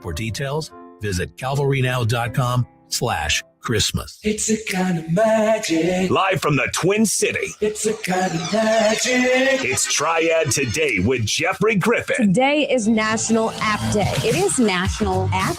For details, visit calvarynow.com/Christmas. It's a kind of magic. Live from the Twin City. It's a kind of magic. It's Triad Today with Jeffrey Griffin. Today is National App Day. It is National App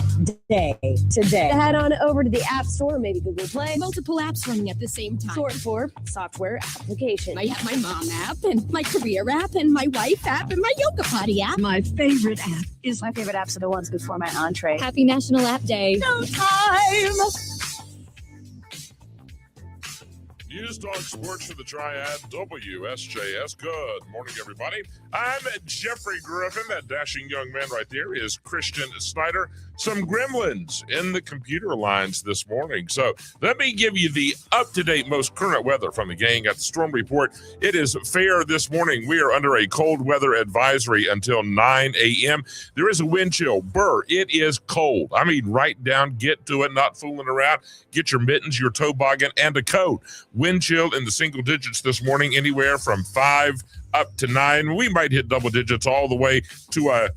Day today. Head on over to the App Store, maybe Google Play. Multiple apps running at the same time. Sort for software application. I have my mom app and my career app and my wife app and my yoga potty app. My favorite app is My favorite apps are the ones before my entree. Happy National App Day. No time. News Talk Sports for the Triad, WSJS. Good morning, everybody. I'm Jeffrey Griffin. That dashing young man right there is Christian Snyder. Some gremlins in the computer lines this morning. So let me give you the up-to-date, most current weather from the gang at the Storm Report. It is fair this morning. We are under a cold weather advisory until 9 a.m. There is a wind chill. It is cold. I mean, right down, get to it, not fooling around. Get your mittens, your toboggan, and a coat. Wind chill in the single digits this morning, anywhere from 5 up to 9. We might hit double digits all the way to a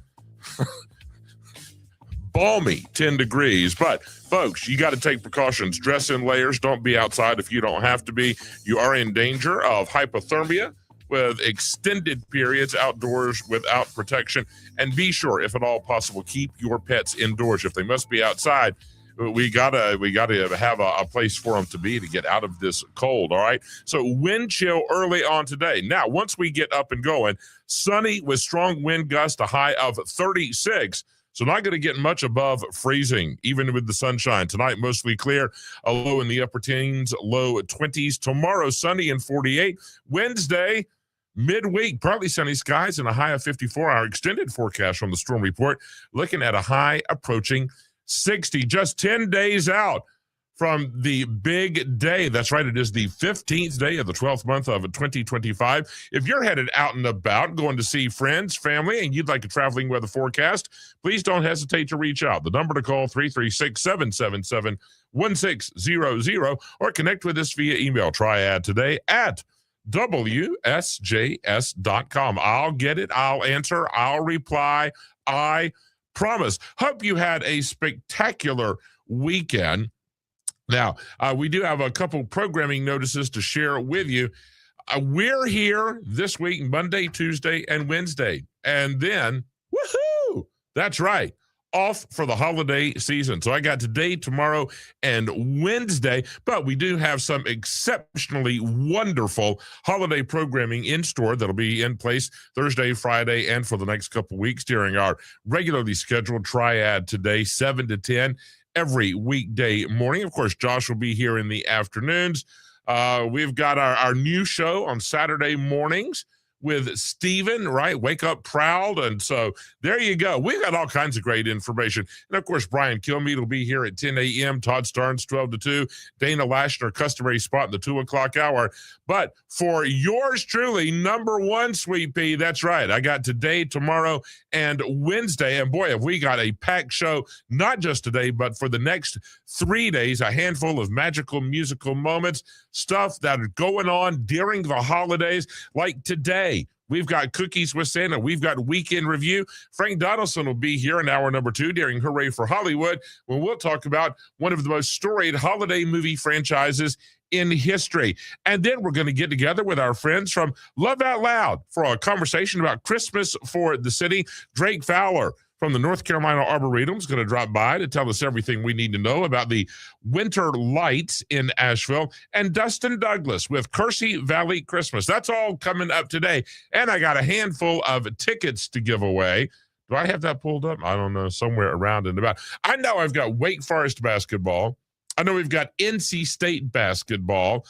balmy 10 degrees. But, folks, you got to take precautions. Dress in layers. Don't be outside if you don't have to be. You are in danger of hypothermia with extended periods outdoors without protection. And be sure, if at all possible, keep your pets indoors. If they must be outside, we gotta have a place for them to be to get out of this cold. All right. So wind chill early on today. Now, once we get up and going, sunny with strong wind gusts, a high of 36. So not going to get much above freezing, even with the sunshine. Tonight, mostly clear, a low in the upper teens, low 20s. Tomorrow, sunny and 48. Wednesday, midweek, partly sunny skies and a high of 54. Our extended forecast from the Storm Report, looking at a high approaching 60, just 10 days out from the big day. That's right. It is the 15th day of the 12th month of 2025. If you're headed out and about, going to see friends, family, and you'd like a traveling weather forecast, please don't hesitate to reach out. The number to call, 336-777-1600, or connect with us via email, triadtoday@WSJS.com. I'll get it. I'll answer. I'll reply. I promise. Hope you had a spectacular weekend. Now, we do have a couple programming notices to share with you. We're here this week, Monday, Tuesday, and Wednesday. And then, woohoo! That's right. Off for the holiday season. So I got today, tomorrow, and Wednesday, but we do have some exceptionally wonderful holiday programming in store that'll be in place Thursday, Friday, and for the next couple of weeks during our regularly scheduled Triad Today, 7 to 10, every weekday morning. Of course, Josh will be here in the afternoons. We've got our new show on Saturday mornings with Steven, right? Wake Up Proud. And so there you go. We've got all kinds of great information. And of course, Brian Kilmeade will be here at 10 a.m., Todd Starnes, 12 to 2, Dana Lashner, customary spot in the 2 o'clock hour. But for yours truly, number one, Sweet Pea, that's right. I got today, tomorrow, and Wednesday. And boy, have we got a packed show, not just today, but for the next 3 days, a handful of magical musical moments, stuff that are going on during the holidays, like today. We've got Cookies with Santa. We've got Weekend Review. Frank Donaldson will be here in hour number 2 during Hooray for Hollywood, when we'll talk about one of the most storied holiday movie franchises in history. And then we're going to get together with our friends from Love Out Loud for a conversation about Christmas for the city. Drake Fowler from the North Carolina Arboretum is going to drop by to tell us everything we need to know about the winter lights in Asheville. And Dustin Douglas with Kersey Valley Christmas. That's all coming up today. And I got a handful of tickets to give away. Do I have that pulled up? I don't know, somewhere around and about. I know I've got Wake Forest basketball. I know we've got NC State basketball.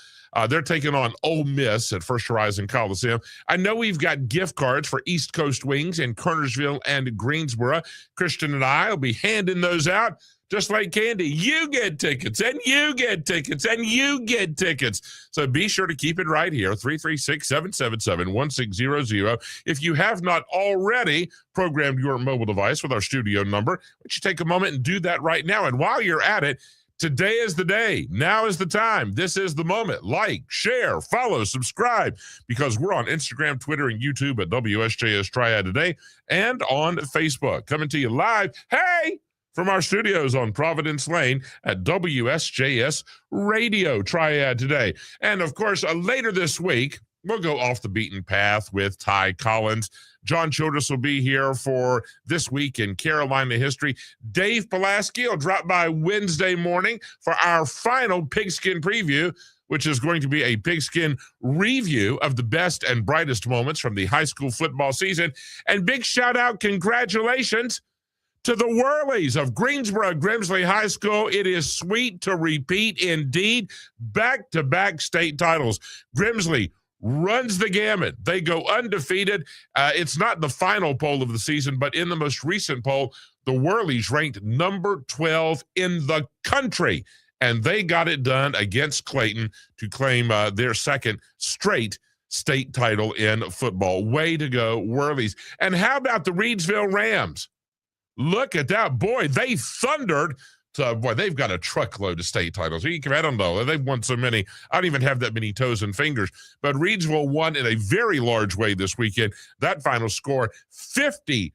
They're taking on Ole Miss at First Horizon Coliseum. I know we've got gift cards for East Coast Wings in Kernersville and Greensboro. Christian and I will be handing those out just like candy. You get tickets, and you get tickets, and you get tickets. So be sure to keep it right here, 336-777-1600. If you have not already programmed your mobile device with our studio number, why don't you take a moment and do that right now? And while you're at it, today is the day. Now is the time. This is the moment. Like, share, follow, subscribe, because we're on Instagram, Twitter, and YouTube at WSJS Triad Today, and on Facebook. Coming to you live. Hey, from our studios on Providence Lane at WSJS Radio Triad today. And of course, later this week, we'll go off the beaten path with Ty Collins. John Childress will be here for This Week in Carolina History. Dave Pulaski will drop by Wednesday morning for our final Pigskin preview, which is going to be a Pigskin review of the best and brightest moments from the high school football season. And big shout out, congratulations to the Whirlies of Greensboro Grimsley High School. It is sweet to repeat indeed. Back-to-back state titles. Grimsley runs the gamut. They go undefeated. It's not the final poll of the season, but in the most recent poll, the Whirlies ranked number 12 in the country. And they got it done against Clayton to claim their second straight state title in football. Way to go, Whirlies. And how about the Reedsville Rams? Look at that. Boy, they thundered. Boy, they've got a truckload of state titles. I don't know. They've won so many. I don't even have that many toes and fingers. But Reedsville won in a very large way this weekend. That final score, 50-20.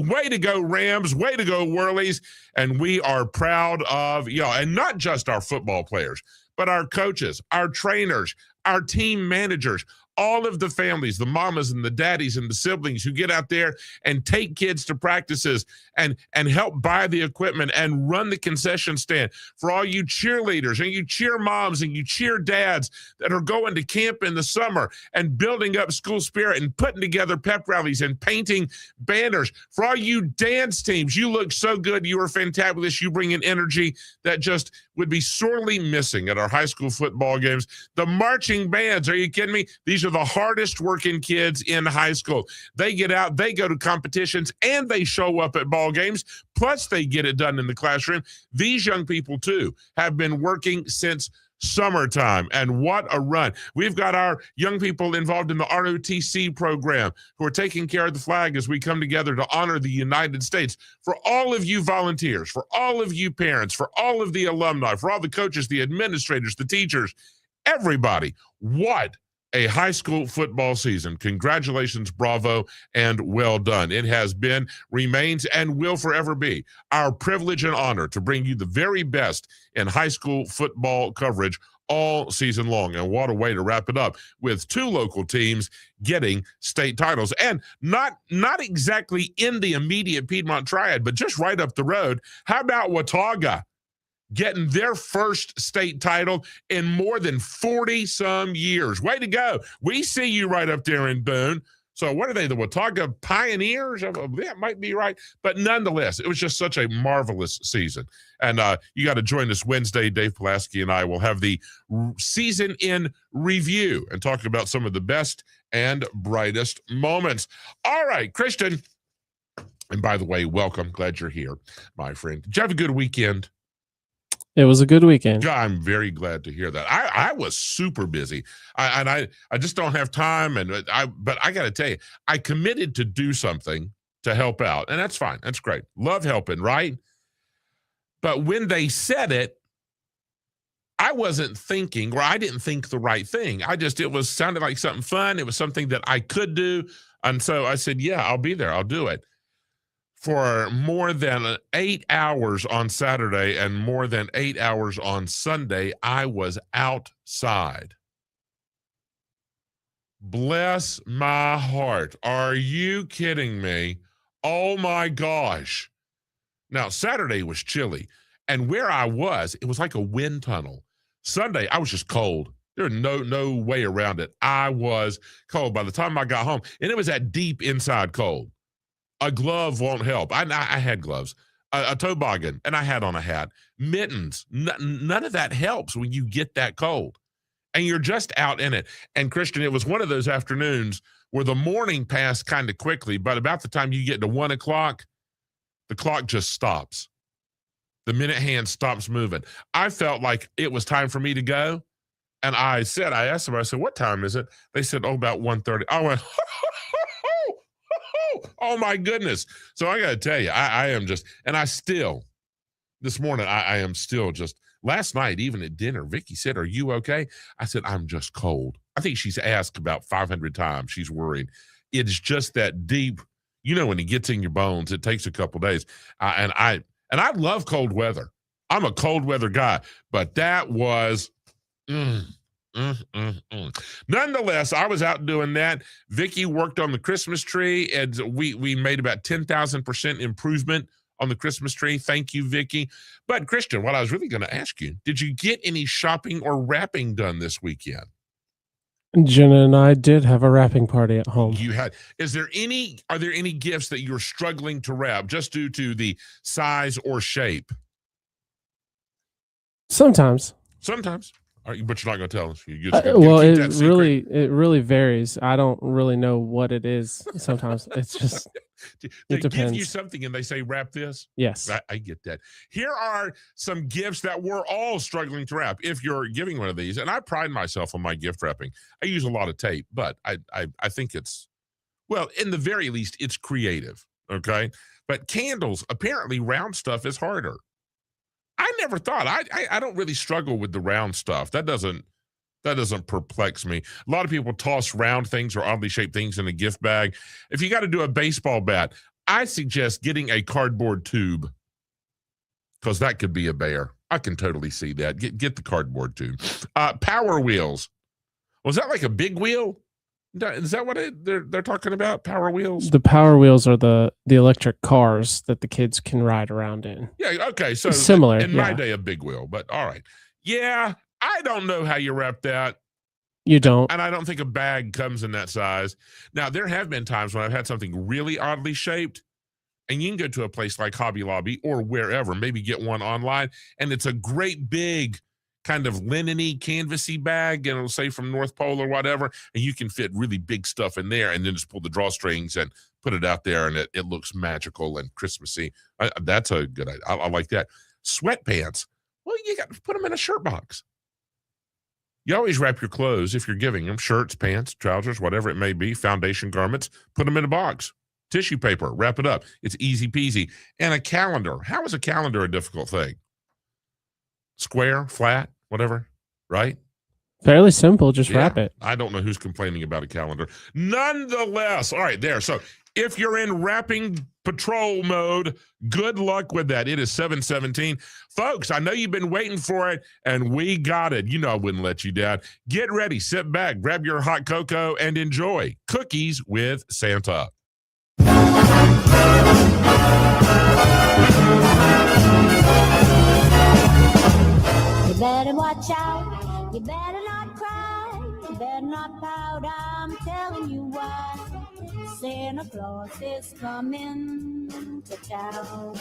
Way to go, Rams. Way to go, Whirlies. And we are proud of y'all. And not just our football players, but our coaches, our trainers, our team managers, all of the families, the mamas and the daddies and the siblings who get out there and take kids to practices and help buy the equipment and run the concession stand. For all you cheerleaders and you cheer moms and you cheer dads that are going to camp in the summer and building up school spirit and putting together pep rallies and painting banners. For all you dance teams, you look so good. You are fantabulous. You bring an energy that just would be sorely missing at our high school football games. The marching bands, are you kidding me? These are the hardest working kids in high school. They get out, they go to competitions, and they show up at ball games. Plus, they get it done in the classroom. These young people, too, have been working since summertime, and what a run. We've got our young people involved in the ROTC program who are taking care of the flag as we come together to honor the United States. For all of you volunteers, for all of you parents, for all of the alumni, for all the coaches, the administrators, the teachers, everybody, what a high school football season. Congratulations, bravo, and well done. It has been, remains, and will forever be our privilege and honor to bring you the very best in high school football coverage all season long. And what a way to wrap it up with two local teams getting state titles. And not exactly in the immediate Piedmont Triad, but just right up the road. How about Watauga getting their first state title in more than 40-some years? Way to go. We see you right up there in Boone. So what are they, the Watauga Pioneers? That might be right. But nonetheless, it was just such a marvelous season. And you got to join us Wednesday. Dave Pulaski and I will have the season in review and talk about some of the best and brightest moments. All right, Christian. And by the way, welcome. Glad you're here, my friend. Did you have a good weekend? It was a good weekend. Yeah, I'm very glad to hear that. I was super busy. I just don't have time. But I got to tell you, I committed to do something to help out. And that's fine. That's great. Love helping, right? But when they said it, I wasn't thinking, or I didn't think the right thing. It was sounded like something fun. It was something that I could do. And so I said, yeah, I'll be there. I'll do it. For more than 8 hours on Saturday and more than 8 hours on Sunday, I was outside. Bless my heart. Are you kidding me? Oh my gosh. Now, Saturday was chilly, and where I was, it was like a wind tunnel. Sunday, I was just cold. There was no way around it. I was cold by the time I got home, and it was that deep inside cold. A glove won't help. I had gloves, a toboggan, and I had on a hat. Mittens. None of that helps when you get that cold. And you're just out in it. And Christian, it was one of those afternoons where the morning passed kind of quickly, but about the time you get to 1 o'clock, the clock just stops. The minute hand stops moving. I felt like it was time for me to go. And I asked them, I said, what time is it? They said, about 1:30. I went, oh my goodness. So I got to tell you, I am just, and I still, this morning, I am still just, last night, even at dinner, Vicky said, are you okay? I said, I'm just cold. I think she's asked about 500 times. She's worried. It's just that deep, when it gets in your bones, it takes a couple days. And And I love cold weather. I'm a cold weather guy, but that was Nonetheless, I was out doing that. Vicky worked on the Christmas tree, and we made about 10,000% improvement on the Christmas tree. Thank you, Vicky. But Christian, what I was really going to ask you, did you get any shopping or wrapping done this weekend? Jenna and I did have a wrapping party at home. You had. Are there any gifts that you're struggling to wrap just due to the size or shape? Sometimes. But you're not going to tell us. It really varies. I don't really know what it is. Sometimes it's just they it depends. give you something and they say wrap this. Yes, I get that. Here are some gifts that we're all struggling to wrap. If you're giving one of these, and I pride myself on my gift wrapping. I use a lot of tape, but I think it's, well, in the very least, it's creative. Okay, but candles, apparently round stuff is harder. I never thought. I don't really struggle with the round stuff. That doesn't perplex me. A lot of people toss round things or oddly shaped things in a gift bag. If you got to do a baseball bat, I suggest getting a cardboard tube, because that could be a bear. I can totally see that. Get the cardboard tube. Power wheels. Was that like a big wheel? Is that what they're talking about? Power wheels? The power wheels are the electric cars that the kids can ride around in. Yeah, okay. So similar. In my day, a big wheel, but all right. Yeah, I don't know how you wrap that. You don't. And I don't think a bag comes in that size. Now, there have been times when I've had something really oddly shaped, and you can go to a place like Hobby Lobby or wherever, maybe get one online, and it's a great big kind of linen-y, canvasy bag, and it'll say from North Pole or whatever, and you can fit really big stuff in there and then just pull the drawstrings and put it out there, and it looks magical and Christmassy. That's a good idea. I like that. Sweatpants. Well, you got to put them in a shirt box. You always wrap your clothes if you're giving them, shirts, pants, trousers, whatever it may be, foundation garments, put them in a box. Tissue paper, wrap it up. It's easy peasy. And a calendar. How is a calendar a difficult thing? Square, flat, whatever, right? Fairly simple. Just wrap it. I don't know who's complaining about a calendar. Nonetheless, all right, there. So if you're in wrapping patrol mode, good luck with that. It is 7:17. Folks, I know you've been waiting for it, and we got it. You know I wouldn't let you down. Get ready, sit back, grab your hot cocoa, and enjoy Cookies with Santa. You better watch out, you better not cry, you better not pout, I'm telling you why. Santa Claus is coming to town.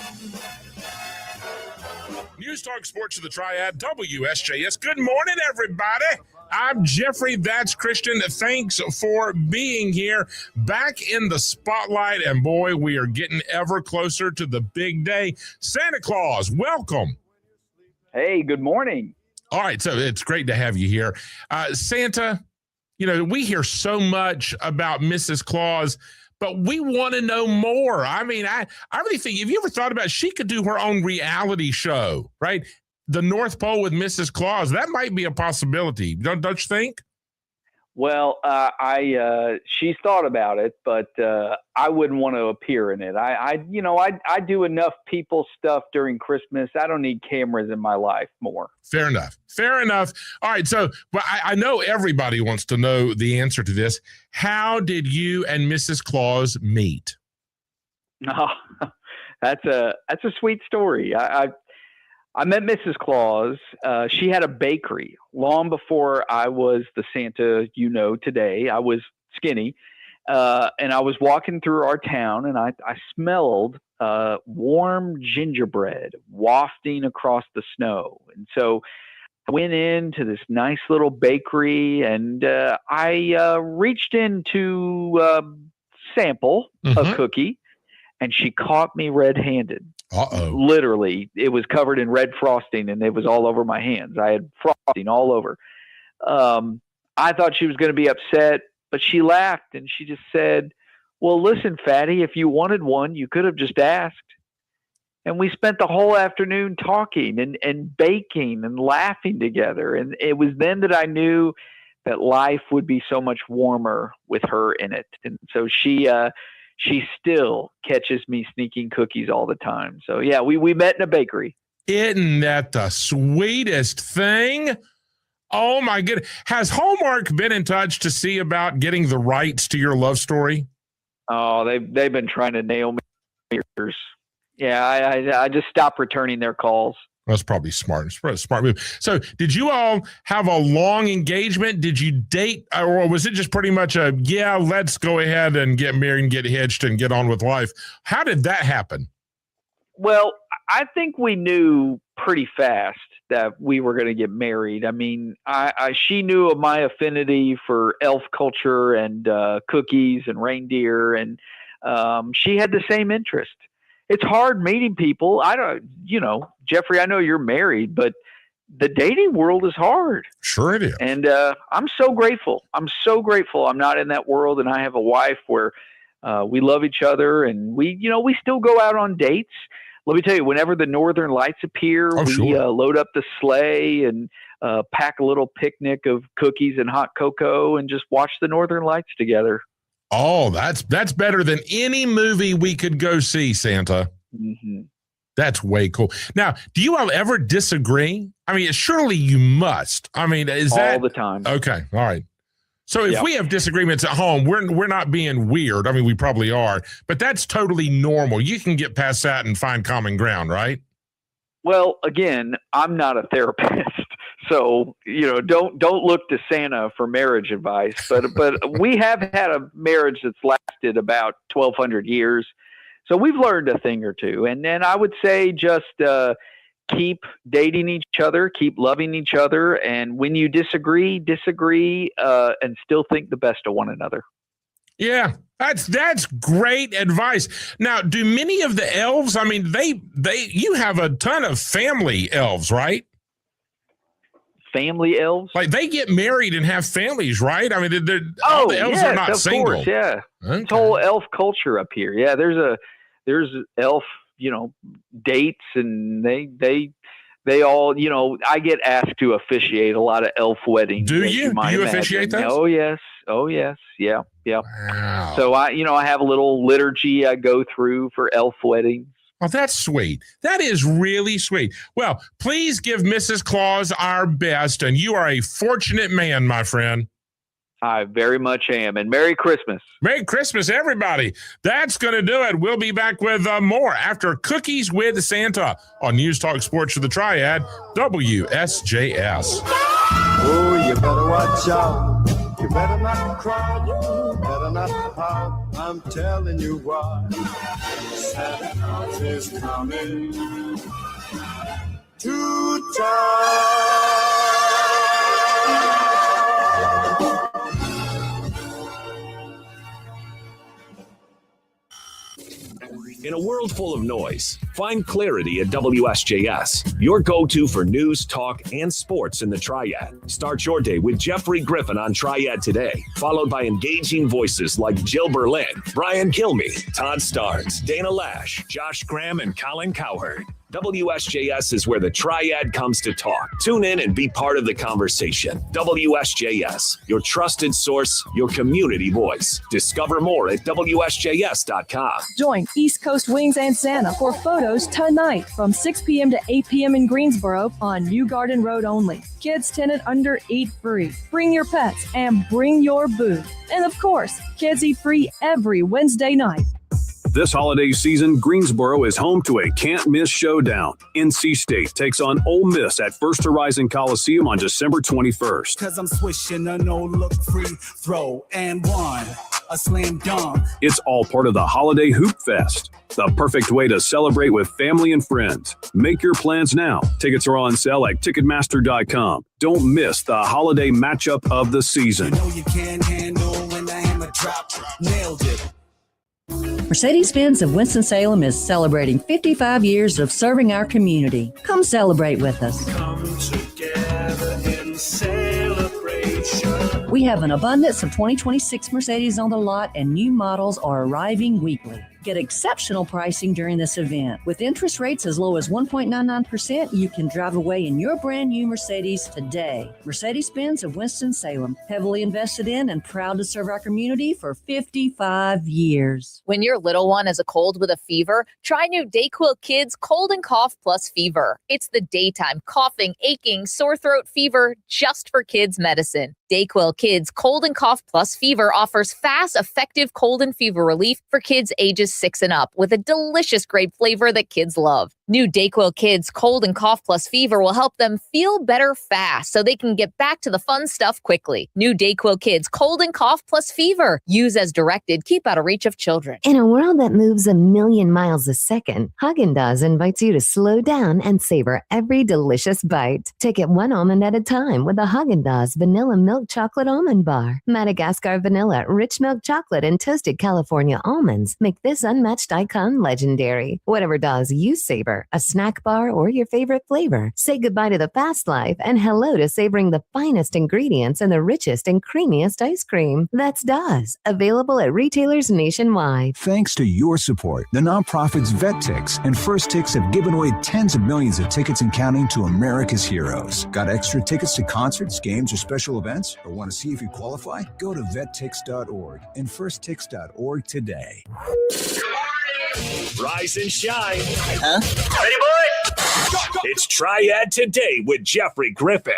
News Talk Sports of the Triad, WSJS. Good morning, everybody. I'm Jeffrey. That's Christian. Thanks for being here. Back in the spotlight, and boy, we are getting ever closer to the big day. Santa Claus, welcome. Hey, good morning. All right, so it's great to have you here. Santa, you know, we hear so much about Mrs. Claus, but we want to know more. I mean, I really think, have you ever thought about she could do her own reality show, right? The North Pole with Mrs. Claus. That might be a possibility. Don't you think? Well, she's thought about it, but I wouldn't want to appear in it. I do enough people stuff during Christmas. I don't need cameras in my life more. Fair enough. All right. So, but I know everybody wants to know the answer to this. How did you and Mrs. Claus meet? Oh, that's a sweet story. I met Mrs. Claus. She had a bakery long before I was the Santa you know today. I was skinny, and I was walking through our town, and I smelled warm gingerbread wafting across the snow. And so I went into this nice little bakery, and I reached in to sample a cookie, and she caught me red-handed. Uh-oh. Literally, it was covered in red frosting, and it was all over my hands. I had frosting all over. I thought she was going to be upset, but she laughed, and she just said, well, listen, Fatty, if you wanted one, you could have just asked. And we spent the whole afternoon talking and baking and laughing together. And it was then that I knew that life would be so much warmer with her in it. And so she she still catches me sneaking cookies all the time. So yeah, we met in a bakery. Isn't that the sweetest thing? Oh my goodness. Has Hallmark been in touch to see about getting the rights to your love story? Oh, they've been trying to nail me for years. Yeah, I just stopped returning their calls. That's probably smart. It's probably a smart move. So did you all have a long engagement? Did you date, or was it just pretty much let's go ahead and get married and get hitched and get on with life? How did that happen? Well, I think we knew pretty fast that we were going to get married. I mean, she knew of my affinity for elf culture and cookies and reindeer, and she had the same interest. It's hard meeting people. Jeffrey, I know you're married, but the dating world is hard. Sure it is. And I'm so grateful. I'm not in that world, and I have a wife where we love each other, and we still go out on dates. Let me tell you, whenever the northern lights appear, we load up the sleigh and pack a little picnic of cookies and hot cocoa and just watch the northern lights together. Oh, that's better than any movie we could go see, Santa. Mm-hmm. That's way cool. Now, do you all ever disagree? I mean, surely you must. I mean, is that all the time? Okay, all right. So if we have disagreements at home, we're not being weird. I mean, we probably are, but that's totally normal. You can get past that and find common ground, right? Well, again, I'm not a therapist. So, don't look to Santa for marriage advice, but we have had a marriage that's lasted about 1,200 years. So we've learned a thing or two. And then I would say just keep dating each other, keep loving each other. And when you disagree, and still think the best of one another. Yeah, that's great advice. Now, do many of the elves, I mean, you have a ton of family elves, right? Family elves? Like they get married and have families, right? I mean, all the elves are not single. Course, yeah. Okay. It's whole elf culture up here. Yeah, there's elf, dates, and they all, I get asked to officiate a lot of elf weddings. Do you? Do you officiate those? Oh yes. Yeah. Wow. So I have a little liturgy I go through for elf weddings. Oh, that's sweet. That is really sweet. Well, please give Mrs. Claus our best, and you are a fortunate man, my friend. I very much am. And Merry Christmas. Merry Christmas, everybody. That's going to do it. We'll be back with more after Cookies with Santa on News Talk Sports for the Triad, WSJS. Oh, you better watch out. You better not cry. You better not pout. I'm telling you why. Santa Claus is coming to town. In a world full of noise, find clarity at WSJS, your go-to for news, talk, and sports in the Triad. Start your day with Jeffrey Griffin on Triad Today, followed by engaging voices like Jill Berlin, Brian Kilmeade, Todd Starnes, Dana Lash, Josh Graham, and Colin Cowherd. WSJS is where the Triad comes to talk. Tune in and be part of the conversation. WSJS, your trusted source, your community voice. Discover more at WSJS.com. Join East Coast Wings and Santa for photos tonight from 6 p.m. to 8 p.m. in Greensboro on New Garden Road only. Kids 10 and under eat free. Bring your pets and bring your booze. And of course, kids eat free every Wednesday night. This holiday season, Greensboro is home to a can't-miss showdown. NC State takes on Ole Miss at First Horizon Coliseum on December 21st. Cause I'm swishing a no-look free throw and one, a slam dunk. It's all part of the Holiday Hoop Fest, the perfect way to celebrate with family and friends. Make your plans now. Tickets are on sale at Ticketmaster.com. Don't miss the holiday matchup of the season. You know you can't handle when the hammer drop. Nailed it. Mercedes-Benz of Winston-Salem is celebrating 55 years of serving our community. Come celebrate with us. Come together in celebration. We have an abundance of 2026 Mercedes on the lot, and new models are arriving weekly. Get exceptional pricing during this event. With interest rates as low as 1.99%, you can drive away in your brand new Mercedes today. Mercedes-Benz of Winston-Salem, heavily invested in and proud to serve our community for 55 years. When your little one has a cold with a fever, try new DayQuil Kids Cold and Cough Plus Fever. It's the daytime coughing, aching, sore throat fever just for kids medicine. DayQuil Kids Cold and Cough Plus Fever offers fast, effective cold and fever relief for kids ages 6 and up with a delicious grape flavor that kids love. New DayQuil Kids Cold and Cough Plus Fever will help them feel better fast so they can get back to the fun stuff quickly. New DayQuil Kids Cold and Cough Plus Fever. Use as directed. Keep out of reach of children. In a world that moves a million miles a second, Haagen-Dazs invites you to slow down and savor every delicious bite. Take it one almond at a time with the Haagen-Dazs Vanilla Milk Chocolate Almond Bar. Madagascar vanilla, rich milk chocolate, and toasted California almonds make this unmatched icon legendary. Whatever Dazs you savor, a snack bar or your favorite flavor, say goodbye to the fast life and hello to savoring the finest ingredients and the richest and creamiest ice cream. That's Dazs, available at retailers nationwide. Thanks to your support, the nonprofits VetTix and First Tix have given away tens of millions of tickets and counting to America's heroes. Got extra tickets to concerts, games, or special events? Or want to see if you qualify? Go to vettix.org and firsttix.org today. Rise and shine. Huh? Ready, boys? It's Triad Today with Jeffrey Griffin.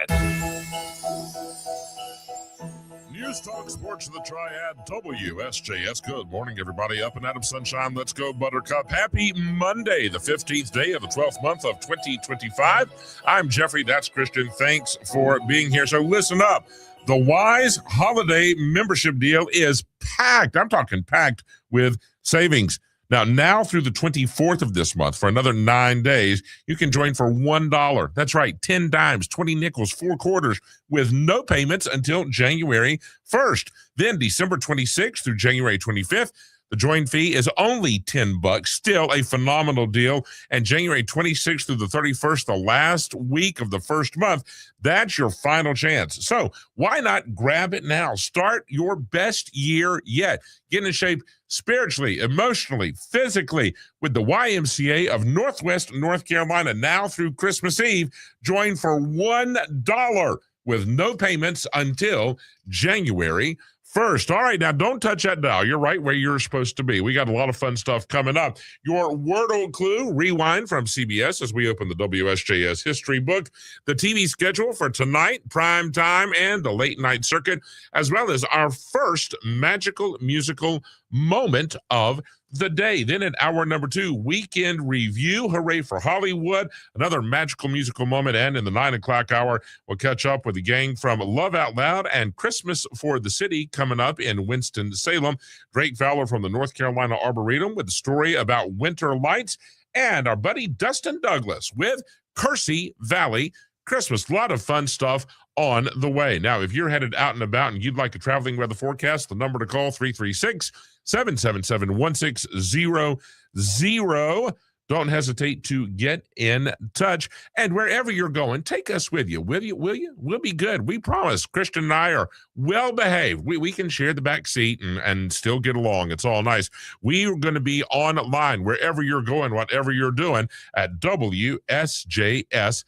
News Talk Sports of the Triad, WSJS. Good morning, everybody. Up and out of sunshine. Let's go, Buttercup. Happy Monday, the 15th day of the 12th month of 2025. I'm Jeffrey. That's Christian. Thanks for being here. So listen up. The Wise Holiday membership deal is packed. I'm talking packed with savings. Now through the 24th of this month, for another 9 days, you can join for $1. That's right, 10 dimes, 20 nickels, 4 quarters, with no payments until January 1st. Then December 26th through January 25th, the join fee is only $10, still a phenomenal deal. And January 26th through the 31st, the last week of the first month, that's your final chance. So why not grab it now? Start your best year yet. Get in shape spiritually, emotionally, physically with the YMCA of Northwest North Carolina. Now through Christmas Eve, join for $1 with no payments until January 1st. All right, now don't touch that dial. You're right where you're supposed to be. We got a lot of fun stuff coming up. Your Wordle Clue rewind from CBS as we open the WSJS history book, the TV schedule for tonight, prime time, and the late night circuit, as well as our first magical musical moment of the day. Then at hour number 2, weekend review. Hooray for Hollywood. Another magical musical moment. And in the 9 o'clock hour, we'll catch up with the gang from Love Out Loud and Christmas for the City coming up in Winston-Salem. Drake Fowler from the North Carolina Arboretum with the story about winter lights. And our buddy Dustin Douglas with Kersey Valley Christmas. A lot of fun stuff on the way. Now, if you're headed out and about and you'd like a traveling weather forecast, the number to call, 336-777-1600. Don't hesitate to get in touch. And wherever you're going, take us with you. Will you? We'll be good. We promise. Christian and I are well behaved. We can share the back seat and still get along. It's all nice. We are going to be online wherever you're going, whatever you're doing, at WSJS.com.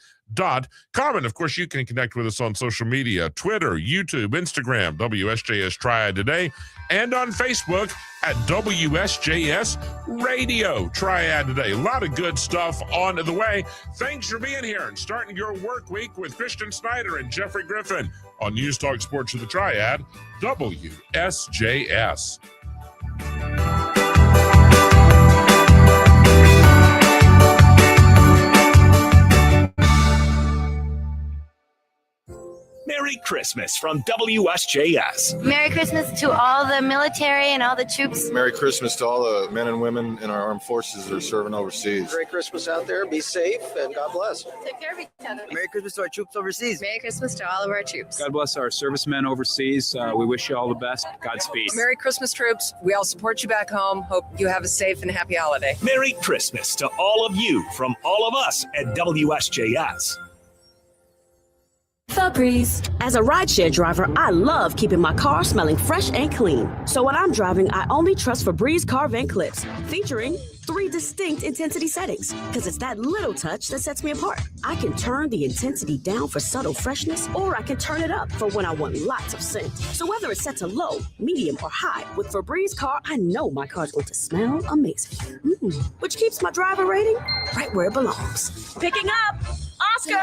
And of course, you can connect with us on social media, Twitter, YouTube, Instagram, WSJS Triad Today, and on Facebook at WSJS Radio Triad Today. A lot of good stuff on the way. Thanks for being here and starting your work week with Christian Snyder and Jeffrey Griffin on News Talk Sports of the Triad, WSJS. Merry Christmas from WSJS. Merry Christmas to all the military and all the troops. Merry Christmas to all the men and women in our armed forces that are serving overseas. Merry Christmas out there. Be safe and God bless. Take care of each other. Merry Christmas to our troops overseas. Merry Christmas to all of our troops. God bless our servicemen overseas. We wish you all the best. Godspeed. Merry Christmas, troops. We all support you back home. Hope you have a safe and happy holiday. Merry Christmas to all of you from all of us at WSJS. Febreze. As a rideshare driver, I love keeping my car smelling fresh and clean. So when I'm driving, I only trust Febreze car vent clips, featuring 3 distinct intensity settings, because it's that little touch that sets me apart. I can turn the intensity down for subtle freshness, or I can turn it up for when I want lots of scent. So whether it's set to low, medium, or high, with Febreze car, I know my car's going to smell amazing. Which keeps my driver rating right where it belongs. Picking up, Oscar!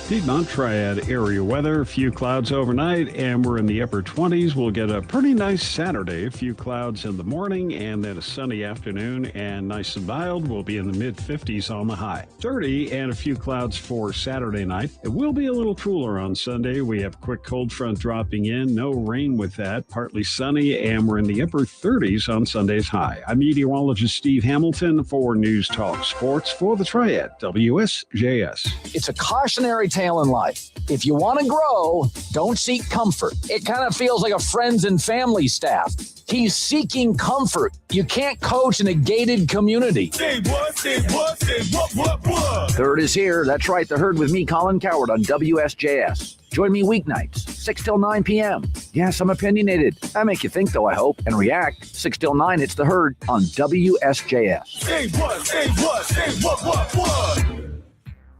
Piedmont Triad area weather, a few clouds overnight, and we're in the upper 20s. We'll get a pretty nice Saturday, a few clouds in the morning, and then a sunny afternoon, and nice and mild. We'll be in the mid-50s on the high. 30 and a few clouds for Saturday night. It will be a little cooler on Sunday. We have quick cold front dropping in, no rain with that, partly sunny, and we're in the upper 30s on Sunday's high. I'm meteorologist Steve Hamilton for News Talk Sports for the Triad, WSJS. It's a cautionary tale in life. If you want to grow, don't seek comfort. It kind of feels like a friends and family staff. He's seeking comfort. You can't coach in a gated community. Say what, say what, say what? Third is here. That's right. The Herd with me, Colin Coward on WSJS. Join me weeknights, 6 till 9 p.m. Yes, I'm opinionated. I make you think, though, I hope, and react. 6 till 9, it's The Herd on WSJS. Say what, say what, say what?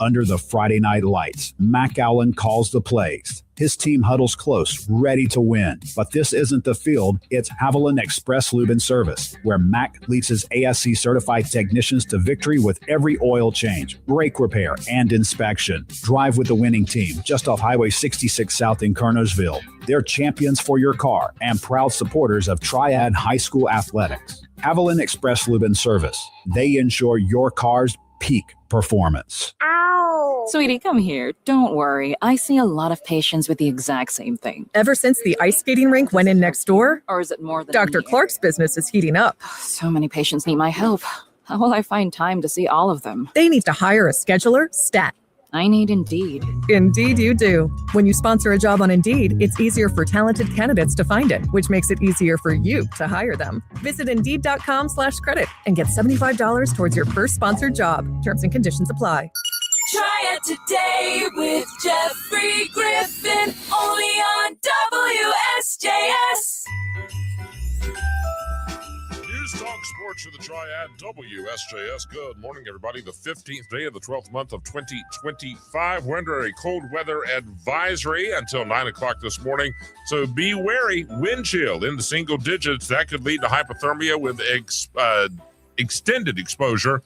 Under the Friday night lights, Mac Allen calls the plays. His team huddles close, ready to win. But this isn't the field, it's Haviland Express Lube and Service, where Mac leads his ASC certified technicians to victory with every oil change, brake repair, and inspection. Drive with the winning team just off Highway 66 South in Kernersville. They're champions for your car and proud supporters of Triad High School athletics. Haviland Express Lube and Service. They ensure your car's peak performance. Sweetie, come here. Don't worry. I see a lot of patients with the exact same thing. Ever since the ice skating rink went in next door? Or is it more than Dr. Clark's business is heating up. So many patients need my help. How will I find time to see all of them? They need to hire a scheduler, stat. I need Indeed. Indeed you do. When you sponsor a job on Indeed, it's easier for talented candidates to find it, which makes it easier for you to hire them. Visit Indeed.com/credit and get $75 towards your first sponsored job. Terms and conditions apply. Try it today with Jeffrey Griffin, only on WSJS. News Talk Sports for the Triad, WSJS. Good morning, everybody. The 15th day of the 12th month of 2025. We're under a cold weather advisory until 9 o'clock this morning. So be wary. Wind chill in the single digits. That could lead to hypothermia with extended exposure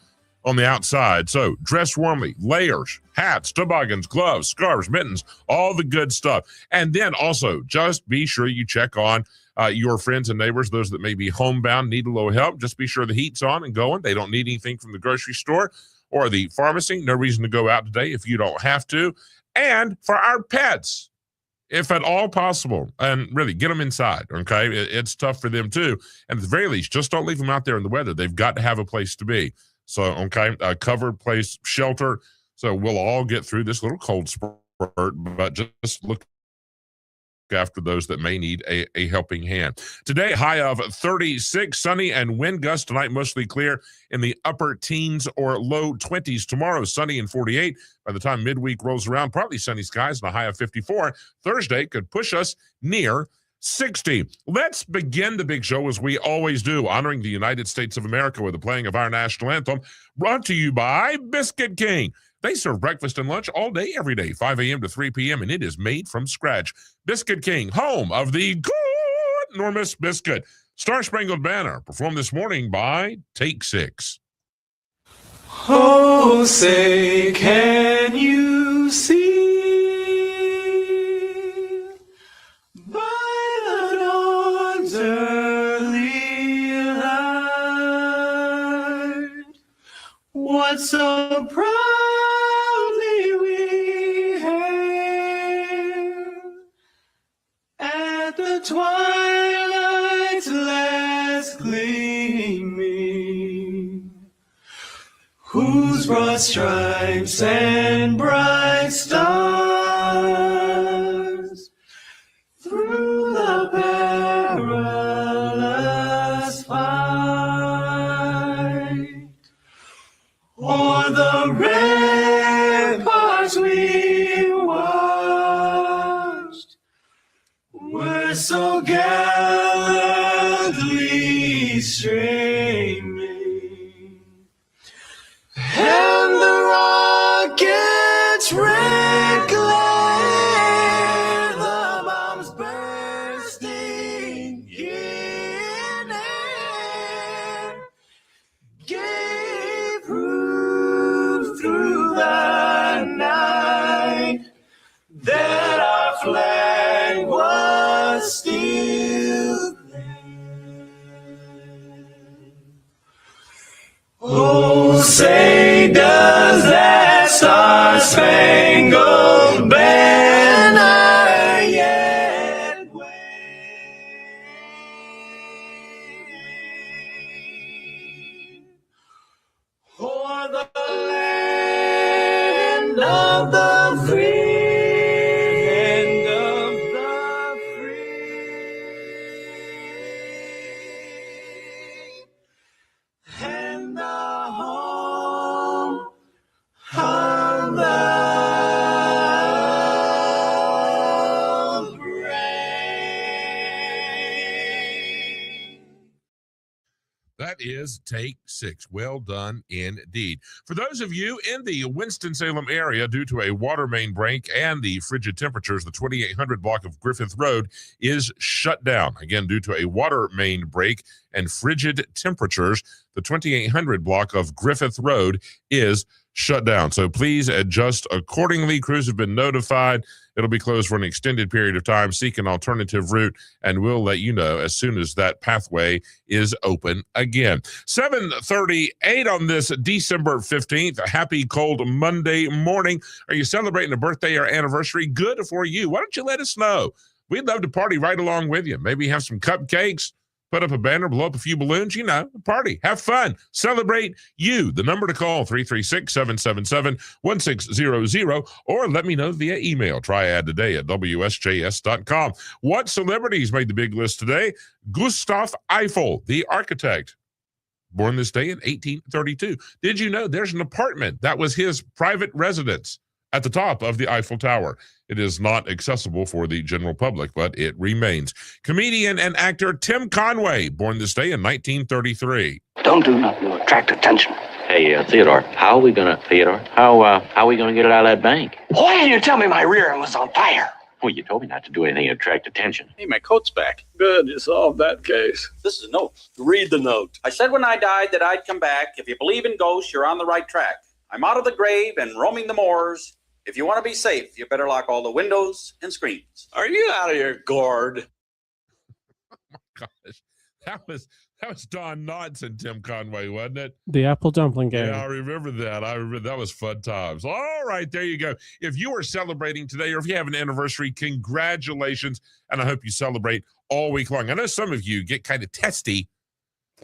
on the outside. So dress warmly, layers, hats, toboggans, gloves, scarves, mittens, all the good stuff. And then also just be sure you check on your friends and neighbors, those that may be homebound, need a little help. Just be sure the heat's on and going. They don't need anything from the grocery store or the pharmacy. No reason to go out today if you don't have to. And for our pets, if at all possible, and really get them inside, okay? It's tough for them too. And at the very least, just don't leave them out there in the weather. They've got to have a place to be. So, okay, a covered place, shelter. So we'll all get through this little cold spurt, but just look after those that may need a helping hand. Today, high of 36, sunny and wind gusts tonight, mostly clear in the upper teens or low 20s. Tomorrow, sunny and 48. By the time midweek rolls around, partly sunny skies and a high of 54. Thursday could push us near 60. Let's begin the big show as we always do, honoring the United States of America with the playing of our national anthem, brought to you by Biscuit King. They serve breakfast and lunch all day, every day, 5 a.m. to 3 p.m., and it is made from scratch. Biscuit King, home of the good enormous biscuit. Star Spangled Banner, performed this morning by Take Six. Oh, say, can you see by the dawn's early light what so proudly we hailed at the twilight's last gleaming, whose broad stripes and bright stars through the perilous fight o'er the ramparts we watched were so gallantly streaming, and the rockets red glare, the bombs bursting in air, gave proof through the night that our flag was still there. Oh, say does that star-spangled banner yet wave o'er the land of the free, land of the free, and the home of the brave. That is Take Six. Well done indeed. For those of you in the Winston-Salem area, due to a water main break and the frigid temperatures, the 2800 block of Griffith Road is shut down. Again, due to a water main break and frigid temperatures, the 2800 block of Griffith Road is shut down. So please adjust accordingly. Crews have been notified. It'll be closed for an extended period of time. Seek an alternative route, and we'll let you know as soon as that pathway is open again. 7:38 on this December 15th. A happy cold Monday morning. Are you celebrating a birthday or anniversary? Good for you. Why don't you let us know? We'd love to party right along with you. Maybe have some cupcakes, put up a banner, blow up a few balloons, party, have fun, celebrate you. The number to call, 336-777-1600, or let me know via email, triadtoday@wsjs.com. What celebrities made the big list today? Gustav Eiffel, the architect, born this day in 1832. Did you know there's an apartment that was his private residence at the top of the Eiffel Tower? It is not accessible for the general public, but it remains. Comedian and actor Tim Conway, born this day in 1933. Don't do nothing to attract attention. Hey, Theodore, how are we gonna get it out of that bank? Why didn't you tell me my rear end was on fire? Well, you told me not to do anything to attract attention. Hey, my coat's back. Good, you solved that case. This is a note. Read the note. I said when I died that I'd come back. If you believe in ghosts, you're on the right track. I'm out of the grave and roaming the moors. If you want to be safe, you better lock all the windows and screens. Are you out of your gourd? Oh my gosh, that was Don Knotts and Tim Conway, wasn't it? The Apple Dumpling Game. Yeah, I remember that. That was fun times. All right, there you go. If you are celebrating today or if you have an anniversary, congratulations, and I hope you celebrate all week long. I know some of you get kind of testy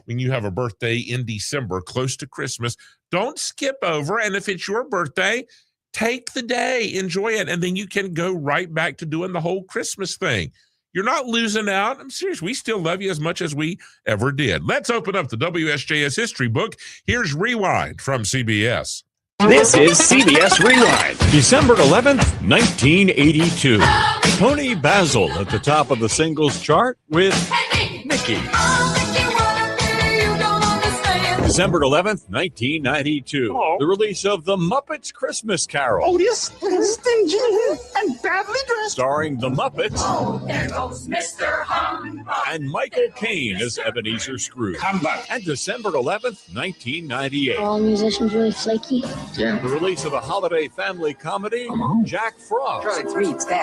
when you have a birthday in December, close to Christmas. Don't skip over, and if it's your birthday, take the day, enjoy it, and then you can go right back to doing the whole Christmas thing. You're not losing out. I'm serious. We still love you as much as we ever did. Let's open up the WSJS history book. Here's Rewind from CBS. This is CBS Rewind. December 11th, 1982. Tony Basil at the top of the singles chart with Mickey. December 11th, 1992. Hello. The release of The Muppets Christmas Carol. Odious, stingy, and badly dressed. Starring The Muppets. Oh, there goes Mr. Humbug. And Michael Caine as Ebenezer Scrooge. Humbug. And December 11th, 1998. All musicians really flaky? Yeah. The release of a holiday family comedy, Jack Frost.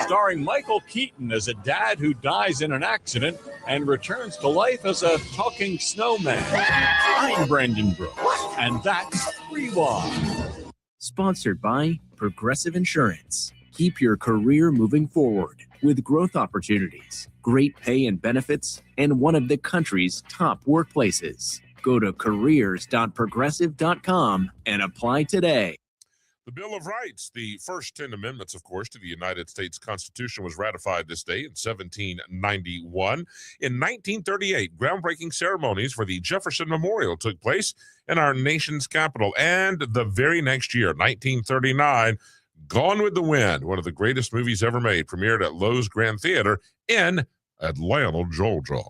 Starring Michael Keaton as a dad who dies in an accident and returns to life as a talking snowman. I'm Brandon Brooks, and that's Rewind. Sponsored by Progressive Insurance. Keep your career moving forward with growth opportunities, great pay and benefits, and one of the country's top workplaces. Go to careers.progressive.com and apply today. The Bill of Rights, the first 10 amendments, of course, to the United States Constitution, was ratified this day in 1791. In 1938, groundbreaking ceremonies for the Jefferson Memorial took place in our nation's capital. And the very next year, 1939, Gone with the Wind, one of the greatest movies ever made, premiered at Lowe's Grand Theater in Atlanta, Georgia.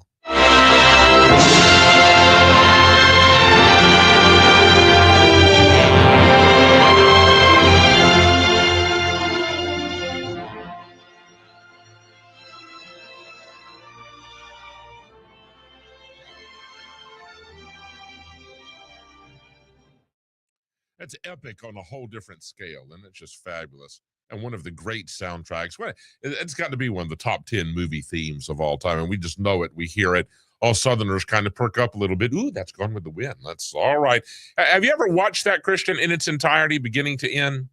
That's epic on a whole different scale, and it's just fabulous. And one of the great soundtracks. Well, it's got to be one of the top 10 movie themes of all time, and we just know it. We hear it. All Southerners kind of perk up a little bit. Ooh, that's Gone with the Wind. That's all right. Have you ever watched that, Christian, in its entirety, beginning to end?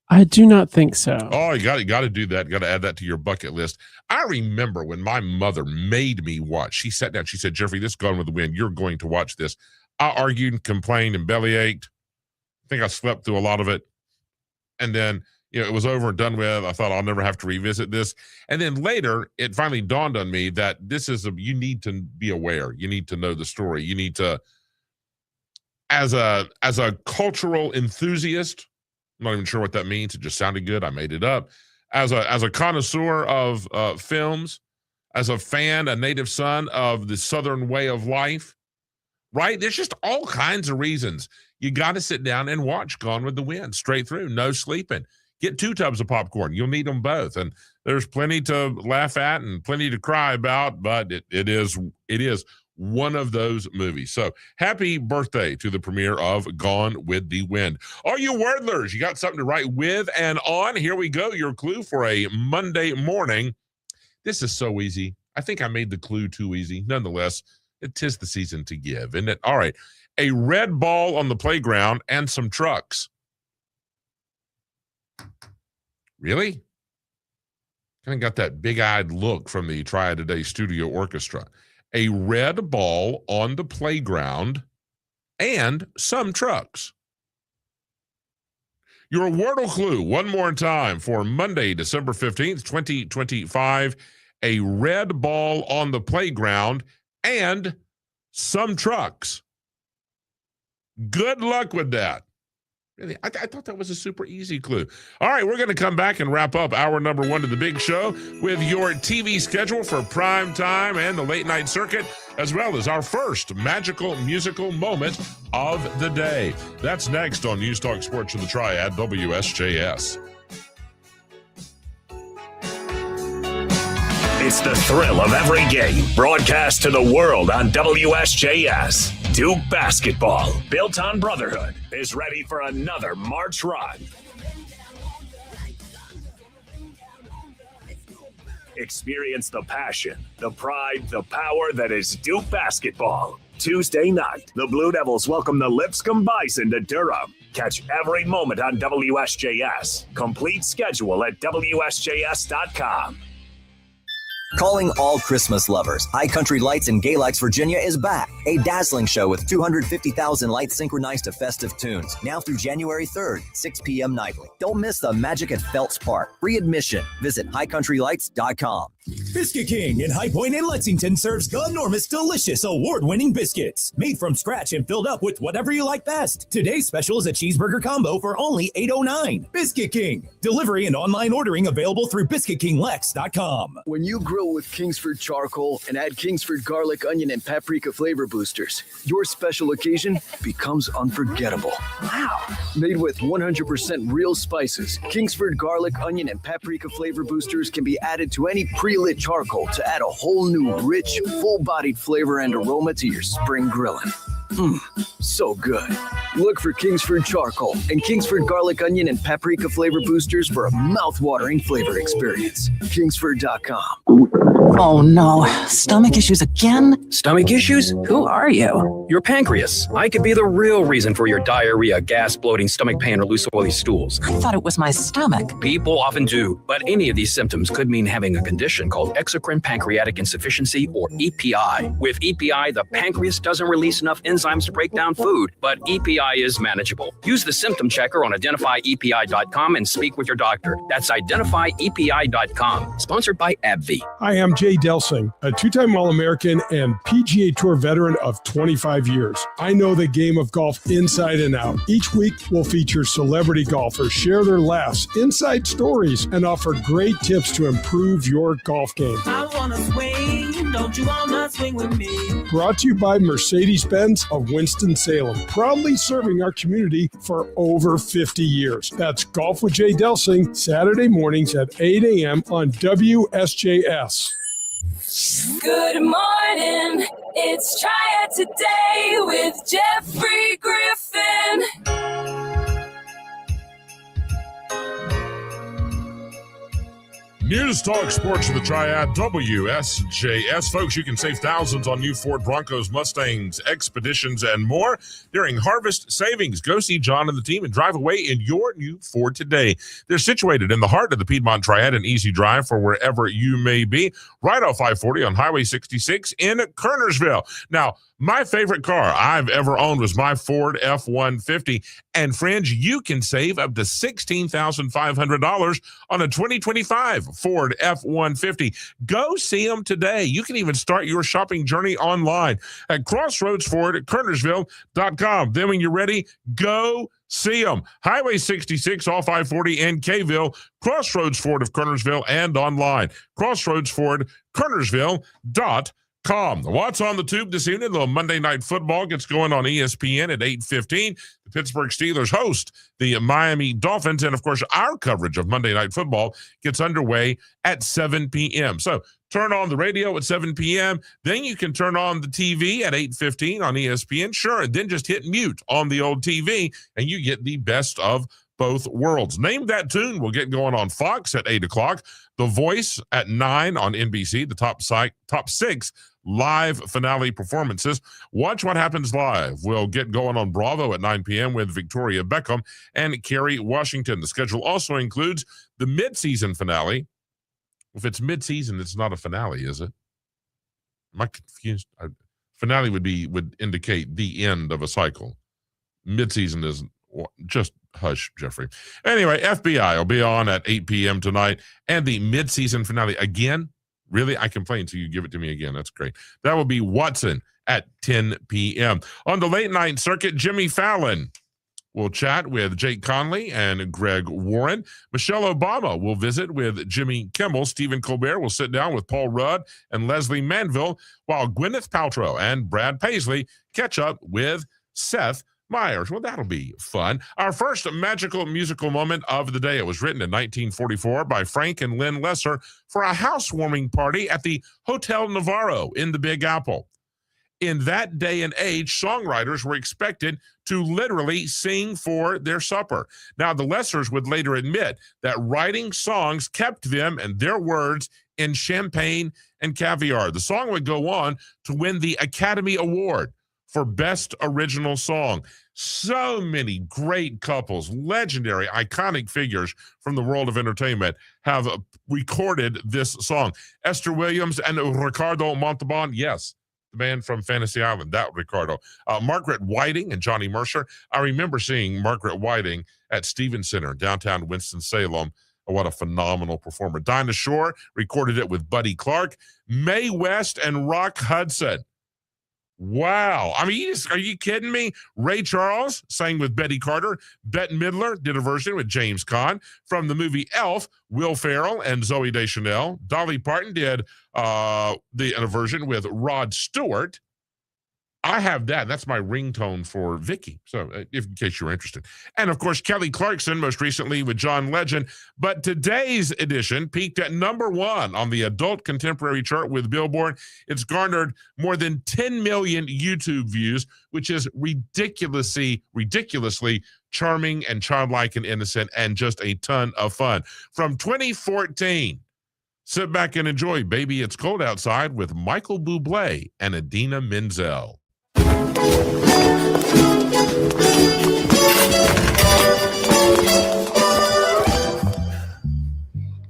I do not think so. Oh, you got to do that. You got to add that to your bucket list. I remember when my mother made me watch. She sat down. She said, Jeffrey, this is Gone with the Wind. You're going to watch this. I argued and complained and bellyached. I think I slept through a lot of it. And then, it was over and done with. I thought I'll never have to revisit this. And then later, it finally dawned on me that you need to be aware. You need to know the story. You need to, as a cultural enthusiast, I'm not even sure what that means. It just sounded good. I made it up. As a connoisseur of films, as a fan, a native son of the Southern way of life, right? There's just all kinds of reasons. You got to sit down and watch Gone with the Wind straight through, no sleeping. Get 2 tubs of popcorn. You'll need them both. And there's plenty to laugh at and plenty to cry about, but it is one of those movies. So happy birthday to the premiere of Gone with the Wind. All you wordlers, you got something to write with and on. Here we go. Your clue for a Monday morning. This is so easy. I think I made the clue too easy. Nonetheless, it 'tis the season to give, isn't it? All right. A red ball on the playground and some trucks. Really? Kind of got that big-eyed look from the Triad Today Studio Orchestra. A red ball on the playground and some trucks. Your Wordle clue one more time for Monday, December 15th, 2025. A red ball on the playground and some trucks. Good luck with that. Really, I thought that was a super easy clue. All right, we're going to come back and wrap up hour number 1 of the big show with your TV schedule for prime time and the late night circuit, as well as our first magical musical moment of the day. That's next on News Talk Sports of the Triad, WSJS. It's the thrill of every game, broadcast to the world on WSJS. Duke basketball, built on brotherhood, is ready for another March run. Experience the passion, the pride, the power that is Duke basketball. Tuesday night, the Blue Devils welcome the Lipscomb Bison to Durham. Catch every moment on WSJS. Complete schedule at WSJS.com. Calling all Christmas lovers, High Country Lights in Gay Lakes, Virginia is back. A dazzling show with 250,000 lights synchronized to festive tunes. Now through January 3rd, 6 p.m. nightly. Don't miss the magic at Phelps Park. Free admission. Visit highcountrylights.com. Biscuit King in High Point and Lexington serves enormous, delicious, award-winning biscuits. Made from scratch and filled up with whatever you like best. Today's special is a cheeseburger combo for only $8.09. Biscuit King. Delivery and online ordering available through BiscuitKingLex.com. When you grill with Kingsford charcoal and add Kingsford garlic, onion, and paprika flavor boosters, your special occasion becomes unforgettable. Wow. Made with 100% real spices, Kingsford garlic, onion, and paprika flavor boosters can be added to any pre-lit charcoal to add a whole new, rich, full-bodied flavor and aroma to your spring grilling. So good. Look for Kingsford charcoal and Kingsford garlic, onion, and paprika flavor boosters for a mouth-watering flavor experience. Kingsford.com. Oh no, stomach issues again? Stomach issues? Who are you? Your pancreas. I could be the real reason for your diarrhea, gas, bloating, stomach pain, or loose oily stools. I thought it was my stomach. People often do, but any of these symptoms could mean having a condition called exocrine pancreatic insufficiency, or EPI. With EPI, the pancreas doesn't release enough enzymes to break down food, but EPI is manageable. Use the symptom checker on identifyepi.com and speak with your doctor. That's identifyepi.com. Sponsored by AbbVie. Hi, I'm Jay Delsing, a two-time All-American and PGA Tour veteran of 25 years. I know the game of golf inside and out. Each week, we'll feature celebrity golfers, share their laughs, inside stories, and offer great tips to improve your golf game. I wanna swing, don't you wanna swing with me? Brought to you by Mercedes-Benz of Winston-Salem, proudly serving our community for over 50 years. That's Golf with Jay Delsing, Saturday mornings at 8 a.m. on WSJS. Good morning, it's Triad Today with Jeffrey Griffin. News Talk Sports of the Triad, WSJS. Folks, you can save thousands on new Ford Broncos, Mustangs, Expeditions, and more during Harvest Savings. Go see John and the team and drive away in your new Ford today. They're situated in the heart of the Piedmont Triad, an easy drive for wherever you may be, right off I-40 on Highway 66 in Kernersville. Now, my favorite car I've ever owned was my Ford F-150. And friends, you can save up to $16,500 on a 2025 Ford F-150. Go see them today. You can even start your shopping journey online at Crossroads Ford at Kernersville.com. Then when you're ready, go see them. Highway 66 off I-40 in Kville, Crossroads Ford of Kernersville, and online. Crossroads Ford, Kernersville.com. What's on the tube this evening? The Monday Night Football gets going on ESPN at 8:15. The Pittsburgh Steelers host the Miami Dolphins. And, of course, our coverage of Monday Night Football gets underway at 7 p.m. So turn on the radio at 7 p.m. Then you can turn on the TV at 8:15 on ESPN. Sure, and then just hit mute on the old TV, and you get the best of both worlds. Name That Tune will get going on Fox at 8 o'clock. The Voice at 9 on NBC, the top 6 live finale performances. Watch What Happens Live will get going on Bravo at 9 p.m. with Victoria Beckham and Kerry Washington. The schedule also includes the mid-season finale. If it's mid-season, it's not a finale, is it? Am I confused? Finale would indicate the end of a cycle. Mid-season isn't. Just hush, Jeffrey. Anyway, FBI will be on at 8 p.m. tonight, and the mid-season finale again. Really, I complain until you give it to me again. That's great. That will be Watson at 10 p.m. On the late night circuit, Jimmy Fallon will chat with Jake Conley and Greg Warren. Michelle Obama will visit with Jimmy Kimmel. Stephen Colbert will sit down with Paul Rudd and Leslie Manville, while Gwyneth Paltrow and Brad Paisley catch up with Seth Myers. Well, that'll be fun. Our first magical musical moment of the day. It was written in 1944 by Frank and Lynn Lesser for a housewarming party at the Hotel Navarro in the Big Apple. In that day and age, songwriters were expected to literally sing for their supper. Now, the Lessers would later admit that writing songs kept them and their words in champagne and caviar. The song would go on to win the Academy Award for Best Original Song. So many great couples, legendary, iconic figures from the world of entertainment have recorded this song. Esther Williams and Ricardo Montalban, yes, the man from Fantasy Island, that Ricardo. Margaret Whiting and Johnny Mercer. I remember seeing Margaret Whiting at Stevens Center, downtown Winston-Salem. What a phenomenal performer. Dinah Shore recorded it with Buddy Clark. Mae West and Rock Hudson. Wow. I mean, are you kidding me? Ray Charles sang with Betty Carter. Bette Midler did a version with James Caan. From the movie Elf, Will Ferrell and Zooey Deschanel. Dolly Parton did a version with Rod Stewart. I have that. That's my ringtone for Vicky. So in case you're interested. And of course, Kelly Clarkson, most recently with John Legend. But today's edition peaked at #1 on the adult contemporary chart with Billboard. It's garnered more than 10 million YouTube views, which is ridiculously charming and childlike and innocent and just a ton of fun. From 2014, sit back and enjoy Baby It's Cold Outside with Michael Bublé and Idina Menzel.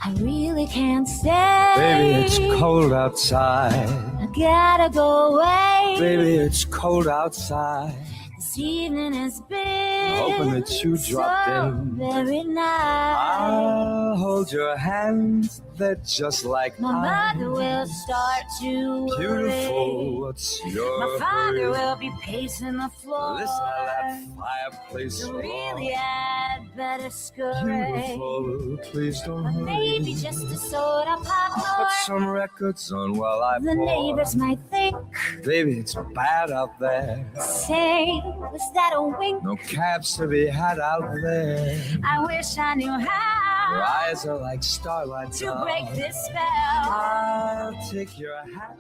I really can't stay. Baby, it's cold outside. I gotta go away. Baby, it's cold outside. This evening has been Hoping that you dropped in. very nice. I'll hold your hands, they're just like My mine. mother will start to worry. Beautiful, what's your My father hurry? will be pacing the floor. Listen to that fireplace So roar. really, I'd better scurry. Beautiful, please don't But hurry. maybe just a soda pop Put more. some records on while I The pour. neighbors might think, Baby, it's bad out there. say, was that a wink? No cabs to be had out there. I wish I knew Your how eyes are like starlight. to break this spell. I'll take your hat.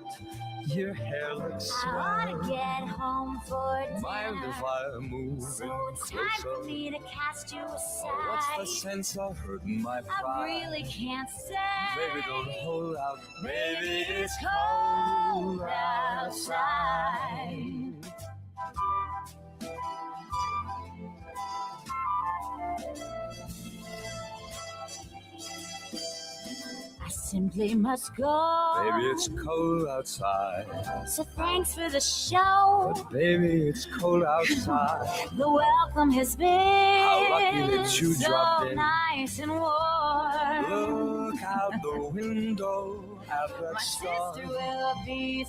Your hair looks I ought to swell. get home for Mind dinner. if I move So in it's time for closer? me to cast you Oh, what's the aside. sense of hurting my I pride? really can't stay. Baby, don't hold out. Baby, it's cold outside. I simply must go. Baby, it's cold outside. So thanks for the show. But baby, it's cold outside. The welcome has been lucky that you so dropped in. nice and warm. Look out the window at that My star. sister will be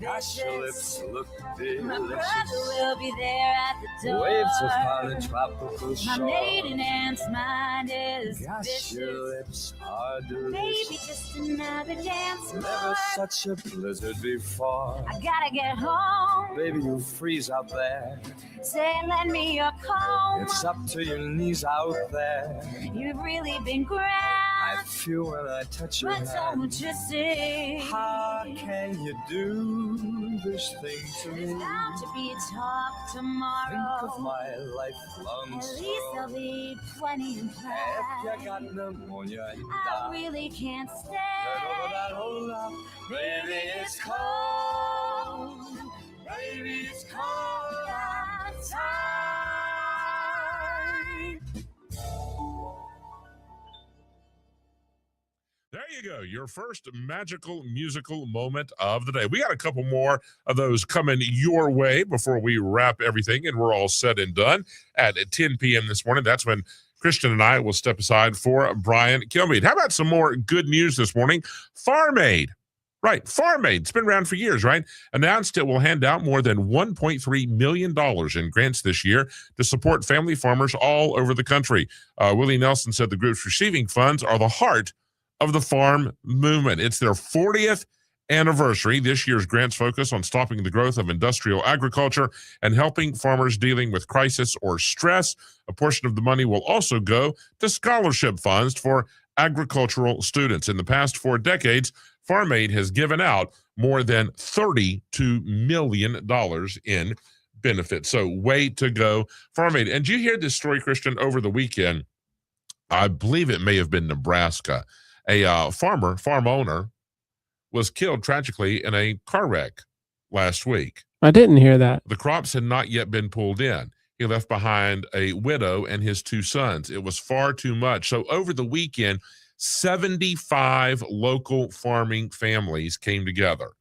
Gosh, your lips suspicious. look My brother delicious. will be there at the door. Waves upon a tropical My shore. maiden aunt's mind is Gosh, your vicious. lips are Baby, delicious. just another dance Never more. such a blizzard before. I gotta get home. Baby, you freeze out there. Say, lend me your comb. It's up to your knees out there. You've really been grand. I feel when I touch your But hand. don't you see? How can you do this thing to There's me? bound to be talk Think tomorrow. of my lifelong At least sorrow. there'll be plenty in If you play. got pneumonia and I die, really can't get over that stay. hold up. Baby, it's cold. Baby, it's cold outside. There you go. Your first magical musical moment of the day. We got a couple more of those coming your way before we wrap everything and we're all said and done at 10 p.m. this morning. That's when Christian and I will step aside for Brian Kilmeade. How about some more good news this morning? Farm Aid. Right, Farm Aid. It's been around for years, right? Announced it will hand out more than $1.3 million in grants this year to support family farmers all over the country. Willie Nelson said the groups receiving funds are the heart of the farm movement. It's their 40th anniversary. This year's grants focus on stopping the growth of industrial agriculture and helping farmers dealing with crisis or stress. A portion of the money will also go to scholarship funds for agricultural students. In the past 4 decades, Farm Aid has given out more than $32 million in benefits. So way to go, Farm Aid. And did you hear this story, Christian, over the weekend? I believe it may have been Nebraska. A farm owner, was killed tragically in a car wreck last week. I didn't hear that. The crops had not yet been pulled in. He left behind a widow and his 2 sons. It was far too much. So over the weekend, 75 local farming families came together,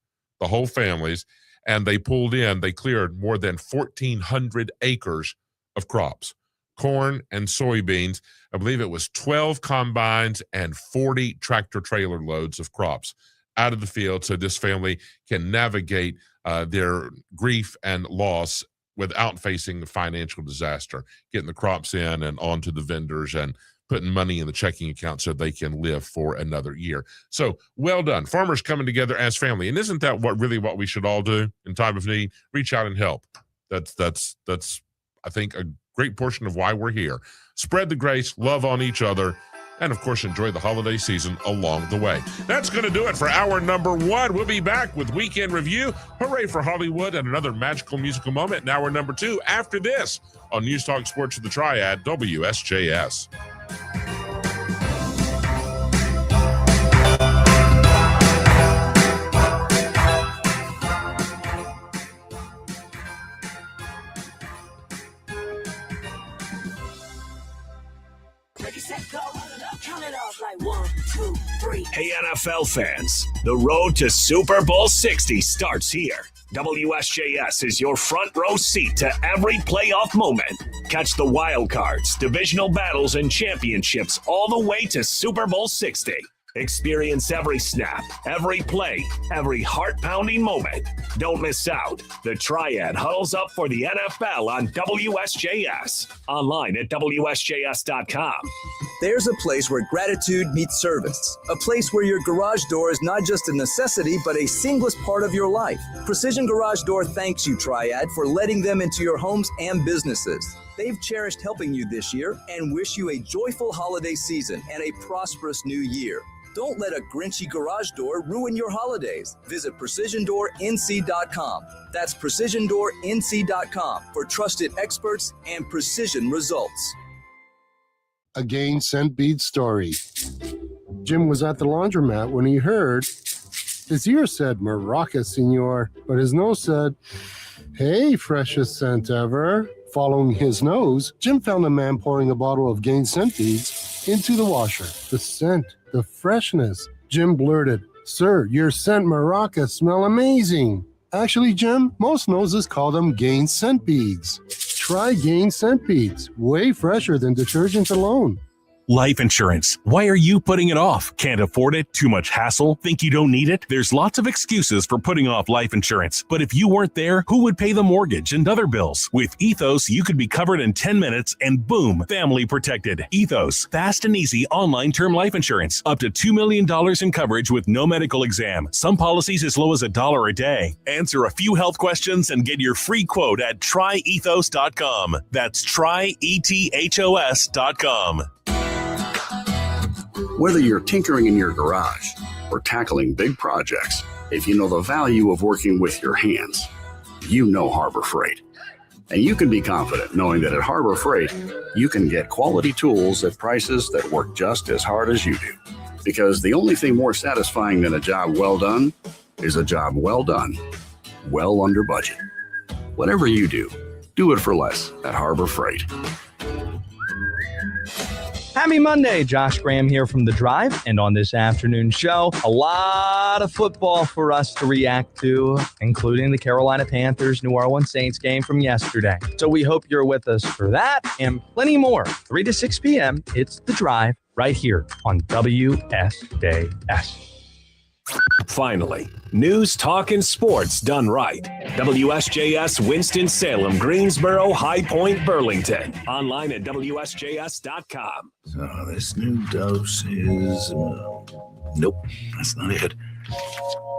the whole families, and they cleared more than 1,400 acres of crops, corn and soybeans. I believe it was 12 combines and 40 tractor trailer loads of crops out of the field so this family can navigate their grief and loss without facing the financial disaster, getting the crops in and onto the vendors and putting money in the checking account so they can live for another year. So well done. Farmers coming together as family. And isn't that what we should all do in time of need? Reach out and help. That's I think a great portion of why we're here. Spread the grace, love on each other, and of course, enjoy the holiday season along the way. That's going to do it for hour number 1. We'll be back with Weekend Review. Hooray for Hollywood and another magical musical moment in hour number 2 after this on News Talk Sports of the Triad, WSJS. Hey, NFL fans, the road to Super Bowl 60 starts here. WSJS is your front row seat to every playoff moment. Catch the wild cards, divisional battles, and championships all the way to Super Bowl 60. Experience every snap, every play, every heart-pounding moment. Don't miss out. The Triad huddles up for the NFL on WSJS. Online at WSJS.com. There's a place where gratitude meets service. A place where your garage door is not just a necessity, but a seamless part of your life. Precision Garage Door thanks you, Triad, for letting them into your homes and businesses. They've cherished helping you this year and wish you a joyful holiday season and a prosperous new year. Don't let a grinchy garage door ruin your holidays. Visit PrecisionDoorNC.com. That's PrecisionDoorNC.com for trusted experts and precision results. A Gain Scent Bead story. Jim was at the laundromat when he heard his ear said, "Maraca, senor," but his nose said, "Hey, freshest scent ever." Following his nose, Jim found a man pouring a bottle of Gain Scent Beads into the washer. The scent, the freshness. Jim blurted, "Sir, your scent Maraca smell amazing." Actually, Jim, most noses call them Gain Scent Beads. Try Gain Scent Beads, way fresher than detergent alone. Life insurance. Why are you putting it off? Can't afford it? Too much hassle? Think you don't need it? There's lots of excuses for putting off life insurance. But if you weren't there, who would pay the mortgage and other bills? With Ethos, you could be covered in 10 minutes and boom, family protected. Ethos, fast and easy online term life insurance. Up to $2 million in coverage with no medical exam. Some policies as low as $1 a day. Answer a few health questions and get your free quote at tryethos.com. That's tryethos.com. Whether you're tinkering in your garage or tackling big projects, if you know the value of working with your hands, you know Harbor Freight. And you can be confident knowing that at Harbor Freight, you can get quality tools at prices that work just as hard as you do. Because the only thing more satisfying than a job well done is a job well done, well under budget. Whatever you do it for less at Harbor Freight. Happy Monday, Josh Graham here from The Drive, and on this afternoon show, a lot of football for us to react to, including the Carolina Panthers New Orleans Saints game from yesterday. So we hope you're with us for that and plenty more. 3 to 6 p.m., it's The Drive right here on WSJS. Finally, news, talk, and sports done right. WSJS Winston-Salem, Greensboro, High Point, Burlington. Online at WSJS.com. So this new dose is... nope, that's not it.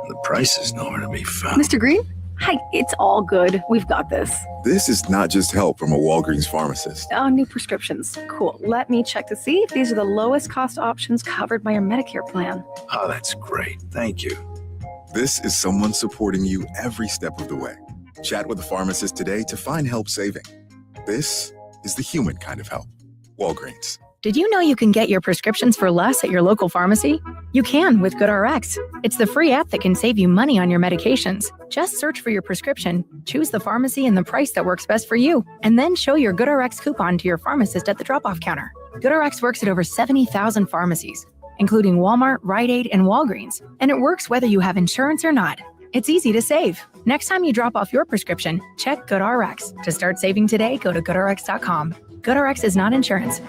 The price is nowhere to be found. Mr. Green? Hi, it's all good. We've got this. This is not just help from a Walgreens pharmacist. Oh, new prescriptions. Cool. Let me check to see if these are the lowest cost options covered by your Medicare plan. Oh, that's great. Thank you. This is someone supporting you every step of the way. Chat with a pharmacist today to find help saving. This is the human kind of help. Walgreens. Did you know you can get your prescriptions for less at your local pharmacy? You can with GoodRx. It's the free app that can save you money on your medications. Just search for your prescription, choose the pharmacy and the price that works best for you, and then show your GoodRx coupon to your pharmacist at the drop-off counter. GoodRx works at over 70,000 pharmacies, including Walmart, Rite Aid, and Walgreens, and it works whether you have insurance or not. It's easy to save. Next time you drop off your prescription, check GoodRx. To start saving today, go to GoodRx.com. GoodRx is not insurance.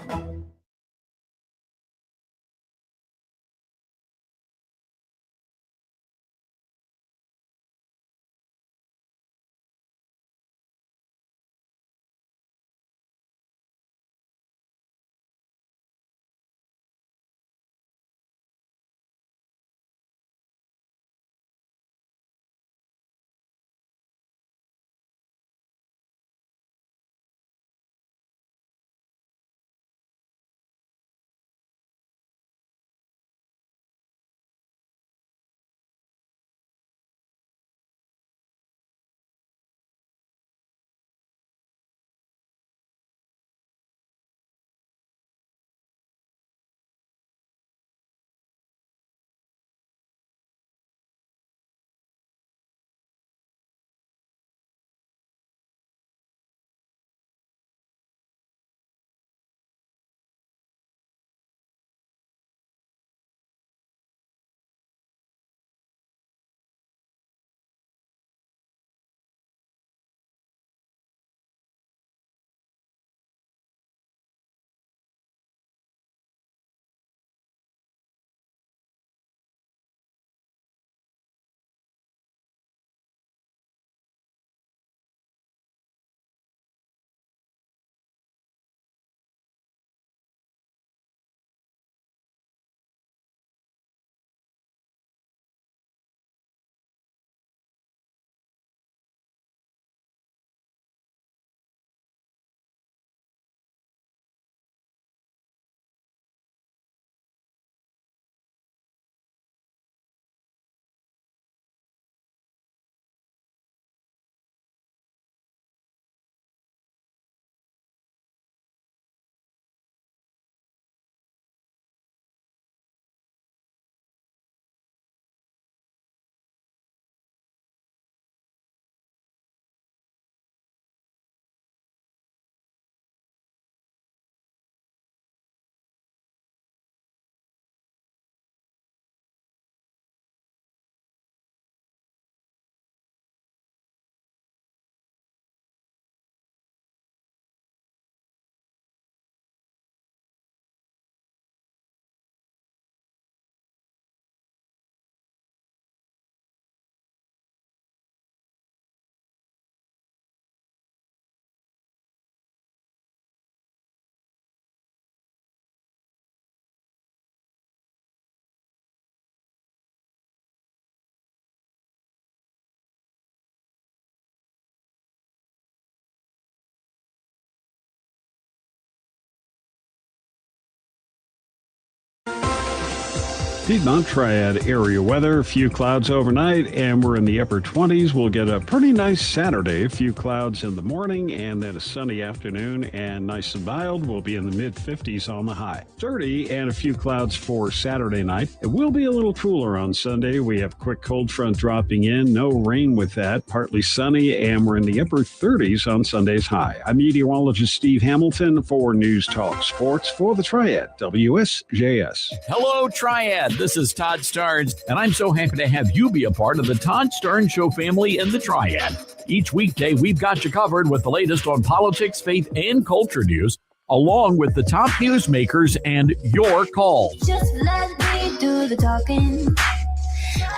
Piedmont Triad area weather, few clouds overnight, and we're in the upper 20s. We'll get a pretty nice Saturday, a few clouds in the morning, and then a sunny afternoon, and nice and mild. We'll be in the mid-50s on the high. 30 and a few clouds for Saturday night. It will be a little cooler on Sunday. We have quick cold front dropping in, no rain with that, partly sunny, and we're in the upper 30s on Sunday's high. I'm meteorologist Steve Hamilton for News Talk Sports for the Triad, WSJS. Hello, Triad. This is Todd Starnes, and I'm so happy to have you be a part of the Todd Starnes Show family in the Triad. Each weekday, we've got you covered with the latest on politics, faith, and culture news, along with the top newsmakers and your calls. Just let me do the talking.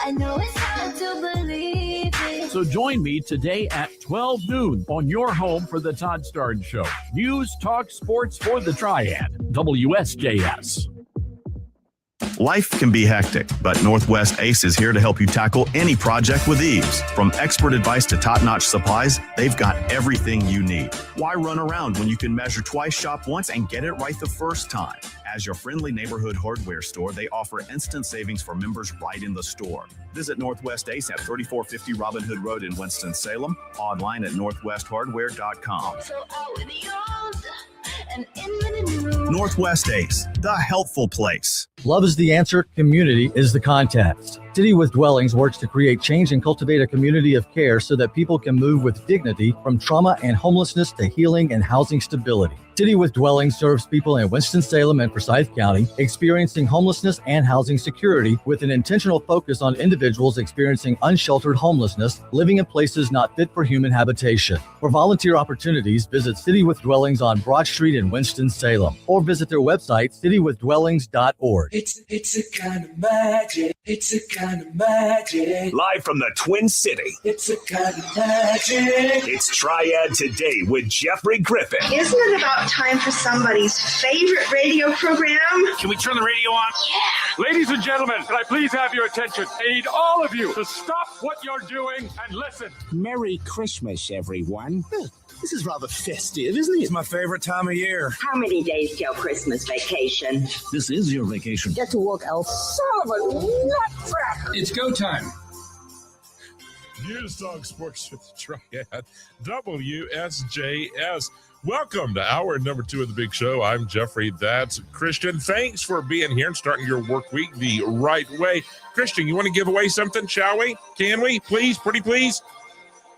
I know it's hard to believe it. So join me today at 12 noon on your home for the Todd Starnes Show. News, talk, sports for the Triad, WSJS. Life can be hectic, but Northwest Ace is here to help you tackle any project with ease. From expert advice to top-notch supplies, they've got everything you need. Why run around when you can measure twice, shop once, and get it right the first time? As your friendly neighborhood hardware store, they offer instant savings for members right in the store. Visit Northwest Ace at 3450 Robin Hood Road in Winston-Salem, online at northwesthardware.com. Northwest Ace, the healthful place. Love is the answer. Community is the context. City with Dwellings works to create change and cultivate a community of care so that people can move with dignity from trauma and homelessness to healing and housing stability. City with Dwellings serves people in Winston-Salem and Forsyth County experiencing homelessness and housing security with an intentional focus on individuals experiencing unsheltered homelessness, living in places not fit for human habitation. For volunteer opportunities, visit City with Dwellings on Broad Street in Winston-Salem or visit their website, citywithdwellings.org. It's a kind of magic. It's a kind of magic. Live from the Twin City, It's a kind of magic. it's Triad Today with Jeffrey Griffin. Isn't it about time for somebody's favorite radio program? Can we turn the radio on? Yeah. Ladies and gentlemen, can I please have your attention? I need all of you to stop what you're doing and listen. Merry Christmas, everyone. This is rather festive, isn't it? It's my favorite time of year. How many days till Christmas vacation? This is your vacation. Get to work, El son of a nutcracker. It's go time. News Talk Sports with Triad, WSJS. Welcome to hour number 2 of the big show. I'm Jeffrey. That's Christian. Thanks for being here and starting your work week the right way. Christian, you want to give away something, shall we? Can we? Please, pretty please.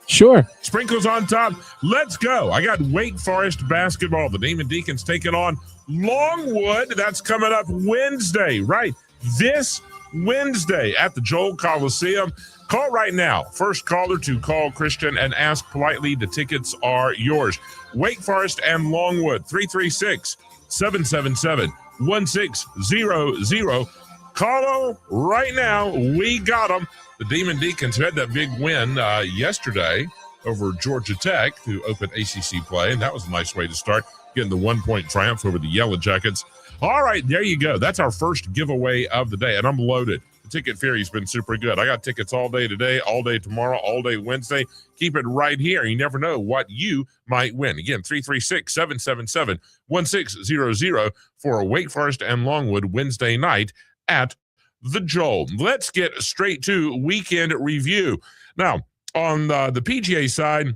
Sure. Sprinkles on top. Let's go. I got Wake Forest basketball. The Demon Deacons taking on Longwood. That's coming up Wednesday, right? This Wednesday at the Joel Coliseum. Call right now. First caller to call Christian and ask politely. The tickets are yours. Wake Forest and Longwood, 336-777-1600. Call them right now. We got them. The Demon Deacons had that big win yesterday over Georgia Tech to open ACC play, and that was a nice way to start, getting the 1-point triumph over the Yellow Jackets. All right, there you go. That's our first giveaway of the day, and I'm loaded. The Ticket Fairy's been super good. I got tickets all day today, all day tomorrow, all day Wednesday. Keep it right here. You never know what you might win. Again, 336-777-1600 for a Wake Forest and Longwood Wednesday night at the Joel. Let's get straight to weekend review. Now, on the PGA side,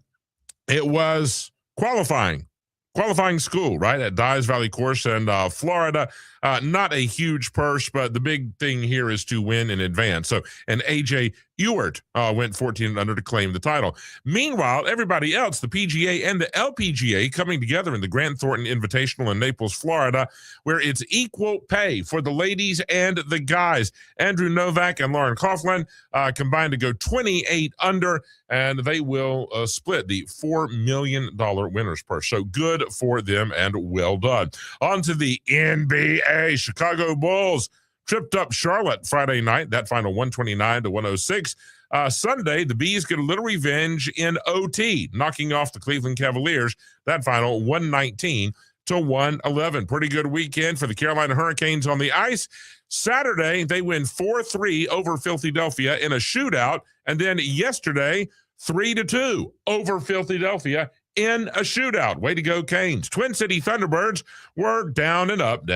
it was qualifying school, right, at Dyes Valley Course in Florida. Not a huge purse, but the big thing here is to win in advance. So, and AJ Ewart went 14 under to claim the title. Meanwhile, everybody else, the PGA and the LPGA, coming together in the Grant Thornton Invitational in Naples, Florida, where it's equal pay for the ladies and the guys. Andrew Novak and Lauren Coughlin combined to go 28 under, and they will split the $4 million winners purse. So good for them and well done. On to the NBA. Chicago Bulls tripped up Charlotte Friday night, that final 129-106. Sunday, the Bees get a little revenge in OT, knocking off the Cleveland Cavaliers, that final 119-111. Pretty good weekend for the Carolina Hurricanes on the ice. Saturday, they win 4-3 over Philadelphia in a shootout, and then yesterday, 3-2 over Philadelphia in a shootout. Way to go, Canes. Twin City Thunderbirds were down and up.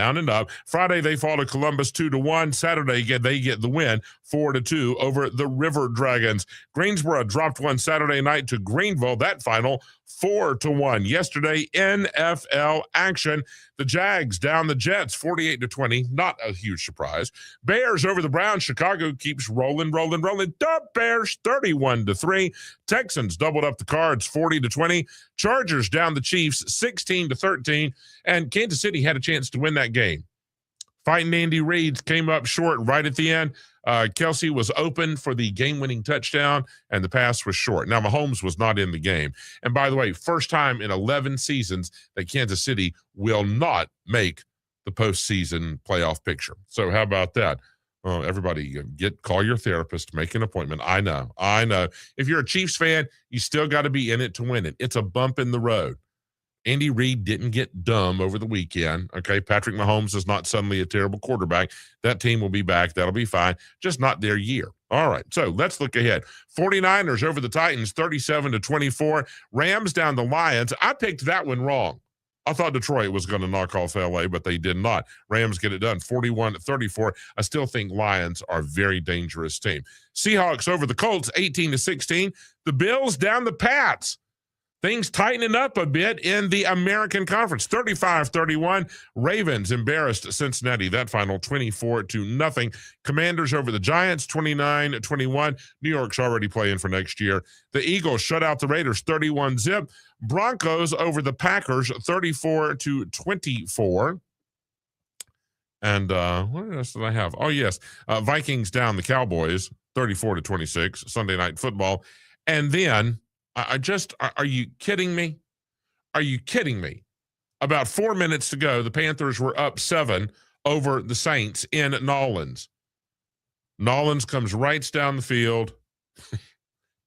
Friday, they fall to Columbus 2-1. Saturday, they get the win 4-2 over the River Dragons. Greensboro dropped one Saturday night to Greenville. That final 4-1. Yesterday, NFL action. The Jags down the Jets 48-20. Not a huge surprise. Bears over the Browns. Chicago keeps rolling. The Bears 31-3. Texans doubled up the Cards 40-20. Chargers down the Chiefs 16-13. And Kansas City had a chance to win that game. Fighting Andy Reid came up short right at the end. Kelsey was open for the game-winning touchdown, and the pass was short. Now, Mahomes was not in the game. And by the way, first time in 11 seasons that Kansas City will not make the postseason playoff picture. So how about that? Everybody, call your therapist, make an appointment. I know. If you're a Chiefs fan, you still got to be in it to win it. It's a bump in the road. Andy Reid didn't get dumb over the weekend. Okay, Patrick Mahomes is not suddenly a terrible quarterback. That team will be back. That'll be fine. Just not their year. All right, so let's look ahead. 49ers over the Titans, 37-24. Rams down the Lions. I picked that one wrong. I thought Detroit was going to knock off LA, but they did not. Rams get it done, 41-34. I still think Lions are a very dangerous team. Seahawks over the Colts, 18-16. The Bills down the Pats. Things tightening up a bit in the American Conference. 35-31. Ravens embarrassed Cincinnati. That final 24-0. Commanders over the Giants, 29-21. New York's already playing for next year. The Eagles shut out the Raiders, 31-0. Broncos over the Packers, 34-24. And what else did I have? Oh, yes. Vikings down the Cowboys, 34-26. Sunday Night Football. And then are you kidding me? Are you kidding me? About 4 minutes to go, the Panthers were up 7 over the Saints in Nolans. Nolans comes right down the field,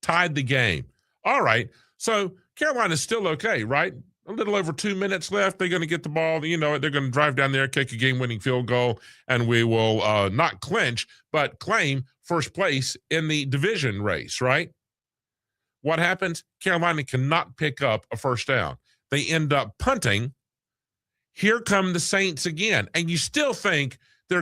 tied the game. All right, so Carolina's still okay, right? A little over 2 minutes left. They're going to get the ball. You know, they're going to drive down there, kick a game-winning field goal, and we will not clinch, but claim first place in the division race, right? What happens? Carolina cannot pick up a first down. They end up punting. Here come the Saints again. And you still think the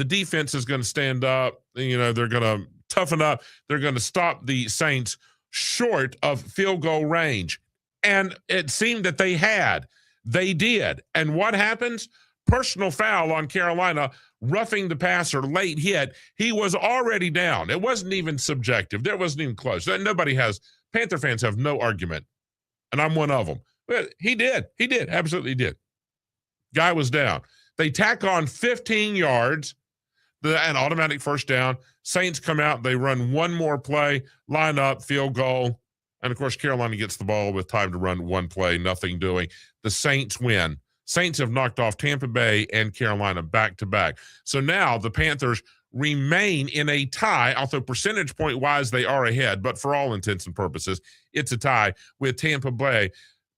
defense is going to stand up. You know, they're going to toughen up. They're going to stop the Saints short of field goal range. And it seemed that they had. They did. And what happens? Personal foul on Carolina, roughing the passer, late hit. He was already down. It wasn't even subjective. There wasn't even close. Panther fans have no argument, and I'm one of them. But he did. He did. Absolutely did. Guy was down. They tack on 15 yards, an automatic first down. Saints come out. They run one more play, line up, field goal. And, of course, Carolina gets the ball with time to run one play, nothing doing. The Saints win. Saints have knocked off Tampa Bay and Carolina back-to-back. So now the Panthers remain in a tie, although percentage point-wise they are ahead, but for all intents and purposes, it's a tie with Tampa Bay.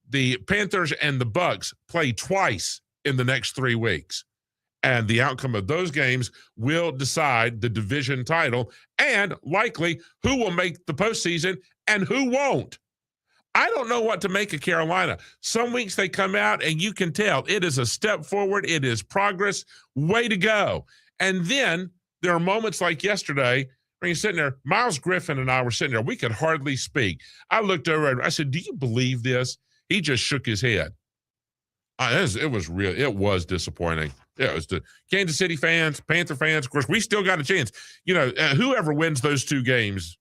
The Panthers and the Bucs play twice in the next 3 weeks, and the outcome of those games will decide the division title and likely who will make the postseason and who won't. I don't know what to make of Carolina. Some weeks they come out and you can tell it is a step forward. It is progress. Way to go. And then there are moments like yesterday when you're sitting there. Miles Griffin and I were sitting there. We could hardly speak. I looked over and I said, "Do you believe this?" He just shook his head. It was real. It was disappointing. Yeah, it was the Kansas City fans, Panther fans. Of course, we still got a chance. You know, whoever wins those 2 games,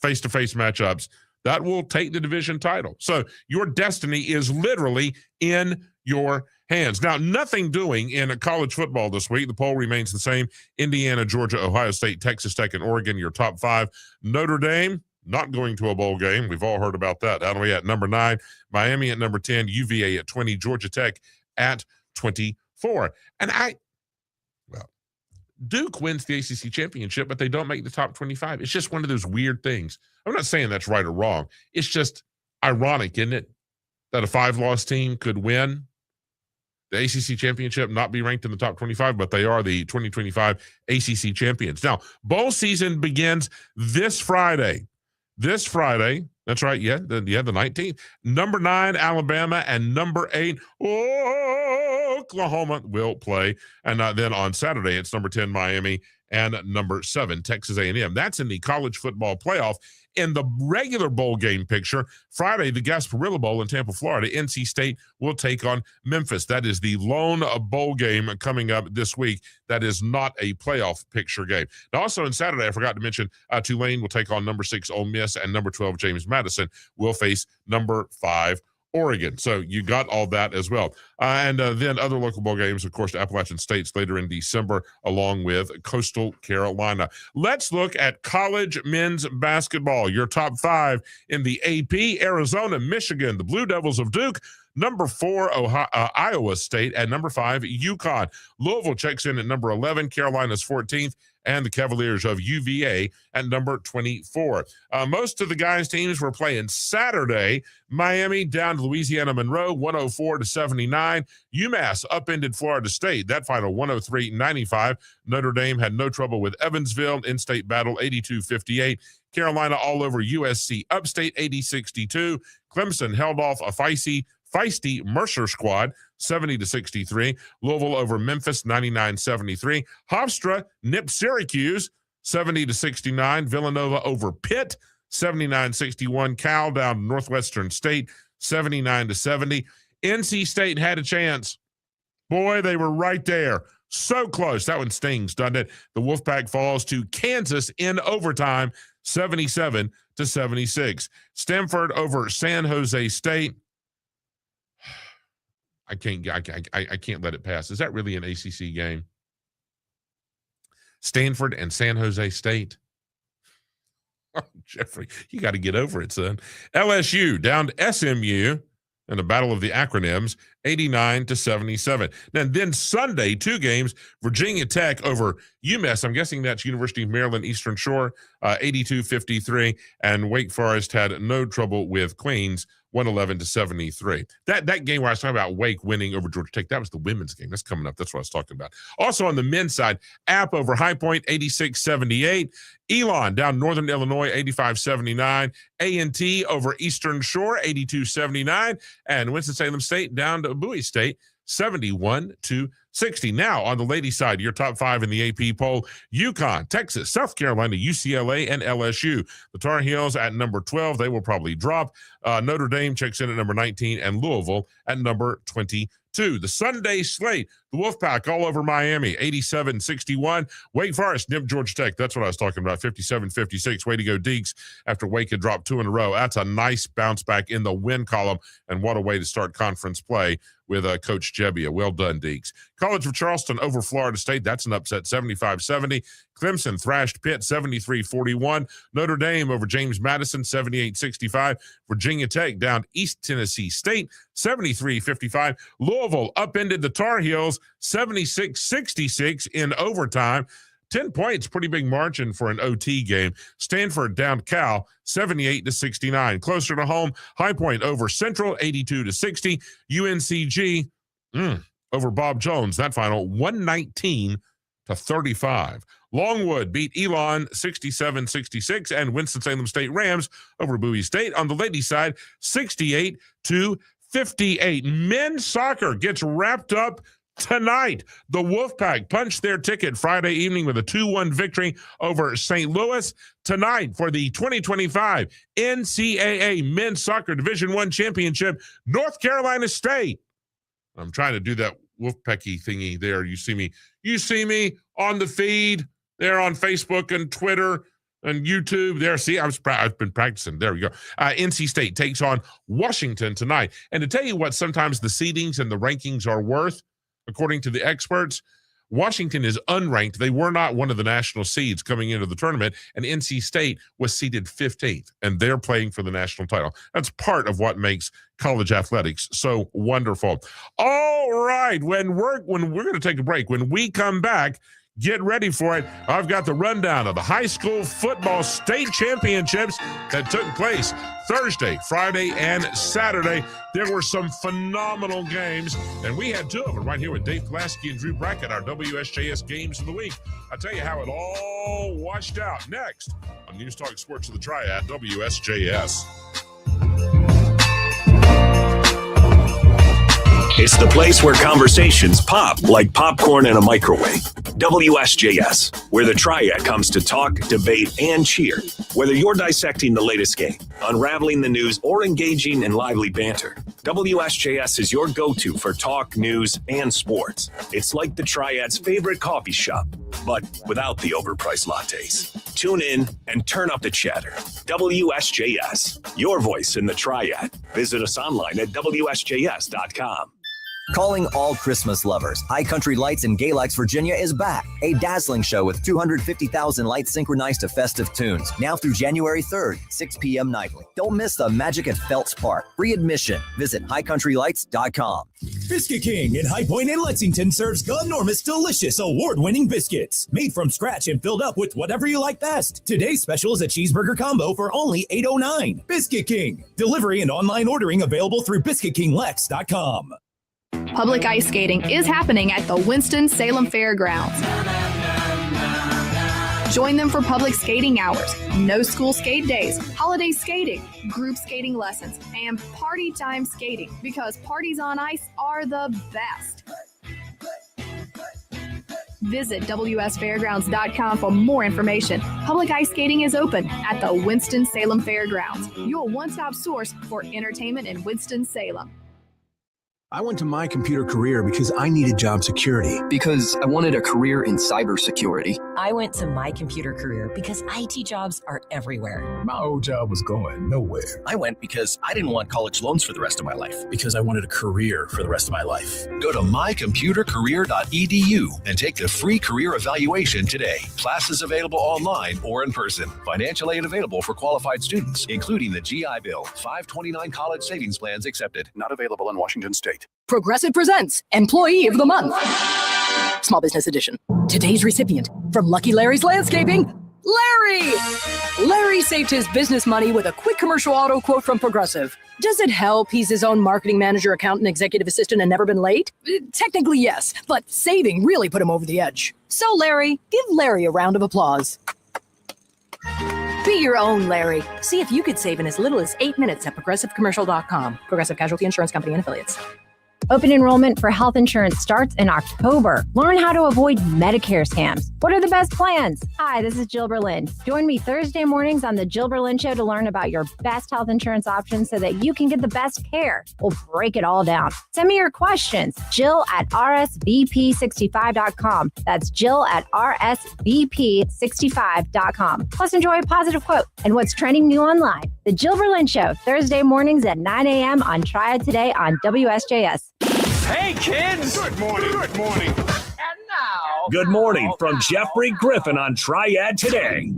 face-to-face matchups, that will take the division title. So your destiny is literally in your hands. Now, nothing doing in college football this week. The poll remains the same. Indiana, Georgia, Ohio State, Texas Tech, and Oregon, your top 5. Notre Dame, not going to a bowl game. We've all heard about that. How do we at number 9? Miami at number 10. UVA at 20. Georgia Tech at 24. And Duke wins the ACC championship, but they don't make the top 25. It's just one of those weird things. I'm not saying that's right or wrong. It's just ironic, isn't it, that a 5-loss team could win the ACC championship, not be ranked in the top 25, but they are the 2025 ACC champions. Now, bowl season begins this Friday. This Friday, that's right, the 19th. Number 9, Alabama, and number 8, Oklahoma will play. And then on Saturday, it's number 10, Miami, and number 7, Texas A&M. That's in the college football playoff. In the regular bowl game picture, Friday, the Gasparilla Bowl in Tampa, Florida, NC State will take on Memphis. That is the lone bowl game coming up this week. That is not a playoff picture game. Now, also on Saturday, I forgot to mention, Tulane will take on number 6, Ole Miss, and number 12, James Madison will face number 5, Oregon. So you got all that as well. And then other local bowl games, of course, Appalachian State's later in December, along with Coastal Carolina. Let's look at college men's basketball. Your top 5 in the AP: Arizona, Michigan, the Blue Devils of Duke, number 4, Iowa State, and number 5, UConn. Louisville checks in at number 11, Carolina's 14th, and the Cavaliers of UVA at number 24. Most of the guys' teams were playing Saturday. Miami down to Louisiana Monroe, 104-79. UMass upended Florida State. That final 103-95. Notre Dame had no trouble with Evansville. In-state battle 82-58. Carolina all over USC upstate 80-62. Clemson held off a feisty Mercer squad 70-63. Louisville over Memphis 99-73. Hofstra nipped Syracuse 70-69. Villanova over Pitt 79-61. Cal down to Northwestern State 79-70. NC State had a chance. Boy, they were right there. So close. That one stings, doesn't it? The Wolfpack falls to Kansas in overtime 77-76. Stanford over San Jose State. I can't let it pass. Is that really an ACC game? Stanford and San Jose State. Oh, Jeffrey, you got to get over it, son. LSU down to SMU in a battle of the acronyms, 89-77. Now, then Sunday, 2 games, Virginia Tech over UMass. I'm guessing that's University of Maryland Eastern Shore, 82-53. And Wake Forest had no trouble with Queens, 111-73. That game where I was talking about Wake winning over Georgia Tech, that was the women's game. That's coming up. That's what I was talking about. Also on the men's side, App over High Point, 86-78. Elon down Northern Illinois, 85-79. A&T over Eastern Shore, 82-79. And Winston-Salem State down to Bowie State, 71-60. Now, on the ladies' side, your top 5 in the AP poll: UConn, Texas, South Carolina, UCLA, and LSU. The Tar Heels at number 12. They will probably drop. Notre Dame checks in at number 19, and Louisville at number 22. The Sunday slate, the Wolfpack all over Miami, 87-61. Wake Forest nipped Georgia Tech. That's what I was talking about, 57-56. Way to go, Deeks, after Wake had dropped 2 in a row. That's a nice bounce back in the win column, and what a way to start conference play with Coach Jebbia. Well done, Deeks. College of Charleston over Florida State. That's an upset, 75-70. Clemson thrashed Pitt, 73-41. Notre Dame over James Madison, 78-65. Virginia Tech down East Tennessee State, 73-55. Louisville upended the Tar Heels, 76-66 in overtime. 10 points, pretty big margin for an OT game. Stanford down Cal, 78-69. Closer to home, High Point over Central, 82-60. UNCG over Bob Jones. That final, 119-35. Longwood beat Elon 67-66, and Winston-Salem State Rams over Bowie State. On the ladies' side, 68-58. Men's soccer gets wrapped up tonight. The Wolfpack punched their ticket Friday evening with a 2-1 victory over St. Louis. Tonight, for the 2025 NCAA Men's Soccer Division I Championship, North Carolina State. I'm trying to do that Wolfpacky thingy there. You see me on the feed there on Facebook and Twitter and YouTube. There, see, I've been practicing. There we go. NC State takes on Washington tonight. And to tell you what sometimes the seedings and the rankings are worth, according to the experts, Washington is unranked. They were not one of the national seeds coming into the tournament, and NC State was seeded 15th, and they're playing for the national title. That's part of what makes college athletics so wonderful. All right, when we're going to take a break, when we come back, get ready for it. I've got the rundown of the high school football state championships that took place Thursday, Friday, and Saturday. There were some phenomenal games, and we had 2 of them right here with Dave Pulaski and Drew Brackett, our WSJS Games of the Week. I'll tell you how it all washed out next on News Talk Sports of the Triad, WSJS. It's the place where conversations pop like popcorn in a microwave. WSJS, where the Triad comes to talk, debate, and cheer. Whether you're dissecting the latest game, unraveling the news, or engaging in lively banter, WSJS is your go-to for talk, news, and sports. It's like the Triad's favorite coffee shop, but without the overpriced lattes. Tune in and turn up the chatter. WSJS, your voice in the Triad. Visit us online at WSJS.com. Calling all Christmas lovers, High Country Lights in Gay Lakes, Virginia is back. A dazzling show with 250,000 lights synchronized to festive tunes. Now through January 3rd, 6 p.m. nightly. Don't miss the magic at Phelps Park. Free admission. Visit highcountrylights.com. Biscuit King in High Point and Lexington serves enormous, delicious, award-winning biscuits. Made from scratch and filled up with whatever you like best. Today's special is a cheeseburger combo for only $8.09. Biscuit King. Delivery and online ordering available through BiscuitKingLex.com. Public ice skating is happening at the Winston-Salem Fairgrounds. Join them for public skating hours, no school skate days, holiday skating, group skating lessons, and party time skating, because parties on ice are the best. Visit WSFairgrounds.com for more information. Public ice skating is open at the Winston-Salem Fairgrounds, your one-stop source for entertainment in Winston-Salem. I went to My Computer Career because I needed job security. Because I wanted a career in cybersecurity. I went to My Computer Career because IT jobs are everywhere. My old job was going nowhere. I went because I didn't want college loans for the rest of my life. Because I wanted a career for the rest of my life. Go to mycomputercareer.edu and take the free career evaluation today. Classes available online or in person. Financial aid available for qualified students, including the GI Bill. 529 college savings plans accepted. Not available in Washington State. Progressive presents Employee of the Month. Small Business Edition. Today's recipient from Lucky Larry's Landscaping, Larry! Larry saved his business money with a quick commercial auto quote from Progressive. Does it help he's his own marketing manager, accountant, executive assistant, and never been late? Technically, yes, but saving really put him over the edge. So, Larry, give Larry a round of applause. Be your own Larry. See if you could save in as little as 8 minutes at ProgressiveCommercial.com. Progressive Casualty Insurance Company and Affiliates. Open enrollment for health insurance starts in October. Learn how to avoid Medicare scams. What are the best plans? Hi, this is Jill Berlin. Join me Thursday mornings on the Jill Berlin Show to learn about your best health insurance options so that you can get the best care. We'll break it all down. Send me your questions. Jill at rsvp65.com. That's Jill at rsvp65.com. Plus, enjoy a positive quote and what's trending new online. The Jill Berlin Show, Thursday mornings at 9 a.m. on Triad today on WSJS. Hey, kids! Good morning. Good morning. And now... Good morning from Jeffrey Griffin on Triad Today.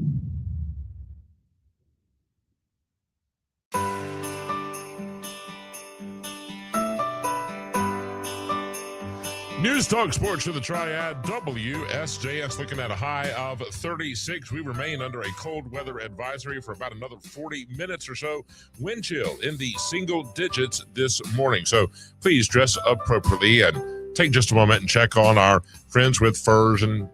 News Talk Sports to the Triad, WSJS looking at a high of 36. We remain under a cold weather advisory for about another 40 minutes or so. Wind chill in the single digits this morning. So please dress appropriately and take just a moment and check on our friends with furs and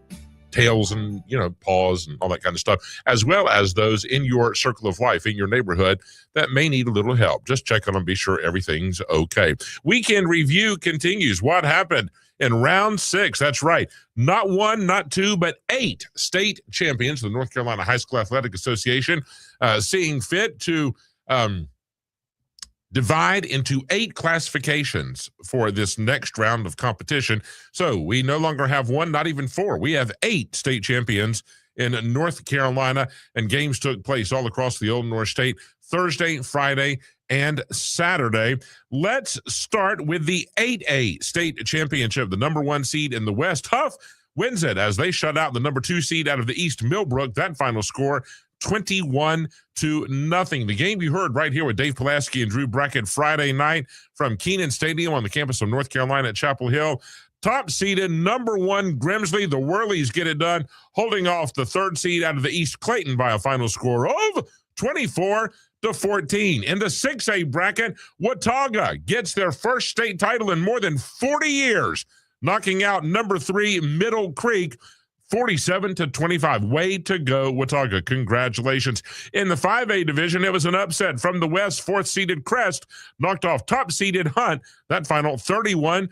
tails and, paws and all that kind of stuff, as well as those in your circle of life, in your neighborhood that may need a little help. Just check on them, be sure everything's okay. Weekend review continues. What happened in round 6? That's right. Not 1, not 2, but 8 state champions, the North Carolina High School Athletic Association, seeing fit to divide into 8 classifications for this next round of competition. So we no longer have 1, not even 4. We have 8 state champions in North Carolina, and games took place all across the Old North State Thursday, Friday, and Saturday. Let's start with the 8A state championship. The number 1 seed in the West, Huff, wins it as they shut out the number 2 seed out of the East, Millbrook. That final score, 21-0. The game you heard right here with Dave Pulaski and Drew Brackett Friday night from Kenan Stadium on the campus of North Carolina at Chapel Hill. Top seeded number 1 Grimsley, the Whirlies get it done, holding off the 3rd seed out of the East, Clayton, by a final score of 24-14. In the 6A bracket, Watauga gets their first state title in more than 40 years, knocking out number 3 Middle Creek 47-25. Way to go, Watauga. Congratulations. In the 5A division, it was an upset from the West. 4th-seeded Crest knocked off top-seeded Hunt. That final 31-14.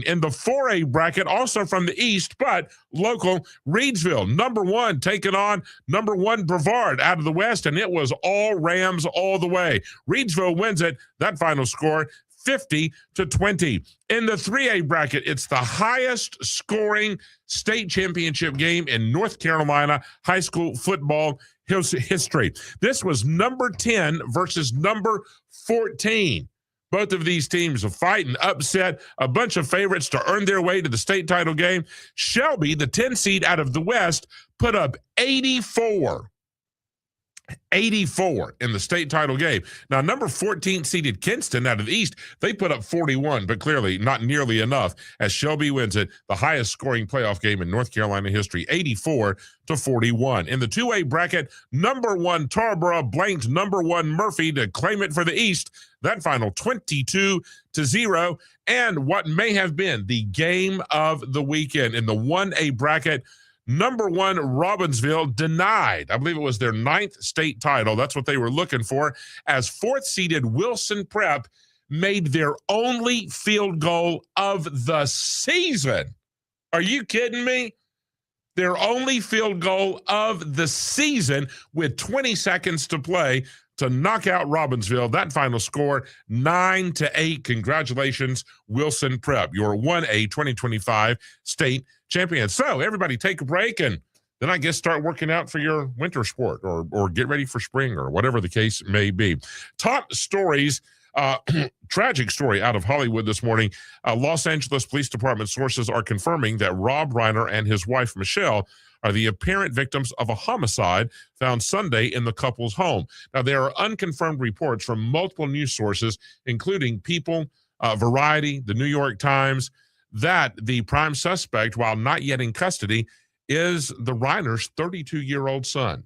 In the 4A bracket, also from the East, but local, Reidsville, number 1, taking on number 1 Brevard out of the West, and it was all Rams all the way. Reidsville wins it. That final score, 50-20. In the 3A bracket, it's the highest scoring state championship game in North Carolina high school football history. This was number 10 versus number 14. Both of these teams will fight and upset a bunch of favorites to earn their way to the state title game. Shelby, the 10 seed out of the West, put up 84 in the state title game. Now, number 14 seeded Kinston out of the East, they put up 41, but clearly not nearly enough as Shelby wins it, the highest scoring playoff game in North Carolina history, 84-41. In the 2A bracket, number 1 Tarboro blanked number 1 Murphy to claim it for the East. That final 22-0. And what may have been the game of the weekend in the 1A bracket, number 1 Robbinsville denied, I believe it was their 9th state title. That's what they were looking for, as 4th seeded Wilson Prep made their only field goal of the season. Are you kidding me? Their only field goal of the season with 20 seconds to play to knock out Robbinsville. That final score, 9-8. Congratulations, Wilson Prep, your 1A 2025 state champion. So everybody take a break and then I guess start working out for your winter sport or get ready for spring or whatever the case may be. Top stories, tragic story out of Hollywood this morning. Los Angeles Police Department sources are confirming that Rob Reiner and his wife, Michelle, are the apparent victims of a homicide found Sunday in the couple's home. Now, there are unconfirmed reports from multiple news sources, including People, Variety, the New York Times, that the prime suspect, while not yet in custody, is the Reiner's 32-year-old son.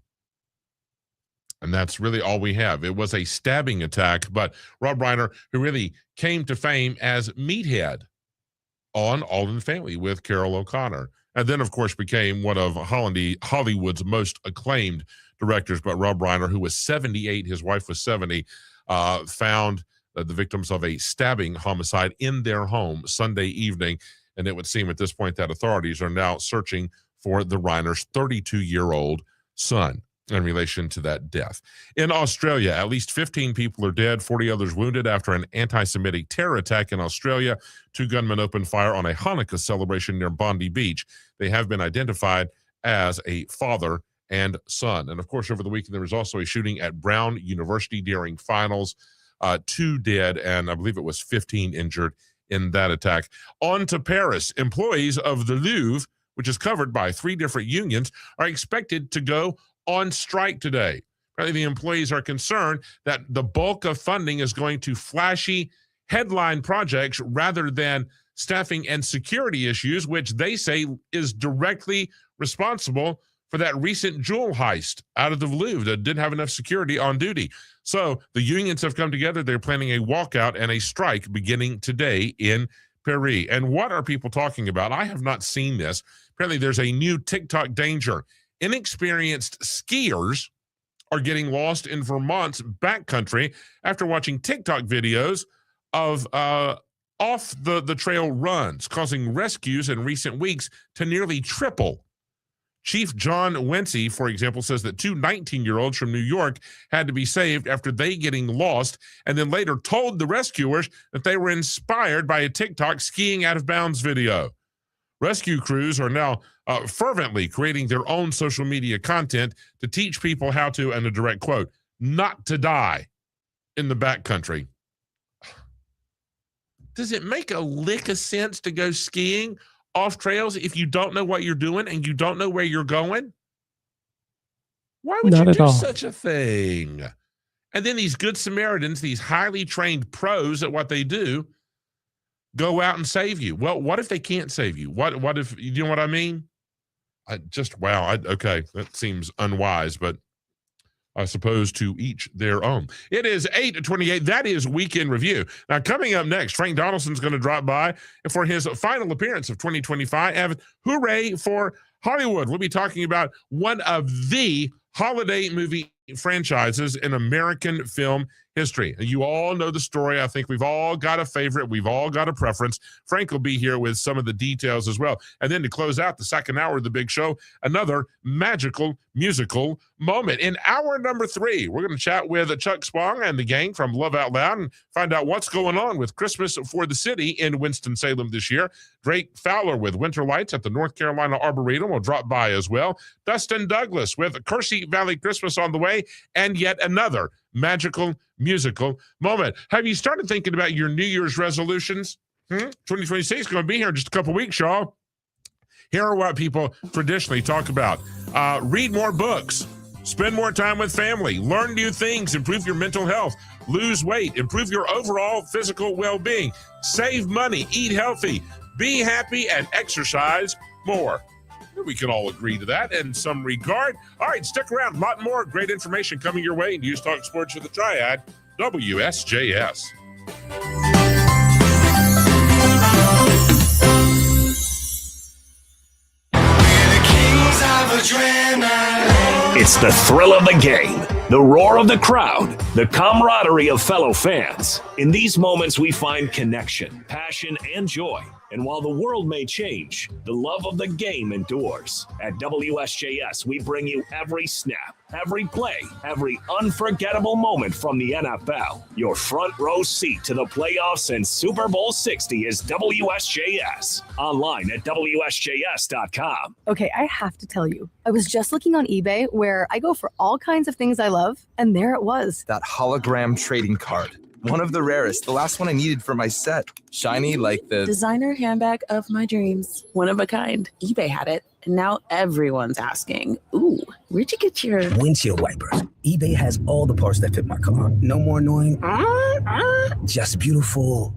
And that's really all we have. It was a stabbing attack, but Rob Reiner, who really came to fame as Meathead on All in the Family with Carol O'Connor, and then, of course, became one of Hollywood's most acclaimed directors. But Rob Reiner, who was 78, his wife was 70, found the victims of a stabbing homicide in their home Sunday evening. And it would seem at this point that authorities are now searching for the Reiner's 32-year-old son in relation to that death. In Australia, at least 15 people are dead, 40 others wounded after an anti-Semitic terror attack in Australia. 2 gunmen opened fire on a Hanukkah celebration near Bondi Beach. They have been identified as a father and son. And of course, over the weekend, there was also a shooting at Brown University during finals. 2 dead, and I believe it was 15 injured in that attack. On to Paris. Employees of the Louvre, which is covered by 3 different unions, are expected to go on strike today. Apparently, the employees are concerned that the bulk of funding is going to flashy headline projects rather than staffing and security issues, which they say is directly responsible for that recent jewel heist out of the Louvre that didn't have enough security on duty. So the unions have come together. They're planning a walkout and a strike beginning today in Paris. And what are people talking about? I have not seen this. Apparently, there's a new TikTok danger. Inexperienced skiers are getting lost in Vermont's backcountry after watching TikTok videos of off the trail runs, causing rescues in recent weeks to nearly triple. Chief John Wency, for example, says that 2 19-year-olds from New York had to be saved after they getting lost, and then later told the rescuers that they were inspired by a TikTok skiing out of bounds video. Rescue crews are now fervently creating their own social media content to teach people how to, and a direct quote, not to die in the backcountry. Does it make a lick of sense to go skiing off trails if you don't know what you're doing and you don't know where you're going? Why would Not you at do all. such a thing? And then these good Samaritans, these highly trained pros at what they do, go out and save you. Well, what if they can't save you? What if, you know what I mean? Okay, that seems unwise, but I suppose to each their own. It is 8:28. That is Weekend Review. Now, coming up next, Frank Donaldson's going to drop by for his final appearance of 2025. Hooray for Hollywood. We'll be talking about one of the holiday movie franchises in American film history. You all know the story. I think we've all got a favorite. We've all got a preference. Frank will be here with some of the details as well. And then to close out the second hour of the big show, another magical musical moment. In hour number 3, we're going to chat with Chuck Spong and the gang from Love Out Loud and find out what's going on with Christmas for the City in Winston-Salem this year. Drake Fowler with Winter Lights at the North Carolina Arboretum will drop by as well. Dustin Douglas with Kersey Valley Christmas on the way, and yet another magical, musical moment. Have you started thinking about your New Year's resolutions? 2026 is going to be here in just a couple weeks, y'all. Here are what people traditionally talk about. Read more books, spend more time with family, learn new things, improve your mental health, lose weight, improve your overall physical well-being, save money, eat healthy, be happy, and exercise more. We can all agree to that in some regard. All right, stick around. A lot more great information coming your way. News Talk Sports for the Triad, WSJS. It's the thrill of the game, the roar of the crowd, the camaraderie of fellow fans. In these moments, we find connection, passion, and joy. And while the world may change, the love of the game endures. At WSJS, we bring you every snap, every play, every unforgettable moment from the NFL. Your front row seat to the playoffs and Super Bowl 60 is WSJS. Online at WSJS.com. Okay, I have to tell you, I was just looking on eBay where I go for all kinds of things I love, and there it was. That hologram trading card. One of the rarest. The last one I needed for my set. Shiny like the designer handbag of my dreams. One of a kind. eBay had it, and now everyone's asking, ooh, where'd you get your windshield wipers? eBay has all the parts that fit my car. No more annoying. Just beautiful.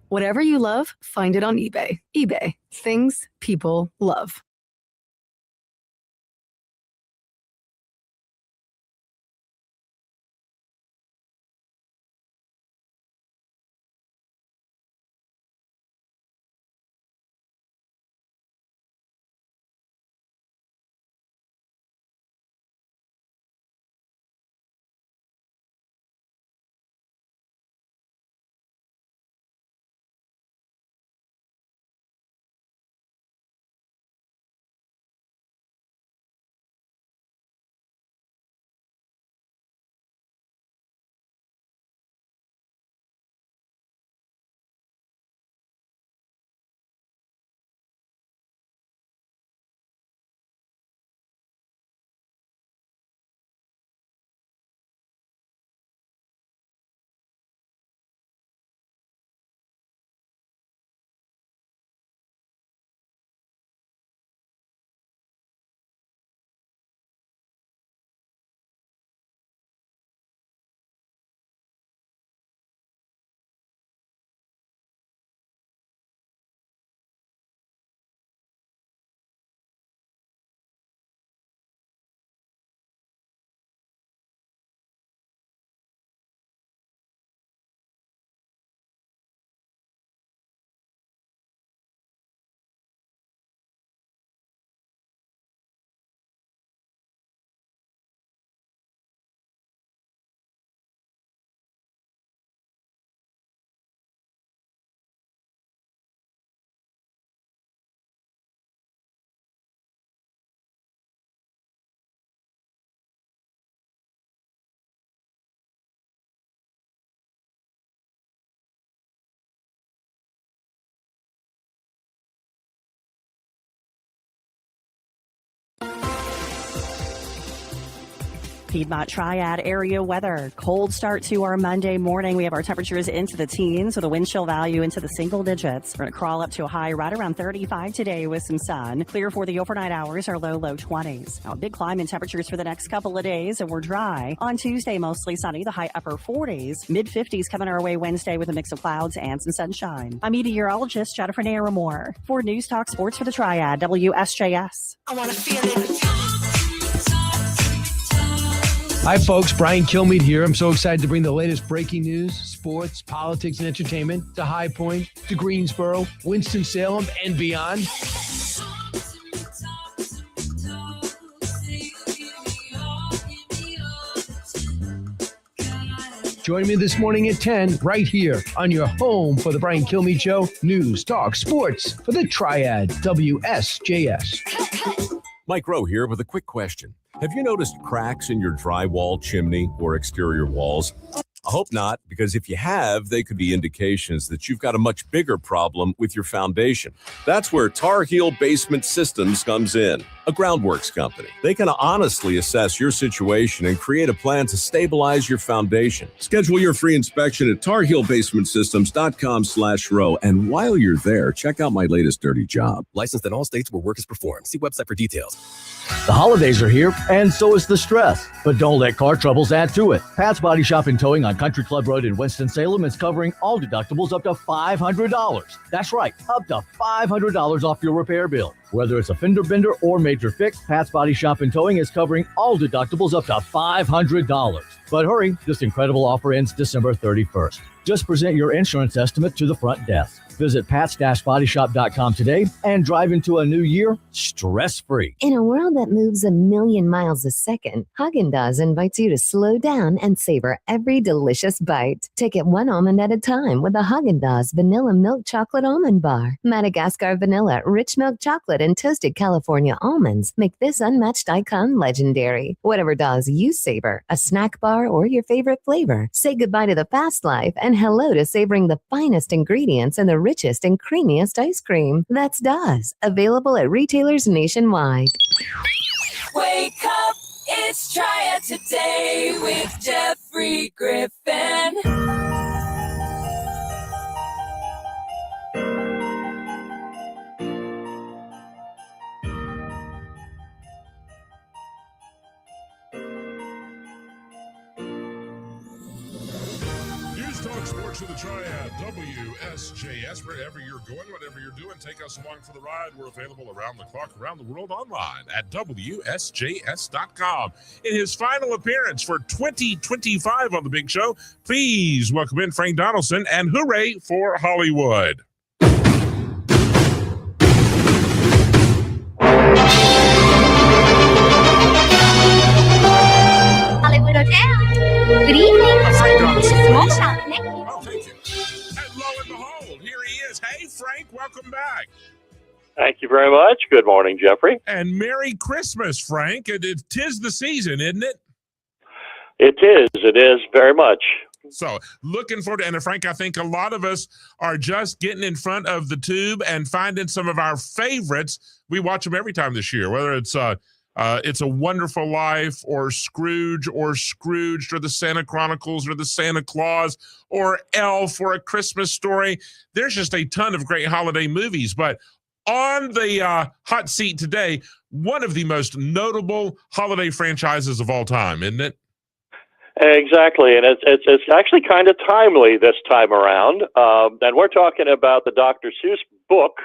Whatever you love, find it on eBay. eBay. Things people love. Piedmont Triad area weather. Cold start to our Monday morning. We have our temperatures into the teens with a wind chill value into the single digits. We're going to crawl up to a high right around 35 today with some sun. Clear for the overnight hours, our low 20s. Now, big climb in temperatures for the next couple of days, and we're dry. On Tuesday, mostly sunny, the high upper 40s. Mid 50s coming our way Wednesday with a mix of clouds and some sunshine. I'm meteorologist Jennifer Naramore for News Talk Sports for the Triad, WSJS. I want to feel it. Hi, folks. Brian Kilmeade here. I'm so excited to bring the latest breaking news, sports, politics, and entertainment to High Point, to Greensboro, Winston-Salem, and beyond. Join me this morning at 10 right here on your home for the Brian Kilmeade Show. News, talk, sports for the Triad, WSJS. Mike Rowe here with a quick question. Have you noticed cracks in your drywall, chimney, or exterior walls? I hope not, because if you have, they could be indications that you've got a much bigger problem with your foundation. That's where Tar Heel Basement Systems comes in. a groundworks company. They can honestly assess your situation and create a plan to stabilize your foundation. Schedule your free inspection at TarHeelBasementSystems.com/row. And while you're there, check out my latest dirty job. Licensed in all states where work is performed. See website for details. The holidays are here, and so is the stress. But don't let car troubles add to it. Pat's Body Shop and Towing on Country Club Road in Winston-Salem is covering all deductibles up to $500. That's right, up to $500 off your repair bill. Whether it's a fender bender or major fix, Pat's Body Shop and Towing is covering all deductibles up to $500. But hurry, this incredible offer ends December 31st. Just present your insurance estimate to the front desk. Visit pats-bodyshop.com today and drive into a new year stress-free. In a world that moves a million miles a second, Haagen-Dazs invites you to slow down and savor every delicious bite. Take it one almond at a time with a Haagen-Dazs Vanilla Milk Chocolate Almond Bar. Madagascar vanilla, rich milk chocolate, and toasted California almonds make this unmatched icon legendary. Whatever Dazs you savor, a snack bar or your favorite flavor, say goodbye to the fast life and hello to savoring the finest ingredients and the richest and creamiest ice cream. That's Dazs, available at retailers nationwide. Wake up, it's Triad Today with Jeffrey Griffin. Talk Sports with the Triad, WSJS. Wherever you're going, whatever you're doing, take us along for the ride. We're available around the clock, around the world, online at WSJS.com. In his final appearance for 2025 on The Big Show, please welcome in Frank Donaldson, and hooray for Hollywood. Hollywood Hotel. Good evening. Small shop. Thank you. Oh, thank you. And lo and behold, here he is. Hey, Frank, welcome back. Thank you very much. Good morning, Jeffrey. And Merry Christmas, Frank. Tis the season, isn't it? It is very much. So looking forward to, and Frank, I think a lot of us are just getting in front of the tube and finding some of our favorites. We watch them every time this year, whether it's It's a Wonderful Life, or Scrooge, or Scrooged, or the Santa Chronicles, or the Santa Claus, or Elf, or A Christmas Story. There's just a ton of great holiday movies. But on the hot seat today, one of the most notable holiday franchises of all time, isn't it? Exactly, and it's actually kind of timely this time around. And we're talking about the Dr. Seuss book,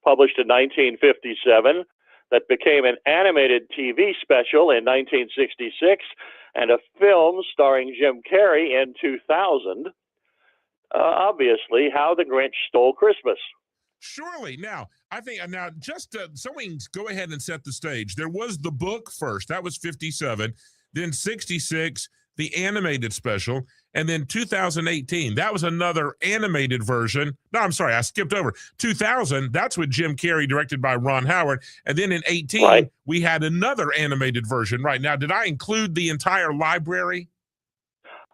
published in 1957. That became an animated TV special in 1966 and a film starring Jim Carrey in 2000. Obviously, How the Grinch Stole Christmas. Surely. Now, I think, just so we can go ahead and set the stage, there was the book first. That was 57. Then 66, the animated special. And then 2018, that was another animated version. No, I'm sorry, I skipped over. 2000, that's with Jim Carrey, directed by Ron Howard. And then in 18, we had another animated version. Right now, did I include the entire library?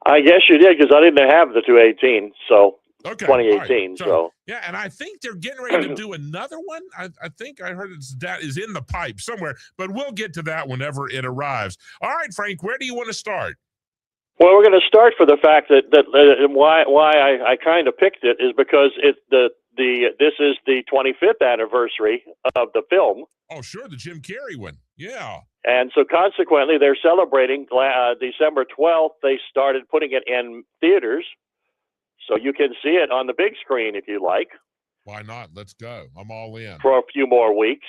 I guess you did, because I didn't have the 2018, so okay, 2018. Right. So yeah, and I think they're getting ready to do another one. I think I heard that is in the pipe somewhere, but we'll get to that whenever it arrives. All right, Frank, where do you want to start? Well, we're going to start for the fact that why I kind of picked it is because this is the 25th anniversary of the film. Oh, sure, the Jim Carrey one. Yeah. And so consequently, they're celebrating December 12th. They started putting it in theaters, so you can see it on the big screen if you like. Why not? Let's go. I'm all in. For a few more weeks.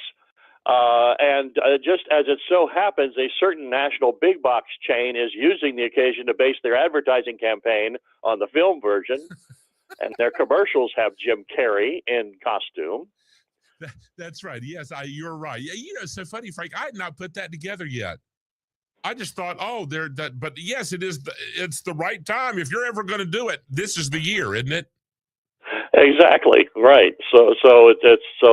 And just as it so happens, a certain national big box chain is using the occasion to base their advertising campaign on the film version, and their commercials have Jim Carrey in costume. That's right. Yes, you're right. Yeah, it's so funny, Frank. I had not put that together yet. I just thought, but yes, it's the right time. If you're ever going to do it, this is the year, isn't it? Exactly. Right. So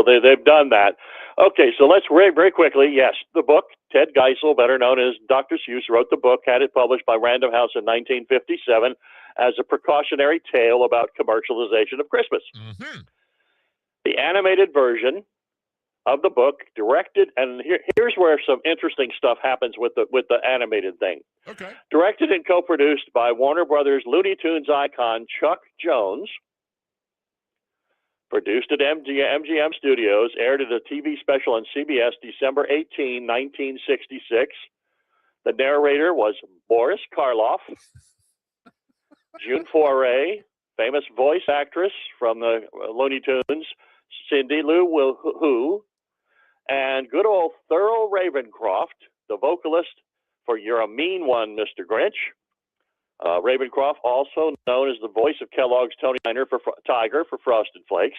they've done that. Okay, so let's very quickly. Yes, the book. Ted Geisel, better known as Dr. Seuss, wrote the book, had it published by Random House in 1957 as a precautionary tale about commercialization of Christmas. Mm-hmm. The animated version of the book, directed, and here's where some interesting stuff happens with the animated thing. Okay. Directed and co-produced by Warner Brothers Looney Tunes icon Chuck Jones. Produced at MGM Studios, aired as a TV special on CBS December 18, 1966. The narrator was Boris Karloff. June Foray, famous voice actress from the Looney Tunes, Cindy Lou Who, and good old Thurl Ravencroft, the vocalist for You're a Mean One, Mr. Grinch. Ravencroft, also known as the voice of Kellogg's Tony Tiger for Frosted Flakes.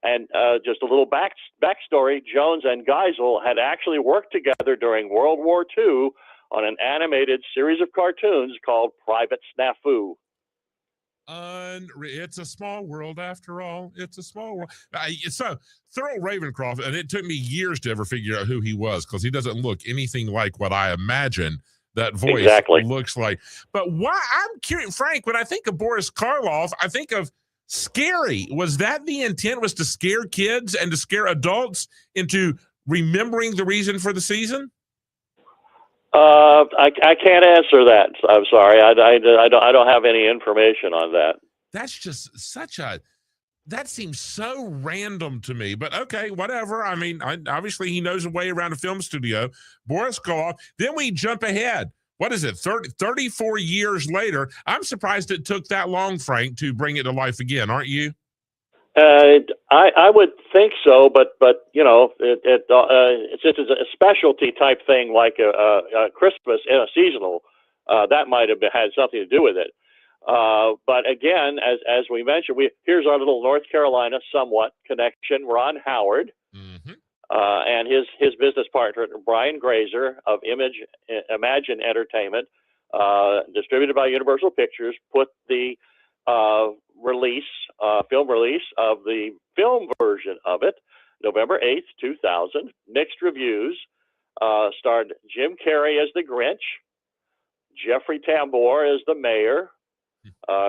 And just a little backstory, Jones and Geisel had actually worked together during World War II on an animated series of cartoons called Private Snafu. It's a small world after all. It's a small world. So Thurl Ravencroft, and it took me years to ever figure out who he was because he doesn't look anything like what I imagine that voice looks like. But why? I'm curious, Frank, when I think of Boris Karloff, I think of scary. Was that the intent, was to scare kids and to scare adults into remembering the reason for the season? I can't answer that. I'm sorry. I don't have any information on that. That's just that seems so random to me, but okay, whatever. I mean, obviously he knows a way around a film studio. Boris Karloff. Then we jump ahead. What is it? 34 years later. I'm surprised it took that long, Frank, to bring it to life again. Aren't you? I would think so, but you know, it's just a specialty type thing like a Christmas and a seasonal. That might have had something to do with it. But again, as we mentioned, here's our little North Carolina somewhat connection. Ron Howard and his business partner Brian Grazer of Imagine Entertainment, distributed by Universal Pictures, put the film release of the film version of it, November 8th, 2000. Mixed reviews. Starred Jim Carrey as the Grinch, Jeffrey Tambor as the mayor,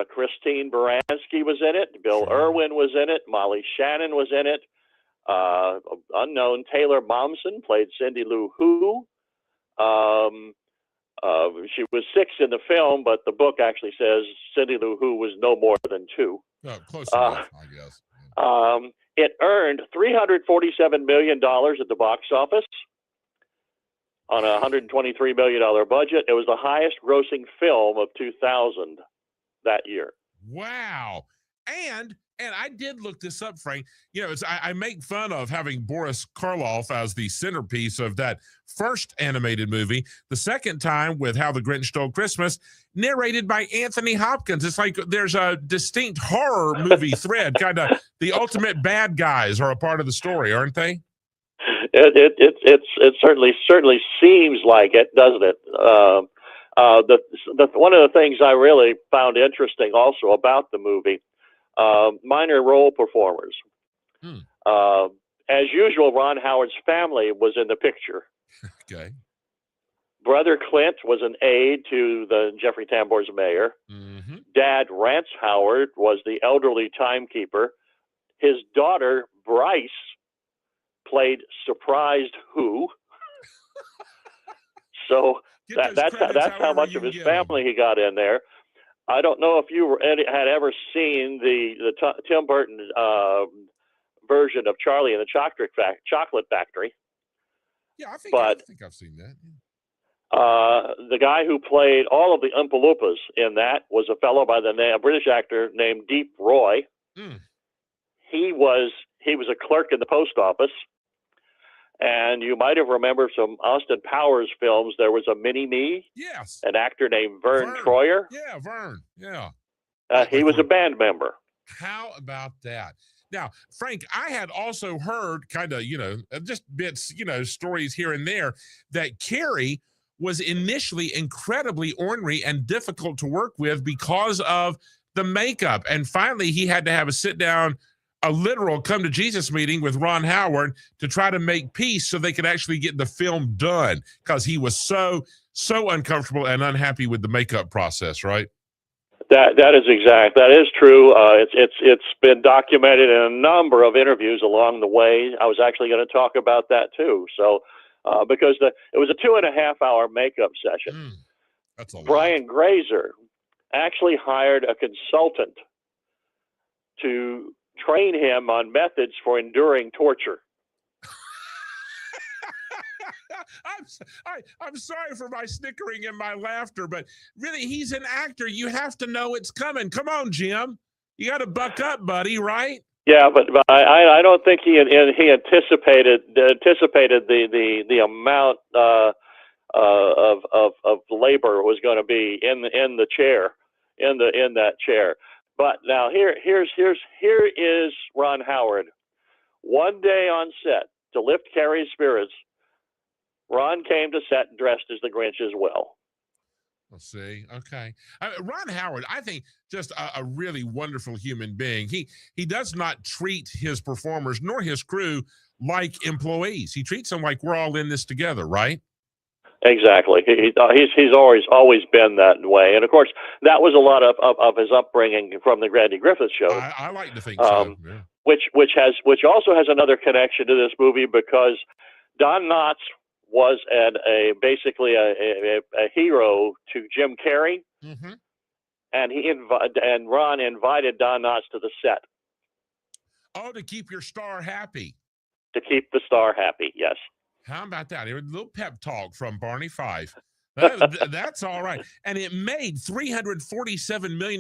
Christine Baranski was in it, Bill Irwin was in it, Molly Shannon was in it, unknown Taylor Momsen played Cindy Lou Who. She was 6 in the film, but the book actually says Cindy Lou Who was no more than 2. Oh, close enough, I guess. It earned $347 million at the box office on a $123 million budget. It was the highest grossing film of 2000 that year. Wow. And I did look this up, Frank. You know, I make fun of having Boris Karloff as the centerpiece of that first animated movie. The second time with How the Grinch Stole Christmas, narrated by Anthony Hopkins. It's like there's a distinct horror movie thread. Kind of the ultimate bad guys are a part of the story, aren't they? It certainly seems like it, doesn't it? One of the things I really found interesting also about the movie, minor role performers. As usual, Ron Howard's family was in the picture. Okay. Brother Clint was an aide to the Jeffrey Tambor's mayor. Dad Rance Howard was the elderly timekeeper. His daughter Bryce played Surprised Who. So that's how much of his family he got in there. I don't know if you had ever seen the Tim Burton version of Charlie and the Chocolate Factory. Yeah, I think I've seen that. The guy who played all of the Oompa Loompas in that was a fellow by the name, a British actor named Deep Roy. He was a clerk in the post office. And you might have remembered some Austin Powers films. There was a Mini-Me. Yes. An actor named Vern Troyer. Yeah, Vern. Yeah. He was a band member. How about that? Now, Frank, I had also heard kind of, just bits, stories here and there that Carrey was initially incredibly ornery and difficult to work with because of the makeup. And finally, he had to have a sit-down, a literal come to Jesus meeting with Ron Howard to try to make peace so they could actually get the film done because he was so uncomfortable and unhappy with the makeup process, right? That is true. It's been documented in a number of interviews along the way. I was actually going to talk about that too. So, because it was a 2.5-hour makeup session. That's a lot. Brian Grazer actually hired a consultant to train him on methods for enduring torture. I'm sorry for my snickering and my laughter, but really, he's an actor. You have to know it's coming. Come on, Jim. You got to buck up, buddy, right? Yeah, but I don't think he anticipated the amount of labor was going to be in the chair, in that chair. But now here is Ron Howard. One day on set to lift Carrie's spirits, Ron came to set dressed as the Grinch as well. Let's see. Okay. Ron Howard, I think, just a really wonderful human being. He does not treat his performers nor his crew like employees. He treats them like we're all in this together, right? Exactly. He's always been that way. And of course, that was a lot of his upbringing from the Randy Griffith show. I like to think so. Yeah. Which also has another connection to this movie, because Don Knotts was basically a hero to Jim Carrey, and Ron invited Don Knotts to the set. Oh, to keep your star happy. To keep the star happy, yes. How about that? A little pep talk from Barney Fife. That's all right. And it made $347 million,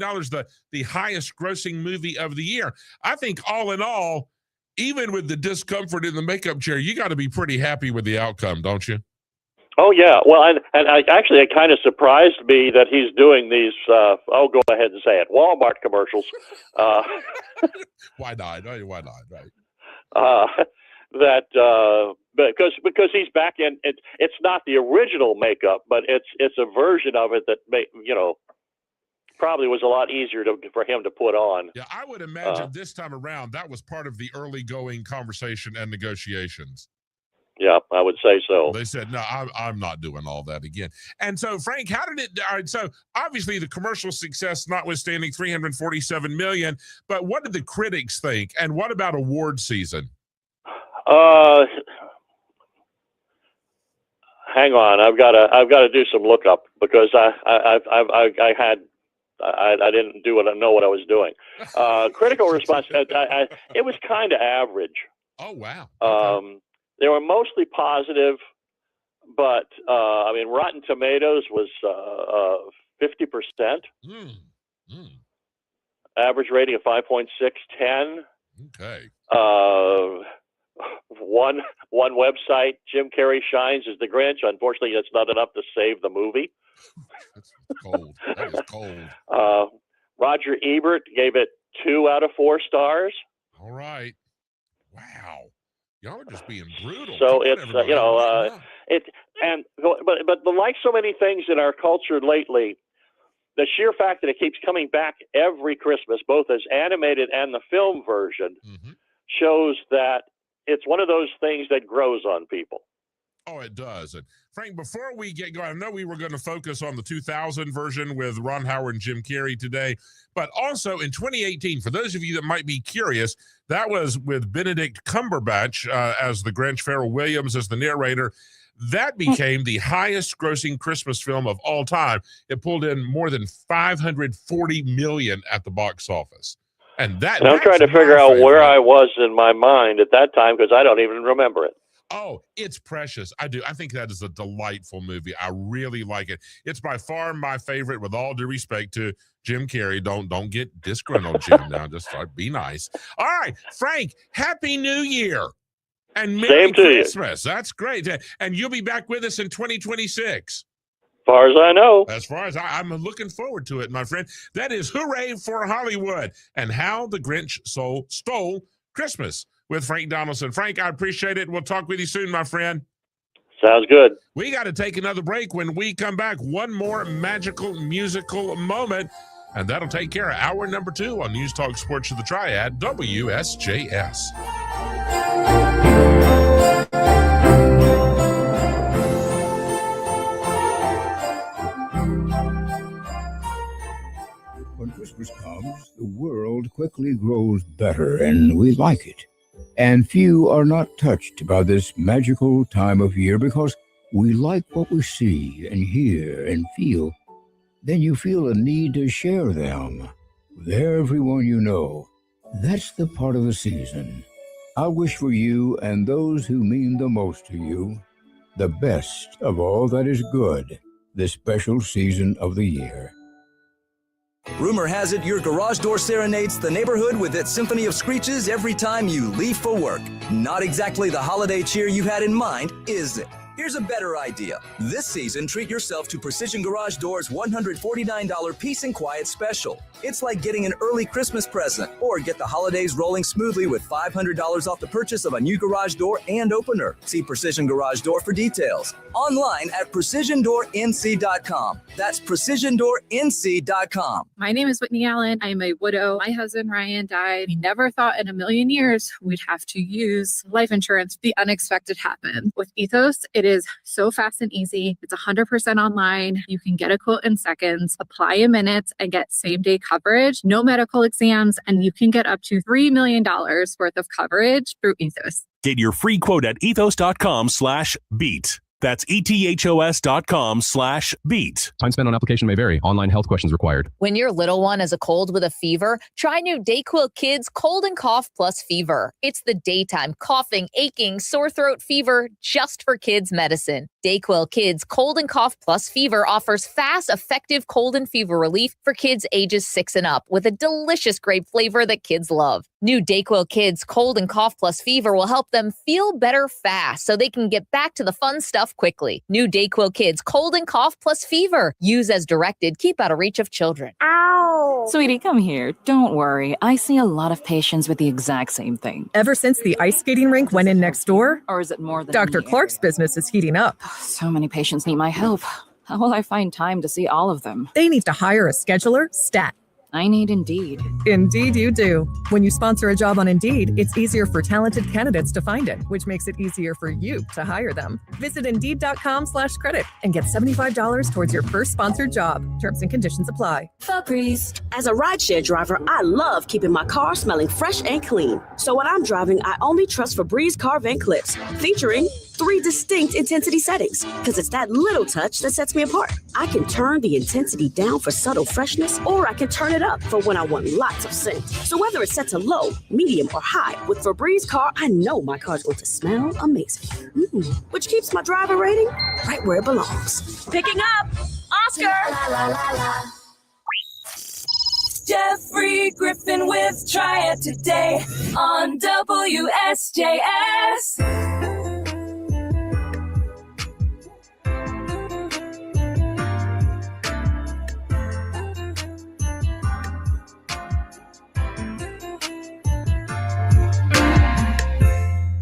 the highest grossing movie of the year. I think all in all, even with the discomfort in the makeup chair, you got to be pretty happy with the outcome, don't you? Oh, yeah. Well, and it kind of surprised me that he's doing these, I'll go ahead and say it, Walmart commercials. Why not? Why not? Right. Because he's back in, it's not the original makeup, but it's a version of it that probably was a lot easier for him to put on. Yeah, I would imagine this time around that was part of the early going conversation and negotiations. Yeah, I would say so. They said, no, I'm not doing all that again. And so, Frank, how did it? All right, so obviously the commercial success notwithstanding, $347 million. But what did the critics think? And what about award season? Hang on, I've got to do some lookup, because I didn't know what I was doing. Critical response, it was kind of average. Oh wow. Okay. They were mostly positive, but Rotten Tomatoes was 50%. Average rating of 5.6/10. Okay. One website, Jim Carrey shines as the Grinch. Unfortunately, that's not enough to save the movie. That's cold. That is cold. Roger Ebert gave it 2 out of 4 stars. All right. Wow. Y'all are just being brutal. So it's but like so many things in our culture lately, the sheer fact that it keeps coming back every Christmas, both as animated and the film version, shows that it's one of those things that grows on people. Oh, it does. And Frank, before we get going, I know we were going to focus on the 2000 version with Ron Howard and Jim Carrey today, but also in 2018, for those of you that might be curious, that was with Benedict Cumberbatch as the Grinch, Pharrell Williams as the narrator. That became the highest grossing Christmas film of all time. It pulled in more than $540 million at the box office. And I'm trying to figure out where I was in my mind at that time, because I don't even remember it. Oh, it's precious. I do. I think that is a delightful movie. I really like it. It's by far my favorite, with all due respect to Jim Carrey. Don't get disgruntled, Jim. Now, just be nice. All right, Frank, Happy New Year. And Merry Christmas. That's great. And you'll be back with us in 2026. As far as I know. As far as I'm looking forward to it, my friend. That is Hooray for Hollywood and How the Grinch Stole Christmas with Frank Donaldson. Frank, I appreciate it. We'll talk with you soon, my friend. Sounds good. We got to take another break. When we come back, one more magical musical moment, and that'll take care of hour number 2 on News Talk Sports of the Triad, WSJS. comes, the world quickly grows better and we like it. And few are not touched by this magical time of year because we like what we see and hear and feel. Then you feel a need to share them with everyone you know. That's the part of the season. I wish for you and those who mean the most to you the best of all that is good this special season of the year. Rumor has it your garage door serenades the neighborhood with its symphony of screeches every time you leave for work. Not exactly the holiday cheer you had in mind, is it? Here's a better idea. This season, treat yourself to Precision Garage Doors' $149 Peace and Quiet Special. It's like getting an early Christmas present, or get the holidays rolling smoothly with $500 off the purchase of a new garage door and opener. See Precision Garage Door for details. Online at PrecisionDoorNC.com. That's PrecisionDoorNC.com. My name is Whitney Allen. I'm a widow. My husband, Ryan, died. We never thought in a million years we'd have to use life insurance. The unexpected happened. With Ethos, it is so fast and easy. It's 100% online. You can get a quote in seconds, apply in minutes, and get same-day coverage, no medical exams, and you can get up to $3 million worth of coverage through Ethos. Get your free quote at ethos.com/beat. That's ethos.com/beat. Time spent on application may vary. Online health questions required. When your little one has a cold with a fever, try new DayQuil Kids Cold and Cough Plus Fever. It's the daytime coughing, aching, sore throat fever just for kids medicine. DayQuil Kids Cold and Cough Plus Fever offers fast, effective cold and fever relief for kids ages 6 and up with a delicious grape flavor that kids love. New DayQuil Kids Cold and Cough Plus Fever will help them feel better fast so they can get back to the fun stuff quickly. New DayQuil Kids Cold and Cough Plus Fever. Use as directed. Keep out of reach of children. Ow! Sweetie, come here. Don't worry. I see a lot of patients with the exact same thing. Ever since the ice skating rink went in next door? Or is it more than Dr. Clark's business is heating up. So many patients need my help. How will I find time to see all of them? They need to hire a scheduler, stat. I need Indeed. Indeed you do. When you sponsor a job on Indeed, it's easier for talented candidates to find it, which makes it easier for you to hire them. Visit Indeed.com/credit and get $75 towards your first sponsored job. Terms and conditions apply. Febreze. As a rideshare driver, I love keeping my car smelling fresh and clean. So when I'm driving, I only trust Febreze car vent clips, featuring 3 distinct intensity settings, because it's that little touch that sets me apart. I can turn the intensity down for subtle freshness, or I can turn it up for when I want lots of scent. So whether it's set to low, medium, or high, with Febreze car, I know my car's going to smell amazing. Which keeps my driver rating right where it belongs. Picking up Oscar! La, la, la, la. Jeffrey Griffin with Triad today on WSJS.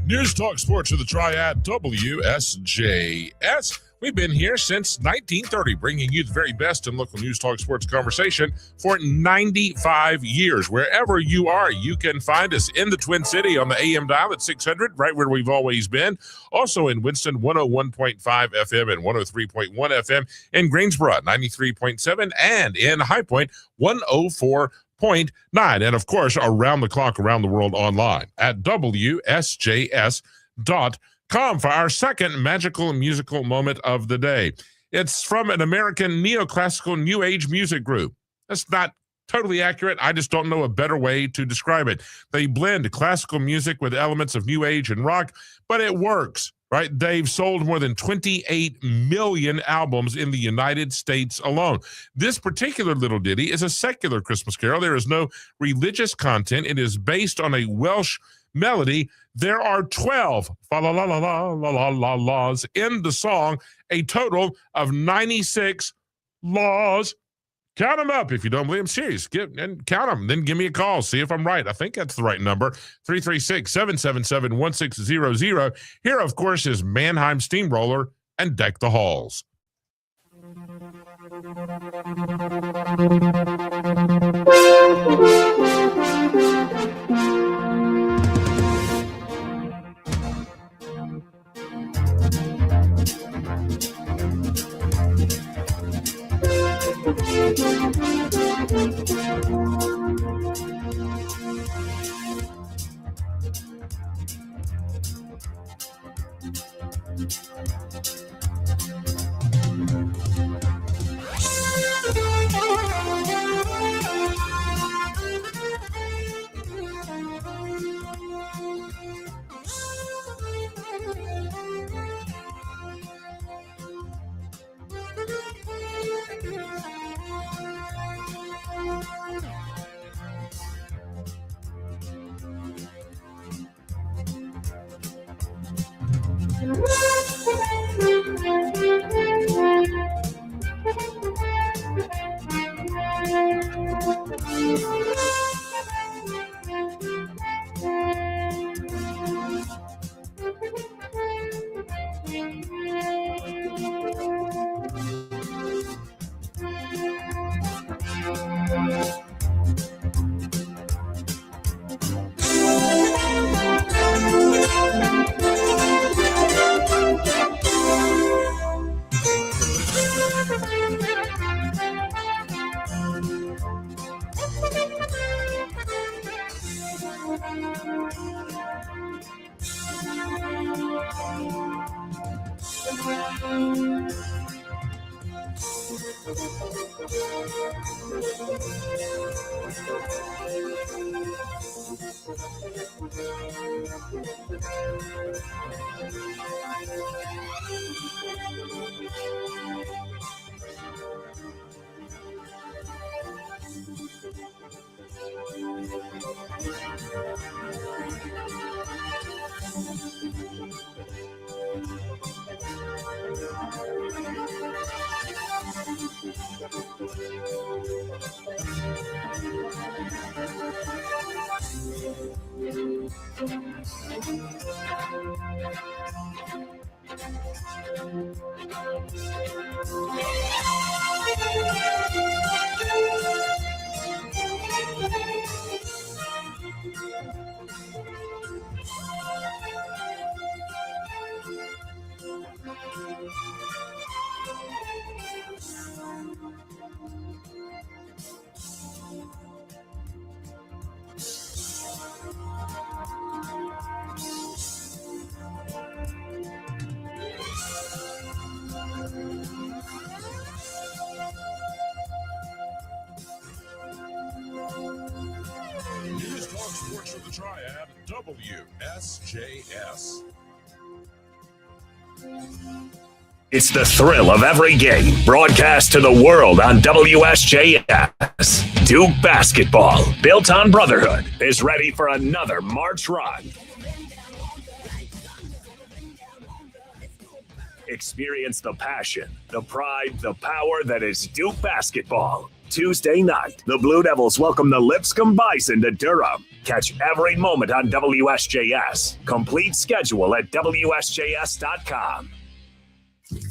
News Talk Sports of the Triad, WSJS. We've been here since 1930, bringing you the very best in local news, talk, sports conversation for 95 years. Wherever you are, you can find us in the Twin City on the AM dial at 600, right where we've always been. Also in Winston, 101.5 FM and 103.1 FM. In Greensboro, 93.7, and in High Point, 104.9, and of course around the clock, around the world online at WSJS.com for our second magical musical moment of the day. It's from an American neoclassical new age music group. That's not totally accurate. I just don't know a better way to describe it. They blend classical music with elements of new age and rock, but it works. Right? They've sold more than 28 million albums in the United States alone. This particular little ditty is a secular Christmas carol. There is no religious content. It is based on a Welsh melody. There are 12 fa-la-la-la-la-la-la-laws in the song, a total of 96 laws. Count them up if you don't believe I'm serious. And count them. Then give me a call. See if I'm right. I think that's the right number. 336-777-1600. Here, of course, is Mannheim Steamroller and Deck the Halls. News Talk Sports with the Triad, WSJS. It's the thrill of every game, broadcast to the world on WSJS. Duke basketball, built on brotherhood, is ready for another March run. Experience the passion, the pride, the power that is Duke basketball. Tuesday night, the Blue Devils welcome the Lipscomb Bison to Durham. Catch every moment on WSJS. Complete schedule at WSJS.com.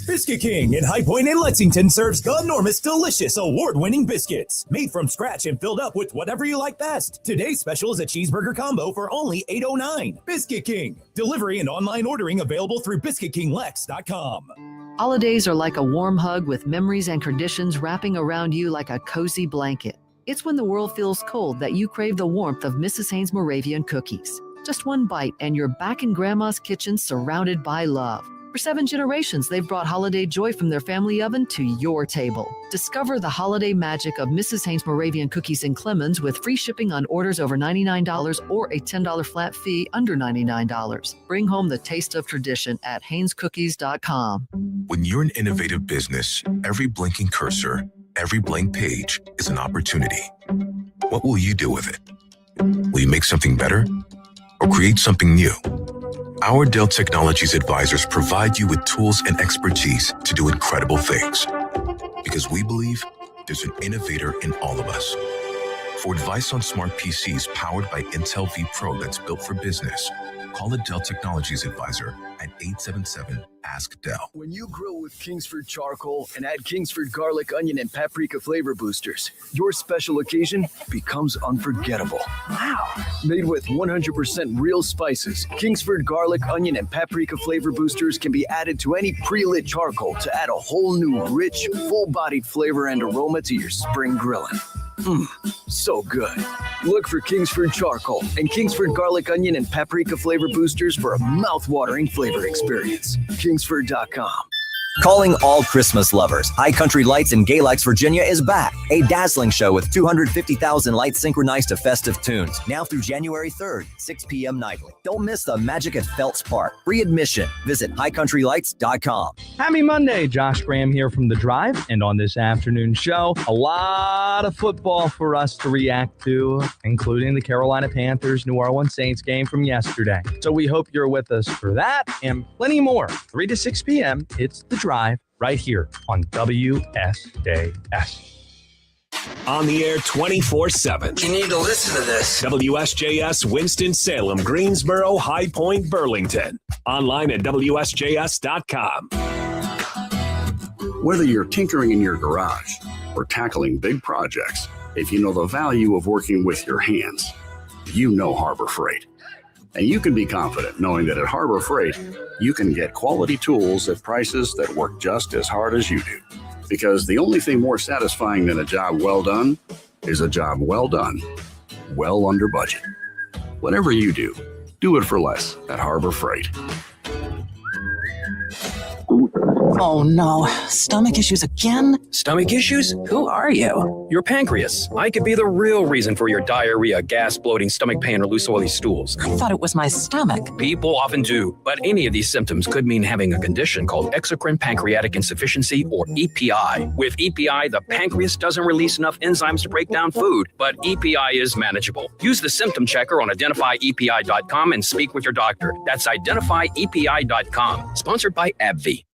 Biscuit King in High Point and Lexington serves enormous, delicious, award-winning biscuits. Made from scratch and filled up with whatever you like best. Today's special is a cheeseburger combo for only $8.09. Biscuit King. Delivery and online ordering available through BiscuitKingLex.com. Holidays are like a warm hug with memories and traditions wrapping around you like a cozy blanket. It's when the world feels cold that you crave the warmth of Mrs. Haynes Moravian cookies. Just one bite and you're back in Grandma's kitchen surrounded by love. For 7 generations, they've brought holiday joy from their family oven to your table. Discover the holiday magic of Mrs. Haynes Moravian cookies in Clemens with free shipping on orders over $99 or a $10 flat fee under $99. Bring home the taste of tradition at HaynesCookies.com. When you're an innovative business, every blinking cursor, every blank page is an opportunity. What will you do with it? Will you make something better or create something new? Our Dell Technologies advisors provide you with tools and expertise to do incredible things. Because we believe there's an innovator in all of us. For advice on smart PCs powered by Intel vPro that's built for business, call a Dell Technologies advisor at 877-ASK-DELL. When you grill with Kingsford charcoal and add Kingsford garlic, onion, and paprika flavor boosters, your special occasion becomes unforgettable. Wow. Made with 100% real spices, Kingsford garlic, onion, and paprika flavor boosters can be added to any pre-lit charcoal to add a whole new, rich, full-bodied flavor and aroma to your spring grilling. So good. Look for Kingsford Charcoal and Kingsford Garlic Onion and Paprika Flavor Boosters for a mouth-watering flavor experience. Kingsford.com. Calling all Christmas lovers. High Country Lights in Gay Lakes, Virginia is back. A dazzling show with 250,000 lights synchronized to festive tunes. Now through January 3rd, 6 p.m. nightly. Don't miss the magic at Phelps Park. Free admission. Visit highcountrylights.com. Happy Monday. Josh Graham here from The Drive. And on this afternoon show, a lot of football for us to react to, including the Carolina Panthers New Orleans Saints game from yesterday. So we hope you're with us for that and plenty more. 3 to 6 p.m. It's The Drive right here on WSJS. On the air 24/7. You need to listen to this. WSJS Winston-Salem, Greensboro, High Point, Burlington. Online at WSJS.com. Whether you're tinkering in your garage or tackling big projects, if you know the value of working with your hands, you know Harbor Freight. And you can be confident knowing that at Harbor Freight, you can get quality tools at prices that work just as hard as you do. Because the only thing more satisfying than a job well done is a job well done, well under budget. Whatever you do, do it for less at Harbor Freight. Oh no, stomach issues again? Stomach issues? Who are you? Your pancreas. I could be the real reason for your diarrhea, gas, bloating, stomach pain, or loose oily stools. I thought it was my stomach. People often do, but any of these symptoms could mean having a condition called exocrine pancreatic insufficiency, or EPI. With EPI, the pancreas doesn't release enough enzymes to break down food, but EPI is manageable. Use the symptom checker on identifyepi.com and speak with your doctor. That's identifyepi.com. Sponsored by AbbVie.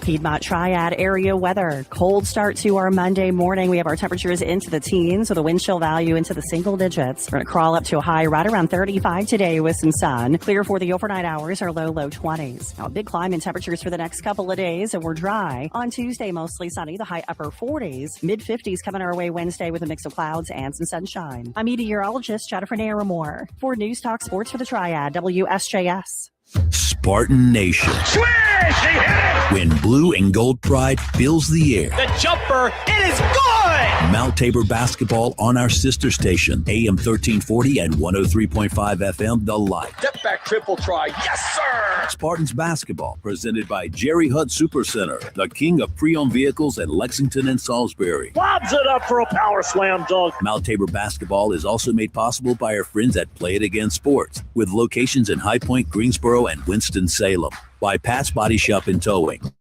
Piedmont Triad area weather. Cold start to our Monday morning. We have our temperatures into the teens with a wind chill value into the single digits. We're going to crawl up to a high right around 35 today with some sun. Clear for the overnight hours, our low 20s. Now, a big climb in temperatures for the next couple of days, and we're dry. On Tuesday, mostly sunny, the high upper 40s. Mid-50s coming our way Wednesday with a mix of clouds and some sunshine. I'm meteorologist Jennifer Naramore for News Talk Sports for the Triad, WSJS. Spartan Nation. Swish! He hit it! When blue and gold pride fills the air. The jumper, it is good! Mount Tabor basketball on our sister station, AM 1340 and 103.5 FM, The Light. Step back triple try, yes sir! Spartans basketball, presented by Jerry Hutt Supercenter, the king of pre-owned vehicles in Lexington and Salisbury. Lobs it up for a power slam dunk. Mount Tabor basketball is also made possible by our friends at Play It Again Sports, with locations in High Point, Greensboro, and Winston-Salem. By Pat's Body Shop and Towing,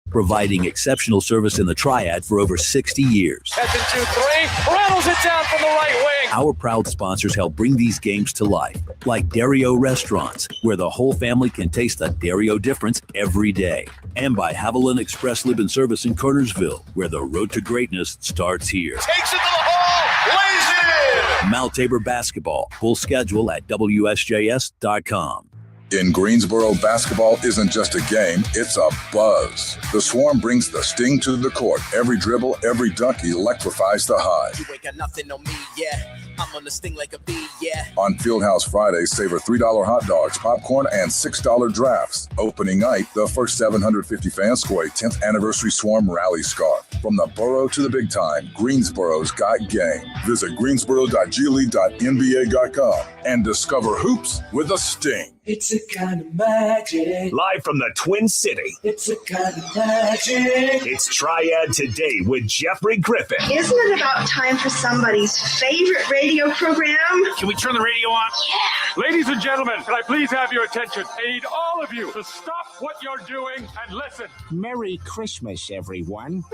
providing exceptional service in the Triad for over 60 years. That's in 2-3, rattles it down from the right wing. Our proud sponsors help bring these games to life, like Dario Restaurants, where the whole family can taste the Dario difference every day. And by Haviland Express Lib and Service in Cartersville, where the road to greatness starts here. Takes it to the hole, lays it in. Mount Tabor basketball, full schedule at WSJS.com. In Greensboro, basketball isn't just a game, it's a buzz. The Swarm brings the sting to the court. Every dribble, every dunk electrifies the Hive. You ain't got nothing on me, yeah. I'm on the sting like a bee, yeah. On Fieldhouse Fridays, savor $3 hot dogs, popcorn, and $6 drafts. Opening night, the first 750 fans score a 10th anniversary Swarm rally scarf. From the borough to the big time, Greensboro's got game. Visit greensboro.gleague.nba.com and discover hoops with a sting. It's a kind of magic. Live from the Twin City, It's a kind of magic. it's Triad Today with Jeffrey Griffin. Isn't it about time for somebody's favorite radio program? Can we turn the radio on? Yeah. Ladies and gentlemen, can I please have your attention? I need all of you to stop what you're doing and listen. Merry Christmas, everyone.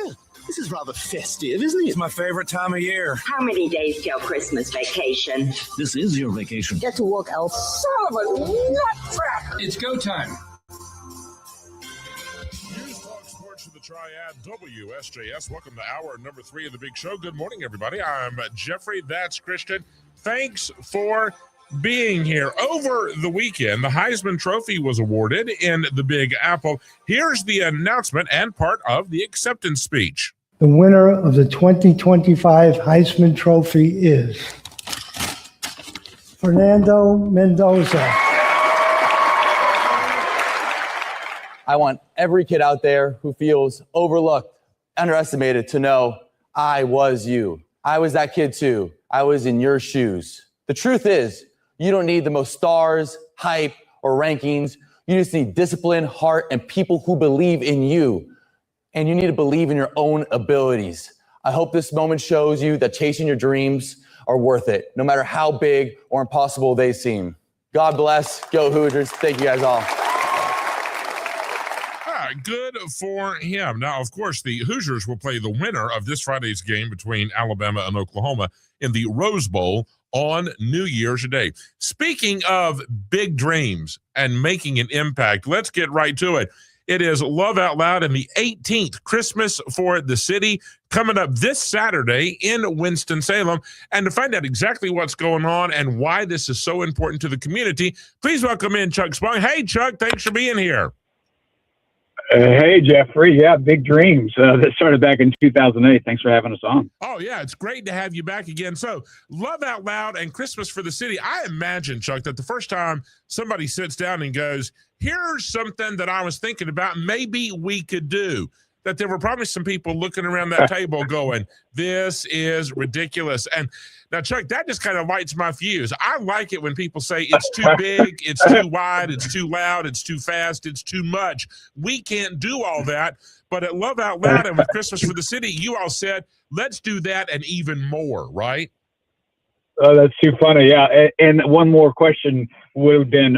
This is rather festive, isn't it? It's my favorite time of year. How many days till Christmas vacation? This is your vacation. Get to work, El son of a nutcracker. It's go time. News Talk Sports for the Triad, WSJS. Welcome to hour number 3 of the big show. Good morning, everybody. I'm Jeffrey, that's Christian. Thanks for being here. Over the weekend, the Heisman Trophy was awarded in the Big Apple. Here's the announcement and part of the acceptance speech. The winner of the 2025 Heisman Trophy is Fernando Mendoza. I want every kid out there who feels overlooked, underestimated to know I was you. I was that kid too. I was in your shoes. The truth is, you don't need the most stars, hype, or rankings. You just need discipline, heart, and people who believe in you. And you need to believe in your own abilities. I hope this moment shows you that chasing your dreams are worth it, no matter how big or impossible they seem. God bless. Go Hoosiers. Thank you guys all. Good for him. Now, of course, the Hoosiers will play the winner of this Friday's game between Alabama and Oklahoma in the Rose Bowl on New Year's Day. Speaking of big dreams and making an impact, let's get right to it. It is Love Out Loud and the 18th Christmas for the City coming up this Saturday in Winston-Salem. And to find out exactly what's going on and why this is so important to the community, please welcome in Chuck Spong. Hey, Chuck, thanks for being here. Hey, Jeffrey. Yeah, big dreams. That started back in 2008. Thanks for having us on. Oh, yeah, it's great to have you back again. So, Love Out Loud and Christmas for the City. I imagine, Chuck, that the first time somebody sits down and goes, here's something that I was thinking about maybe we could do, that there were probably some people looking around that table going, this is ridiculous. And now, Chuck, that just kind of lights my fuse. I like it when people say it's too big, it's too wide, it's too loud, it's too fast, it's too much. We can't do all that. But at Love Out Loud and with Christmas for the City, you all said, let's do that and even more, right? Oh, that's too funny. Yeah. And one more question would have been,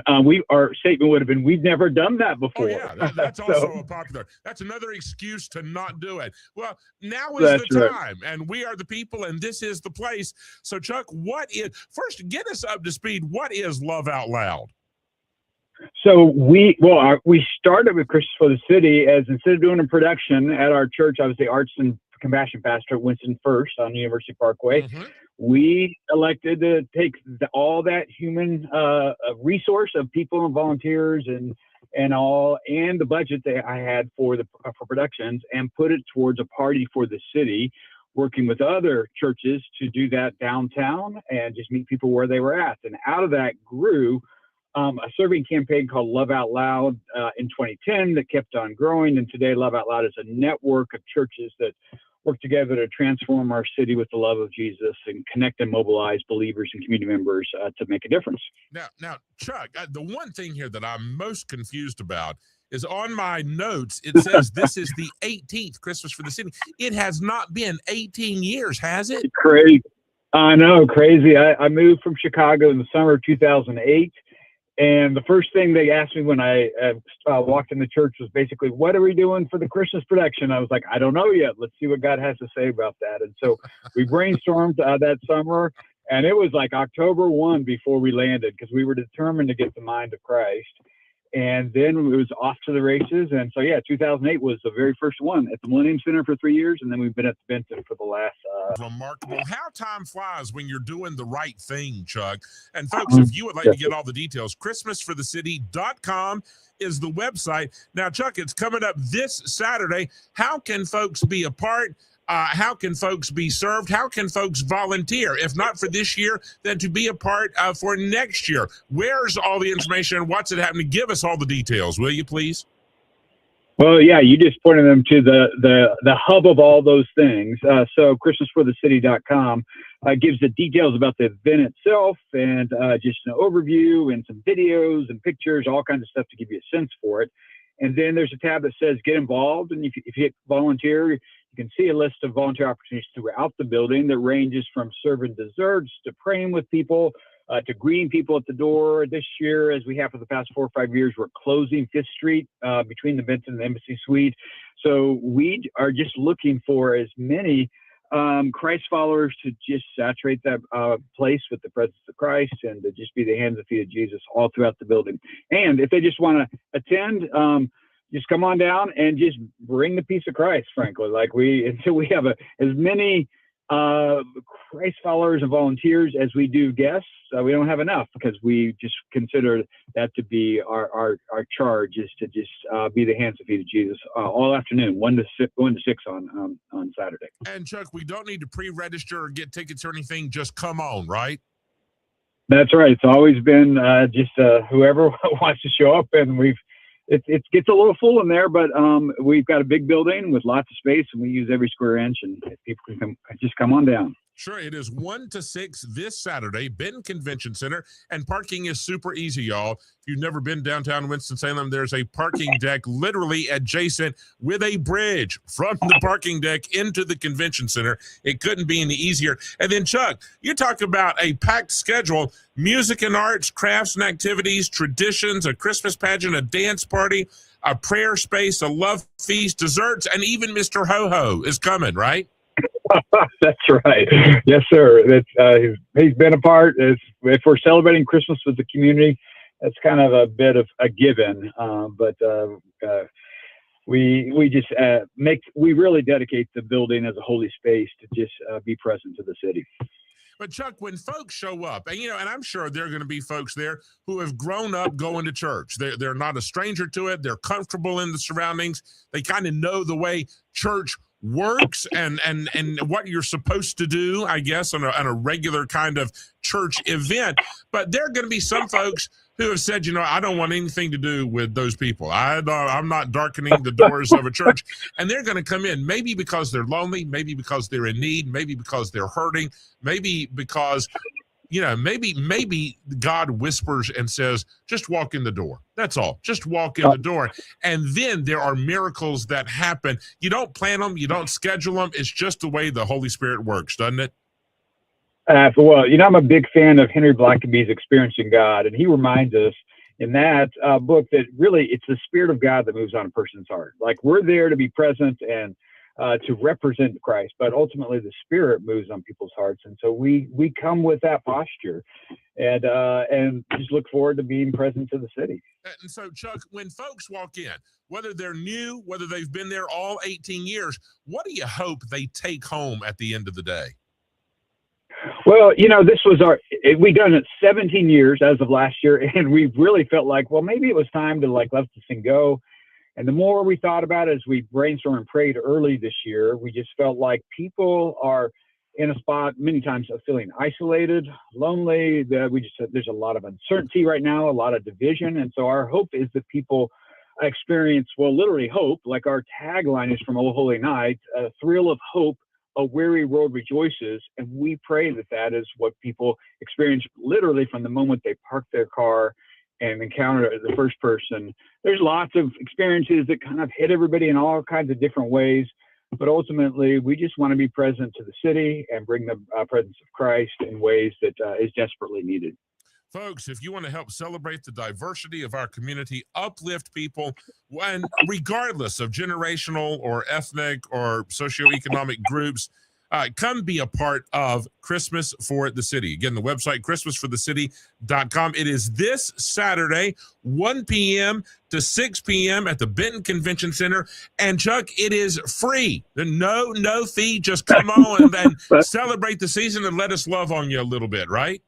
our statement would have been, we've never done that before. Oh, yeah, that's also popular. That's another excuse to not do it. Well, now is the time, and we are the people, and this is the place. So, Chuck, first, get us up to speed. What is Love Out Loud? So we started with Christmas for the City as instead of doing a production at our church, I was the arts and compassion pastor at Winston First on University Parkway. Mm-hmm. We elected to take all that human resource of people and volunteers and the budget that I had for productions and put it towards a party for the city, working with other churches to do that downtown and just meet people where they were at. And out of that grew a serving campaign called Love Out Loud in 2010 that kept on growing. And today Love Out Loud is a network of churches that work together to transform our city with the love of Jesus and connect and mobilize believers and community members to make a difference. Now, Chuck, the one thing here that I'm most confused about is on my notes, it says this is the 18th Christmas for the City. It has not been 18 years, has it? Crazy. I know, crazy. I moved from Chicago in the summer of 2008. And the first thing they asked me when I walked in the church was basically, what are we doing for the Christmas production? I was like, I don't know yet. Let's see what God has to say about that. And so we brainstormed that summer, and it was like October 1 before we landed because we were determined to get the mind of Christ. And then it was off to the races. And so, 2008 was the very first one at the Millennium Center for 3 years. And then we've been at the Benton for the last. Remarkable how time flies when you're doing the right thing, Chuck. And folks, if you would like to get all the details, ChristmasForTheCity.com is the website. Now, Chuck, it's coming up this Saturday. How can folks be a part? How can folks be served? How can folks volunteer? If not for this year, then to be a part for next year. Where's all the information? What's it happening? Give us all the details, will you please? Well, yeah, you just pointed them to the hub of all those things. So ChristmasForTheCity.com gives the details about the event itself and just an overview and some videos and pictures, all kinds of stuff to give you a sense for it. And then there's a tab that says get involved. And if you hit volunteer, you can see a list of volunteer opportunities throughout the building that ranges from serving desserts to praying with people to greeting people at the door. This year, as we have for the past 4 or 5 years, we're closing 5th Street between the Benton and the Embassy Suite. So we are just looking for as many Christ followers to just saturate that place with the presence of Christ and to just be the hands and feet of Jesus all throughout the building. And if they just want to attend, just come on down and just bring the peace of Christ, frankly. Until we have as many Christ followers and volunteers as we do guests, we don't have enough because we just consider that to be our charge is to just be the hands and feet of Jesus all afternoon, 1 to 6 on Saturday. And Chuck, we don't need to pre-register or get tickets or anything. Just come on, right? That's right. It's always been just whoever wants to show up, and it gets a little full in there, but we've got a big building with lots of space, and we use every square inch, and if people can come on down. Sure, it is 1 to 6 this Saturday, Benton Convention Center, and parking is super easy, y'all. If you've never been downtown Winston-Salem, there's a parking deck literally adjacent with a bridge from the parking deck into the convention center. It couldn't be any easier. And then, Chuck, you talk about a packed schedule, music and arts, crafts and activities, traditions, a Christmas pageant, a dance party, a prayer space, a love feast, desserts, and even Mr. Ho-Ho is coming, right? That's right. Yes, sir. He's been a part. If we're celebrating Christmas with the community, that's kind of a bit of a given. But we just we really dedicate the building as a holy space to just be present to the city. But Chuck, when folks show up, and and I'm sure there are going to be folks there who have grown up going to church. They're not a stranger to it. They're comfortable in the surroundings. They kind of know the way church works and what you're supposed to do, I guess, on a regular kind of church event. But there are going to be some folks who have said, I don't want anything to do with those people. I'm not darkening the doors of a church. And they're going to come in, maybe because they're lonely, maybe because they're in need, maybe because they're hurting, maybe because, maybe God whispers and says, just walk in the door. That's all. Just walk in the door. And then there are miracles that happen. You don't plan them. You don't schedule them. It's just the way the Holy Spirit works, doesn't it? Well, I'm a big fan of Henry Blackaby's Experiencing God, and he reminds us in that book that really it's the Spirit of God that moves on a person's heart. Like, we're there to be present and to represent Christ, but ultimately the Spirit moves on people's hearts. And so we come with that posture and just look forward to being present to the city. And so, Chuck, when folks walk in, whether they're new, whether they've been there all 18 years, what do you hope they take home at the end of the day? Well, this was we done it 17 years as of last year, and we really felt like, well, maybe it was time to let this thing go. And the more we thought about it as we brainstormed and prayed early this year, we just felt like people are in a spot many times of feeling isolated, lonely. There's a lot of uncertainty right now, a lot of division. And so our hope is that people experience, literally hope, like our tagline is from O Holy Night, a thrill of hope, a weary world rejoices. And we pray that is what people experience literally from the moment they park their car and encounter the first person. There's lots of experiences that kind of hit everybody in all kinds of different ways. But ultimately, we just want to be present to the city and bring the presence of Christ in ways that is desperately needed. Folks, if you want to help celebrate the diversity of our community, uplift people, and regardless of generational or ethnic or socioeconomic groups, come be a part of Christmas for the City. Again, the website, christmasforthecity.com. It is this Saturday, 1 p.m. to 6 p.m. at the Benton Convention Center. And, Chuck, it is free. No fee. Just come on and celebrate the season and let us love on you a little bit, right?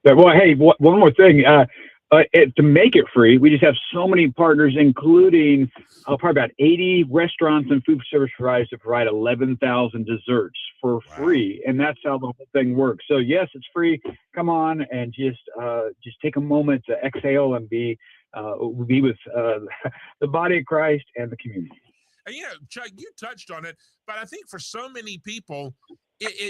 Well, hey, one more thing. To make it free, we just have so many partners, including probably about 80 restaurants and food service providers to provide 11,000 desserts for free, and that's how the whole thing works. So yes, it's free. Come on and just take a moment to exhale and be with the body of Christ and the community. And Chuck, you touched on it, but I think for so many people,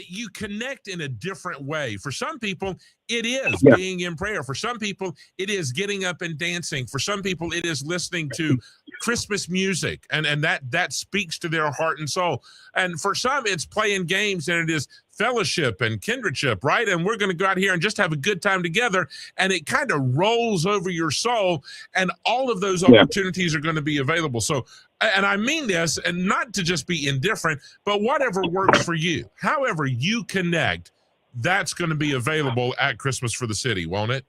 you connect in a different way. For some people, it is being in prayer. For some people, it is getting up and dancing. For some people, it is listening to Christmas music, and that speaks to their heart and soul. And for some, it's playing games, and it is fellowship and kindredship, right? And we're going to go out here and just have a good time together, and it kind of rolls over your soul, and all of those opportunities are going to be available. So, and I mean this, and not to just be indifferent, but whatever works for you, however you connect, that's going to be available at Christmas for the City, won't it?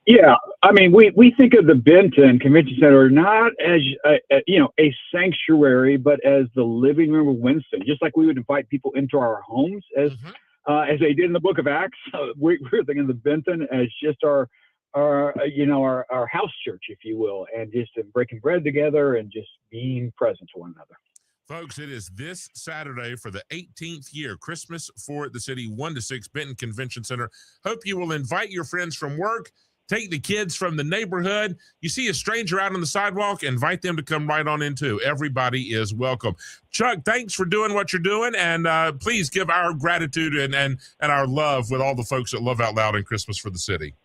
Yeah, I mean, we think of the Benton Convention Center not as a sanctuary, but as the living room of Winston. Just like we would invite people into our homes as they did in the Book of Acts, we're thinking of the Benton as just our house church, if you will, and just breaking bread together and just being present to one another. Folks, it is this Saturday for the 18th year, Christmas for the City, 1 to 6, Benton Convention Center. Hope you will invite your friends from work, take the kids from the neighborhood. You see a stranger out on the sidewalk, invite them to come right on in too. Everybody is welcome. Chuck, thanks for doing what you're doing, and please give our gratitude and our love with all the folks at Love Out Loud and Christmas for the City.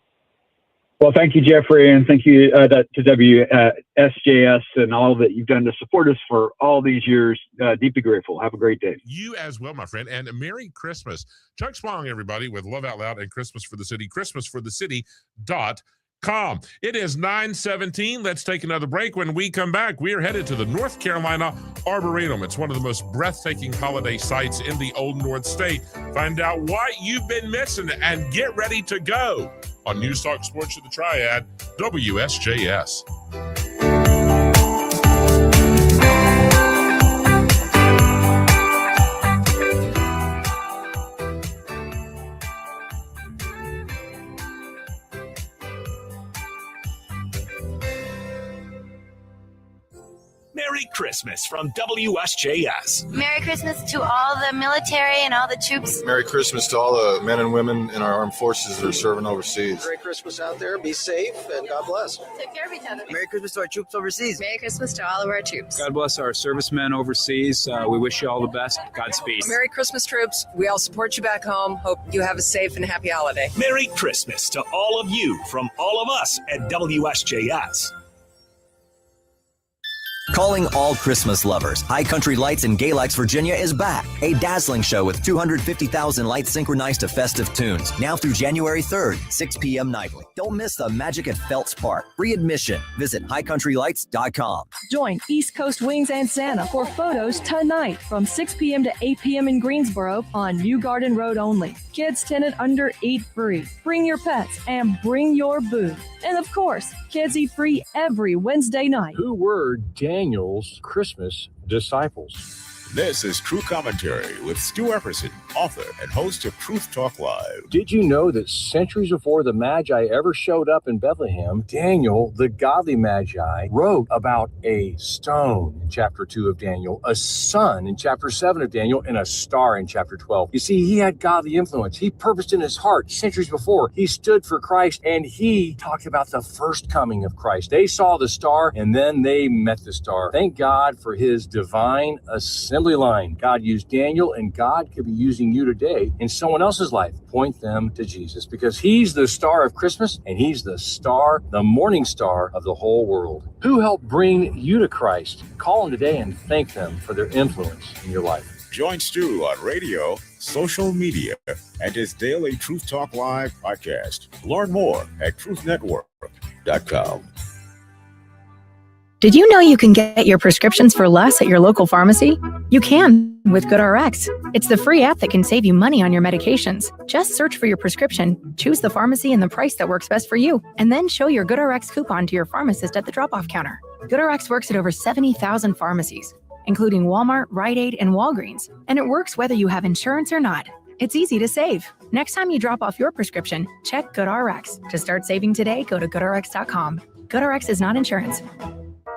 Well, thank you, Jeffrey, and thank you to WSJS and all that you've done to support us for all these years. Deeply grateful. Have a great day. You as well, my friend, and Merry Christmas. Chuck Spong, everybody, with Love Out Loud and Christmas for the City, christmasforthecity.com. It is 9:17. Let's take another break. When we come back, we are headed to the North Carolina Arboretum. It's one of the most breathtaking holiday sites in the Old North State. Find out what you've been missing and get ready to go on News Talk Sports of the Triad, WSJS. Merry Christmas from WSJS. Merry Christmas to all the military and all the troops. Merry Christmas to all the men and women in our armed forces that are serving overseas. Merry Christmas out there. Be safe and God bless. Take care of each other. Merry Christmas to our troops overseas. Merry Christmas to all of our troops. God bless our servicemen overseas. We wish you all the best. Godspeed. Merry Christmas, troops. We all support you back home. Hope you have a safe and happy holiday. Merry Christmas to all of you from all of us at WSJS. Calling all Christmas lovers, High Country Lights in Gay Lakes, Virginia is back. A dazzling show with 250,000 lights synchronized to festive tunes. Now through January 3rd, 6 p.m. nightly. Don't miss the magic at Phelps Park. Free admission. Visit highcountrylights.com. Join East Coast Wings and Santa for photos tonight from 6 p.m. to 8 p.m. in Greensboro on New Garden Road only. Kids 10 and under eat free. Bring your pets and bring your booze. And of course, kids eat free every Wednesday night. Who were Daniel's Christmas disciples? This is True Commentary with Stu Epperson, author and host of Truth Talk Live. Did you know that centuries before the Magi ever showed up in Bethlehem, Daniel, the godly Magi, wrote about a stone in chapter 2 of Daniel, a sun in chapter 7 of Daniel, and a star in chapter 12. You see, he had godly influence. He purposed in his heart centuries before. He stood for Christ, and he talked about the first coming of Christ. They saw the star, and then they met the star. Thank God for his divine assembly line. God used Daniel, and God could be using you today in someone else's life. Point them to Jesus, because he's the star of Christmas, and he's the star, the morning star of the whole world. Who helped bring you to Christ? Call them today and thank them for their influence in your life. Join Stu on radio, social media, and his daily Truth Talk Live podcast. Learn more at truthnetwork.com. Did you know you can get your prescriptions for less at your local pharmacy? You can with GoodRx. It's the free app that can save you money on your medications. Just search for your prescription, choose the pharmacy and the price that works best for you, and then show your GoodRx coupon to your pharmacist at the drop-off counter. GoodRx works at over 70,000 pharmacies, including Walmart, Rite Aid, and Walgreens, and it works whether you have insurance or not. It's easy to save. Next time you drop off your prescription, check GoodRx. To start saving today, go to GoodRx.com. GoodRx is not insurance.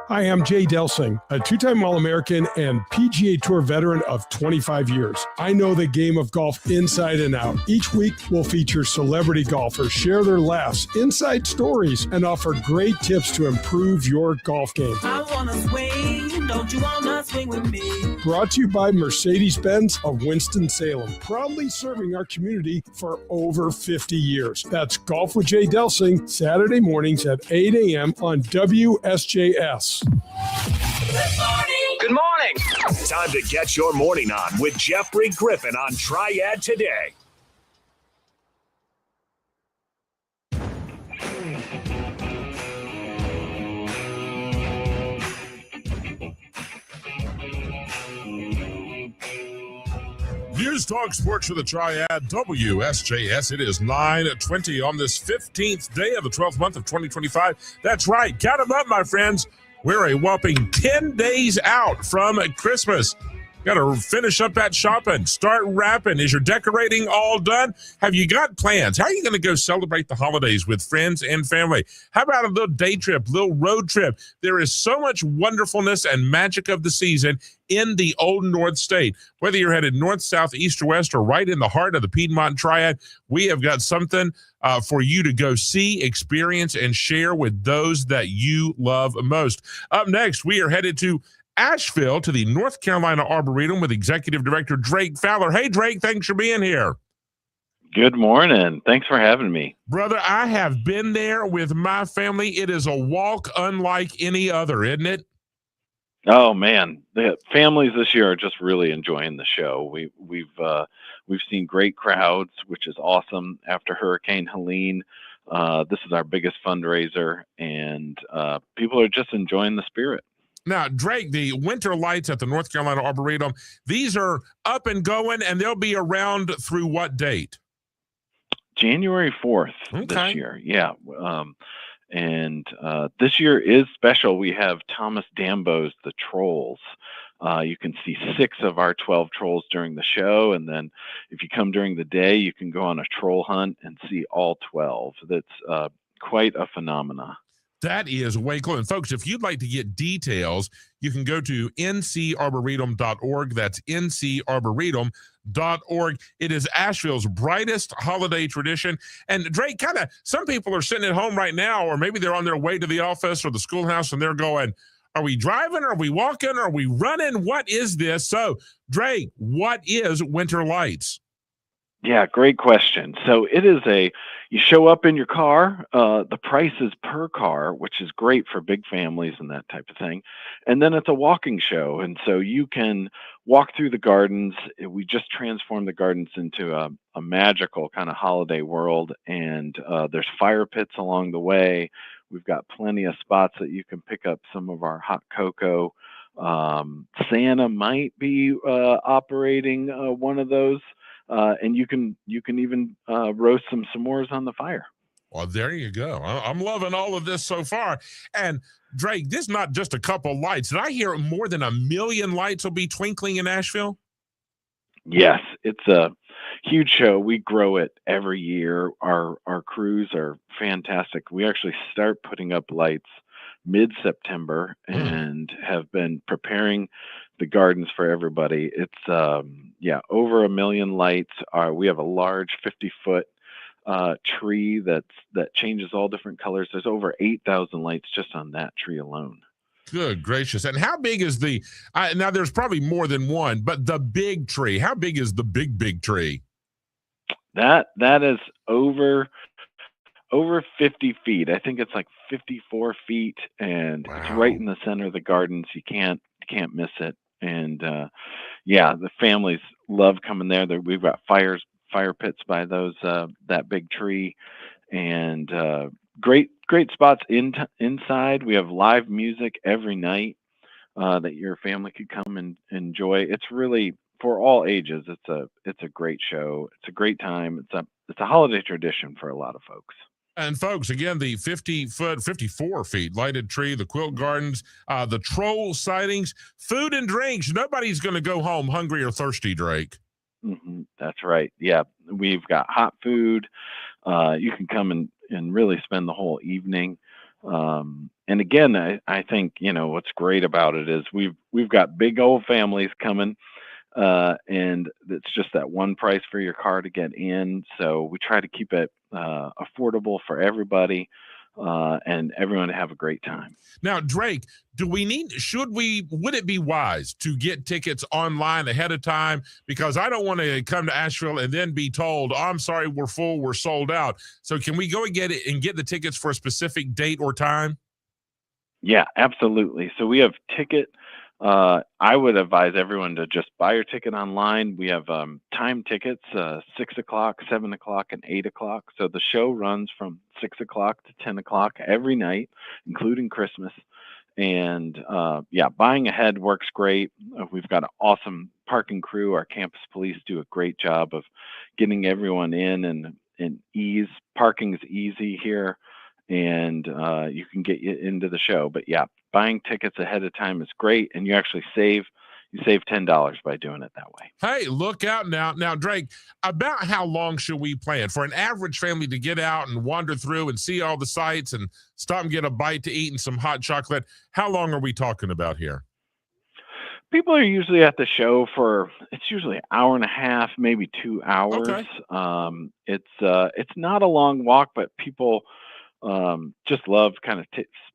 Hi, I'm Jay Delsing, a two-time All-American and PGA Tour veteran of 25 years. I know the game of golf inside and out. Each week, we'll feature celebrity golfers, share their laughs, inside stories, and offer great tips to improve your golf game. I wanna swing, don't you wanna swing with me? Brought to you by Mercedes-Benz of Winston-Salem, proudly serving our community for over 50 years. That's Golf with Jay Delsing, Saturday mornings at 8 a.m. on WSJS. Good morning. Time to get your morning on with Jeffrey Griffin on Triad Today. News Talk Sports for the Triad, WSJS. It is 9:20 on this 15th day of the 12th month of 2025. That's right. Count them up, my friends. We're a whopping 10 days out from Christmas. Got to finish up that shopping, start wrapping. Is your decorating all done? Have you got plans? How are you going to go celebrate the holidays with friends and family? How about a little day trip, little road trip? There is so much wonderfulness and magic of the season in the Old North State. Whether you're headed north, south, east, or west, or right in the heart of the Piedmont Triad, we have got something for you to go see, experience, and share with those that you love most. Up next, we are headed to Asheville to the North Carolina Arboretum with Executive Director Drake Fowler. Hey, Drake, thanks for being here. Good morning. Thanks for having me. Brother, I have been there with my family. It is a walk unlike any other, isn't it? Oh, man. The families this year are just really enjoying the show. We've seen great crowds, which is awesome. After Hurricane Helene, this is our biggest fundraiser, and people are just enjoying the spirit. Now, Drake, the winter lights at the North Carolina Arboretum, these are up and going, and they'll be around through what date? January 4th this year. Yeah. And this year is special. We have Thomas Dambo's The Trolls. You can see 6 of our 12 trolls during the show. And then if you come during the day, you can go on a troll hunt and see all 12. That's quite a phenomena. That is way cool. And folks, if you'd like to get details, you can go to ncarboretum.org. That's ncarboretum.org. It is Asheville's brightest holiday tradition. And Drake, some people are sitting at home right now, or maybe they're on their way to the office or the schoolhouse, and they're going, are we driving? Are we walking? Are we running? What is this? So, Drake, what is Winter Lights? Yeah, great question. So it is you show up in your car, the price is per car, which is great for big families and that type of thing. And then it's a walking show. And so you can walk through the gardens. We just transformed the gardens into a magical kind of holiday world. And there's fire pits along the way. We've got plenty of spots that you can pick up some of our hot cocoa. Santa might be operating one of those. And you can even roast some s'mores on the fire. Well, there you go. I'm loving all of this so far. And Drake, this is not just a couple lights. Did I hear more than 1 million lights will be twinkling in Asheville? Yes, it's a huge show. We grow it every year. Our crews are fantastic. We actually start putting up lights mid-September and have been preparing the gardens for everybody. It's over 1 million lights. We have a large 50-foot tree that changes all different colors. There's over 8,000 lights just on that tree alone. Good gracious. And how big is now there's probably more than one, but the big tree, how big is the big tree? That is over 50 feet. I think it's like 54 feet, and It's right in the center of the gardens. You can't miss it. And the families love coming there. We've got fire pits by those that big tree, and great spots inside. We have live music every night that your family could come and enjoy. It's really for all ages. It's a great show. It's a great time. It's a holiday tradition for a lot of folks. And folks, again, the 54 feet lighted tree, the quilt gardens, the troll sightings, food and drinks. Nobody's going to go home hungry or thirsty, Drake. Mm-hmm. That's right. Yeah, we've got hot food. You can come and really spend the whole evening. And again, I think what's great about it is we've got big old families coming. And it's just that one price for your car to get in. So we try to keep it affordable for everybody and everyone to have a great time. Now, Drake, would it be wise to get tickets online ahead of time? Because I don't want to come to Asheville and then be told, I'm sorry, we're full, we're sold out. So can we go and get the tickets for a specific date or time? Yeah, absolutely. So we have I would advise everyone to just buy your ticket online. We have time tickets, 6 o'clock, 7 o'clock, and 8 o'clock. So the show runs from 6 o'clock to 10 o'clock every night, including Christmas. And buying ahead works great. We've got an awesome parking crew. Our campus police do a great job of getting everyone in and ease. Parking is easy here, and you can get into the show. But buying tickets ahead of time is great, and you actually save $10 by doing it that way. Hey, look out now. Now, Drake, about how long should we plan for an average family to get out and wander through and see all the sights and stop and get a bite to eat and some hot chocolate? How long are we talking about here? People are usually at the show it's usually an hour and a half, maybe 2 hours. Okay. It's not a long walk, but people just love kind of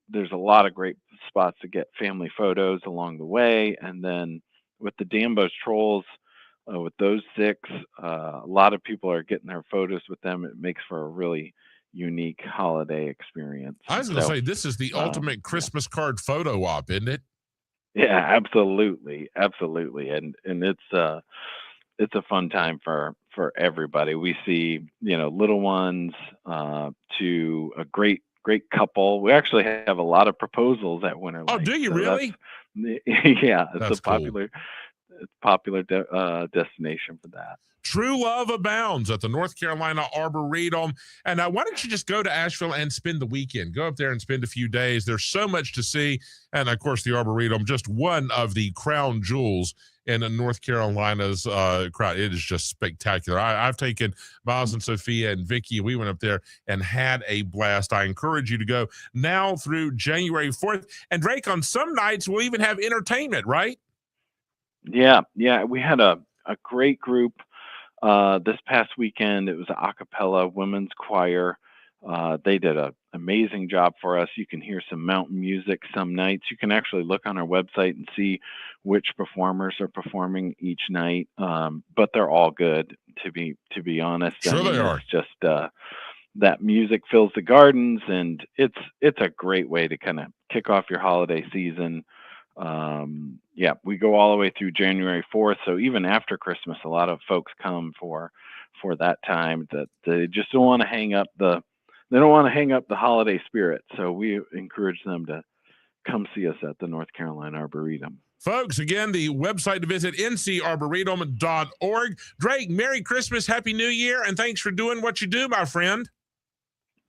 there's a lot of great spots to get family photos along the way. And then with the Dambos trolls, with those 6, a lot of people are getting their photos with them. It makes for a really unique holiday experience. I was going to say, this is the ultimate Christmas card photo op, isn't it? Yeah, absolutely. Absolutely. And it's a fun time for everybody. We see, little ones to a great couple. We actually have a lot of proposals at Winter Lake. Oh, do you really? Yeah, that's popular destination for that. True love abounds at the North Carolina Arboretum. And why don't you just go to Asheville and spend the weekend? Go up there and spend a few days. There's so much to see. And, of course, the Arboretum, just one of the crown jewels in North Carolina's crowd. It is just spectacular. I've taken Miles and Sophia and Vicky. We went up there and had a blast. I encourage you to go now through January 4th. And, Drake, on some nights, we'll even have entertainment, right? Yeah. We had a great group this past weekend. It was an a cappella women's choir They did an amazing job for us. You can hear some mountain music some nights. You can actually look on our website and see which performers are performing each night. But they're all good, to be honest. Sure, they are. It's just that music fills the gardens, and it's a great way to kind of kick off your holiday season. Yeah, we go all the way through January 4th. So even after Christmas, a lot of folks come for that time, that they just don't want to hang up the holiday spirit. So we encourage them to come see us at the North Carolina Arboretum. Folks, again, the website to visit, ncarboretum.org. Drake, Merry Christmas, Happy New Year, and thanks for doing what you do, my friend.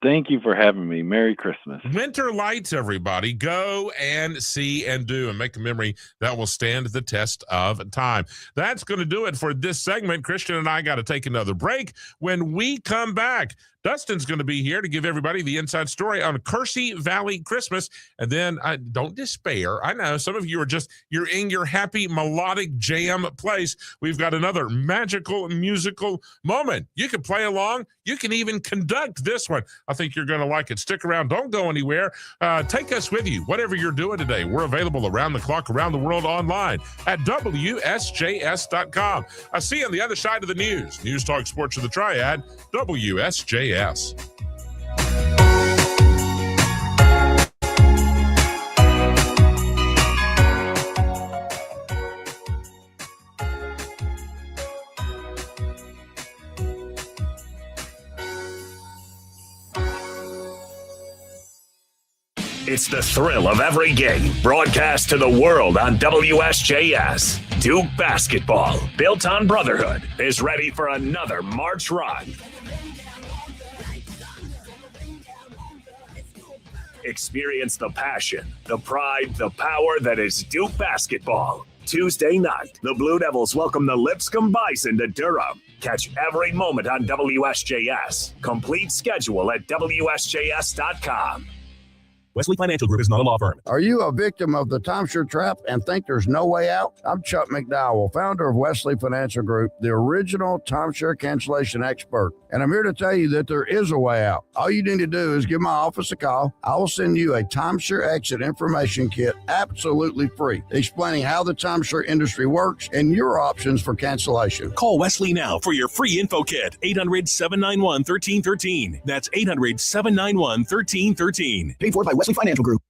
Thank you for having me. Merry Christmas. Winter lights, everybody. Go and see and do and make a memory that will stand the test of time. That's going to do it for this segment. Christian and I got to take another break. When we come back, Dustin's going to be here to give everybody the inside story on Kersey Valley Christmas. And then don't despair. I know some of you are you're in your happy melodic jam place. We've got another magical musical moment. You can play along. You can even conduct this one. I think you're going to like it. Stick around. Don't go anywhere. Take us with you, whatever you're doing today. We're available around the clock, around the world, online at WSJS.com. I see you on the other side of the news. News Talk Sports of the Triad, WSJS. It's the thrill of every game, broadcast to the world on WSJS. Duke basketball, built on brotherhood, is ready for another March run. Experience the passion, the pride, the power that is Duke basketball. Tuesday night, the Blue Devils welcome the Lipscomb Bison to Durham. Catch every moment on WSJS. Complete schedule at WSJS.com. Wesley Financial Group is not a law firm. Are you a victim of the timeshare trap and think there's no way out? I'm Chuck McDowell, founder of Wesley Financial Group, the original timeshare cancellation expert. And I'm here to tell you that there is a way out. All you need to do is give my office a call. I will send you a timeshare exit information kit absolutely free, explaining how the timeshare industry works and your options for cancellation. Call Wesley now for your free info kit. 800-791-1313. That's 800-791-1313. Paid for by Wesley Financial Group.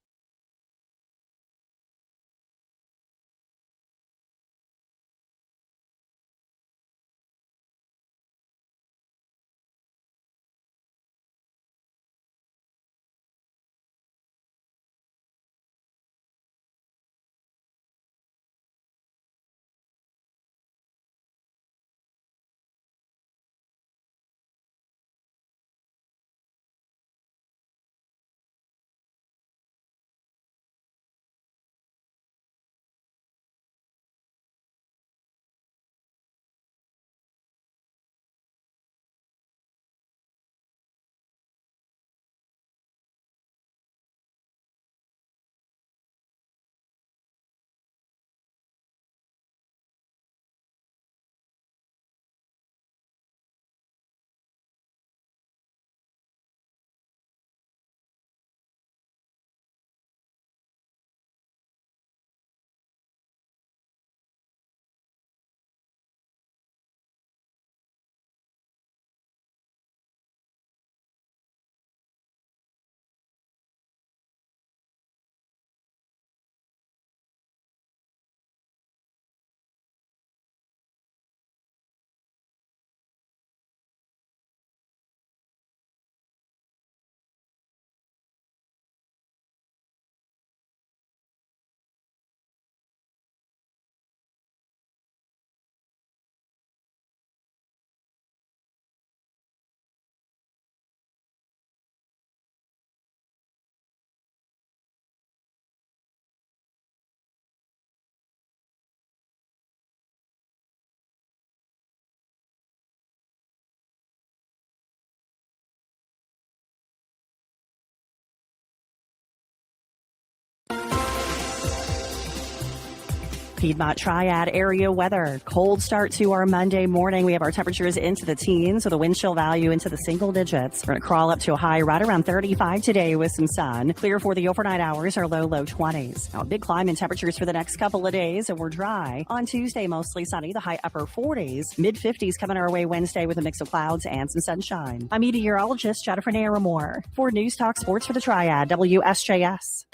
Piedmont Triad area weather. Cold start to our Monday morning. We have our temperatures into the teens with a wind chill value into the single digits. We're going to crawl up to a high right around 35 today with some sun. Clear for the overnight hours, our low 20s. Now, a big climb in temperatures for the next couple of days, and we're dry. On Tuesday, mostly sunny, the high upper 40s. Mid-50s coming our way Wednesday with a mix of clouds and some sunshine. I'm meteorologist Jennifer Naramore for News Talk Sports for the Triad, WSJS.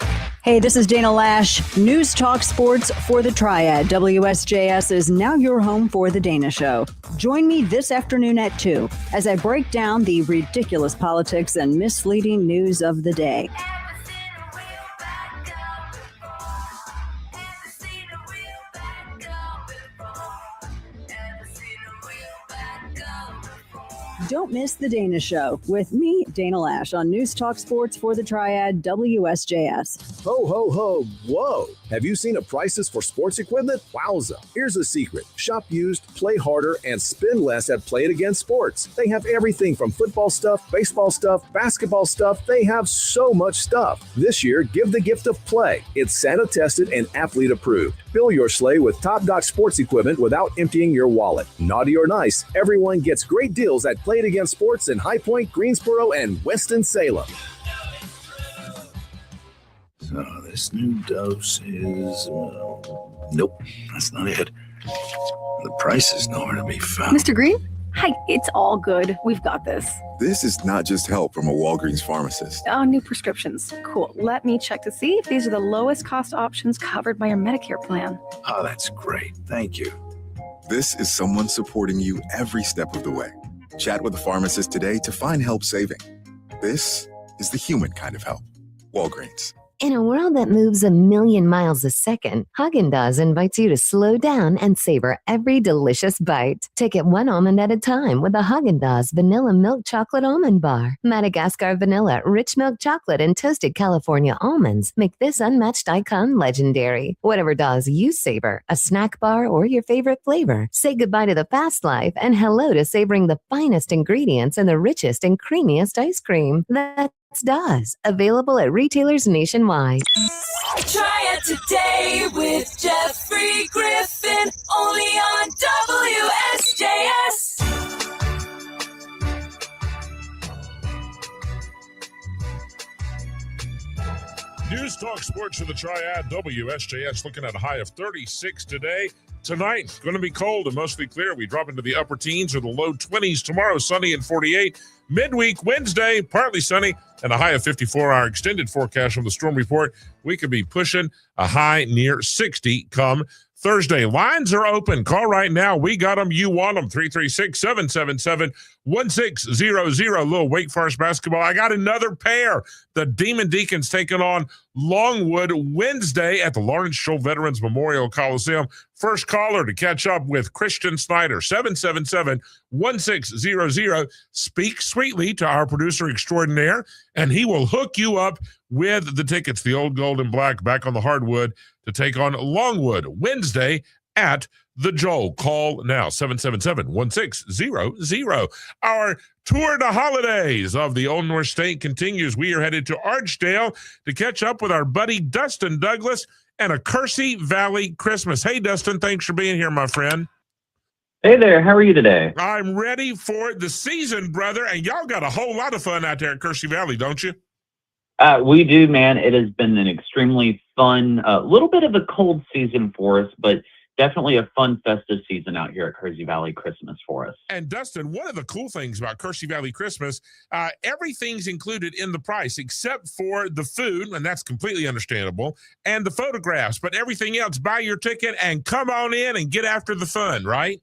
Hey, this is Dana Lash. News Talk Sports for the Triad. WSJS is now your home for The Dana Show. Join me this afternoon at 2 as I break down the ridiculous politics and misleading news of the day. Don't miss The Dana Show with me, Dana Lash, on News Talk Sports for the Triad, WSJS. Ho, ho, ho. Whoa. Have you seen the prices for sports equipment? Wowza. Here's a secret. Shop used, play harder, and spend less at Play It Again Sports. They have everything from football stuff, baseball stuff, basketball stuff. They have so much stuff. This year, give the gift of play. It's Santa tested and athlete approved. Fill your sleigh with top-notch sports equipment without emptying your wallet. Naughty or nice, everyone gets great deals at Play It Again Sports in High Point, Greensboro, and Winston-Salem. So this new dose is, nope, that's not it. The price is nowhere to be found. Mr. Green? Hi, it's all good. We've got this. This is not just help from a Walgreens pharmacist. Oh, new prescriptions. Cool. Let me check to see if these are the lowest cost options covered by your Medicare plan. Oh, that's great. Thank you. This is someone supporting you every step of the way. Chat with a pharmacist today to find help saving. This is the human kind of help. Walgreens. In a world that moves a million miles a second, Haagen-Dazs invites you to slow down and savor every delicious bite. Take it one almond at a time with a Haagen-Dazs Vanilla Milk Chocolate Almond Bar. Madagascar vanilla, rich milk chocolate, and toasted California almonds make this unmatched icon legendary. Whatever Dazs you savor, a snack bar or your favorite flavor, say goodbye to the fast life and hello to savoring the finest ingredients and the richest and creamiest ice cream. That's Dazs, available at retailers nationwide. Try it today with Jeffrey Griffin, only on WSJS. News Talk Sports for the Triad, WSJS, looking at a high of 36 today. Tonight, going to be cold and mostly clear. We drop into the upper teens or the low 20s. Tomorrow, sunny and 48. Midweek, Wednesday, partly sunny and a high of 54. Our extended forecast from the Storm Report, we could be pushing a high near 60 come Thursday. Lines are open. Call right now. We got them. You want them. 336-777-1600. Little Wake Forest basketball. I got another pair. The Demon Deacons taking on Longwood Wednesday at the Lawrence Scholl Veterans Memorial Coliseum. First caller to catch up with Christian Snyder, 777-1600. Speak sweetly to our producer extraordinaire, and he will hook you up with the tickets. The old gold and black back on the hardwood to take on Longwood Wednesday at the Joel. Call now, 777-1600. Our tour de holidays of the Old North State continues. We are headed to Archdale to catch up with our buddy Dustin Douglas and a Kersey Valley Christmas. Hey, Dustin, thanks for being here, my friend. Hey there, how are you today? I'm ready for the season, brother, and y'all got a whole lot of fun out there at Kersey Valley, don't you? We do, man. It has been an extremely fun, little bit of a cold season for us, but definitely a fun festive season out here at Kersey Valley Christmas for us. And Dustin, one of the cool things about Kersey Valley Christmas, everything's included in the price except for the food, and that's completely understandable, and the photographs. But everything else, buy your ticket and come on in and get after the fun, right?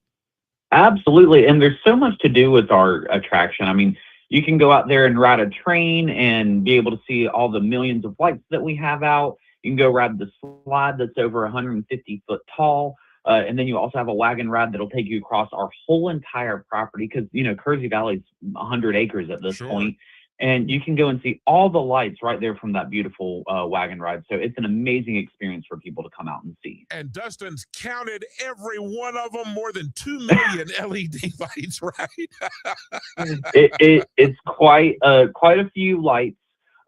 Absolutely. And there's so much to do with our attraction. I mean, you can go out there and ride a train and be able to see all the millions of lights that we have out. You can go ride the slide that's over 150 foot tall. And then you also have a wagon ride that'll take you across our whole entire property because, you know, Kersey Valley's 100 acres at this point. And you can go and see all the lights right there from that beautiful wagon ride. So it's an amazing experience for people to come out and see. And Dustin's counted every one of them, more than 2 million LED lights, right? It's quite a few lights.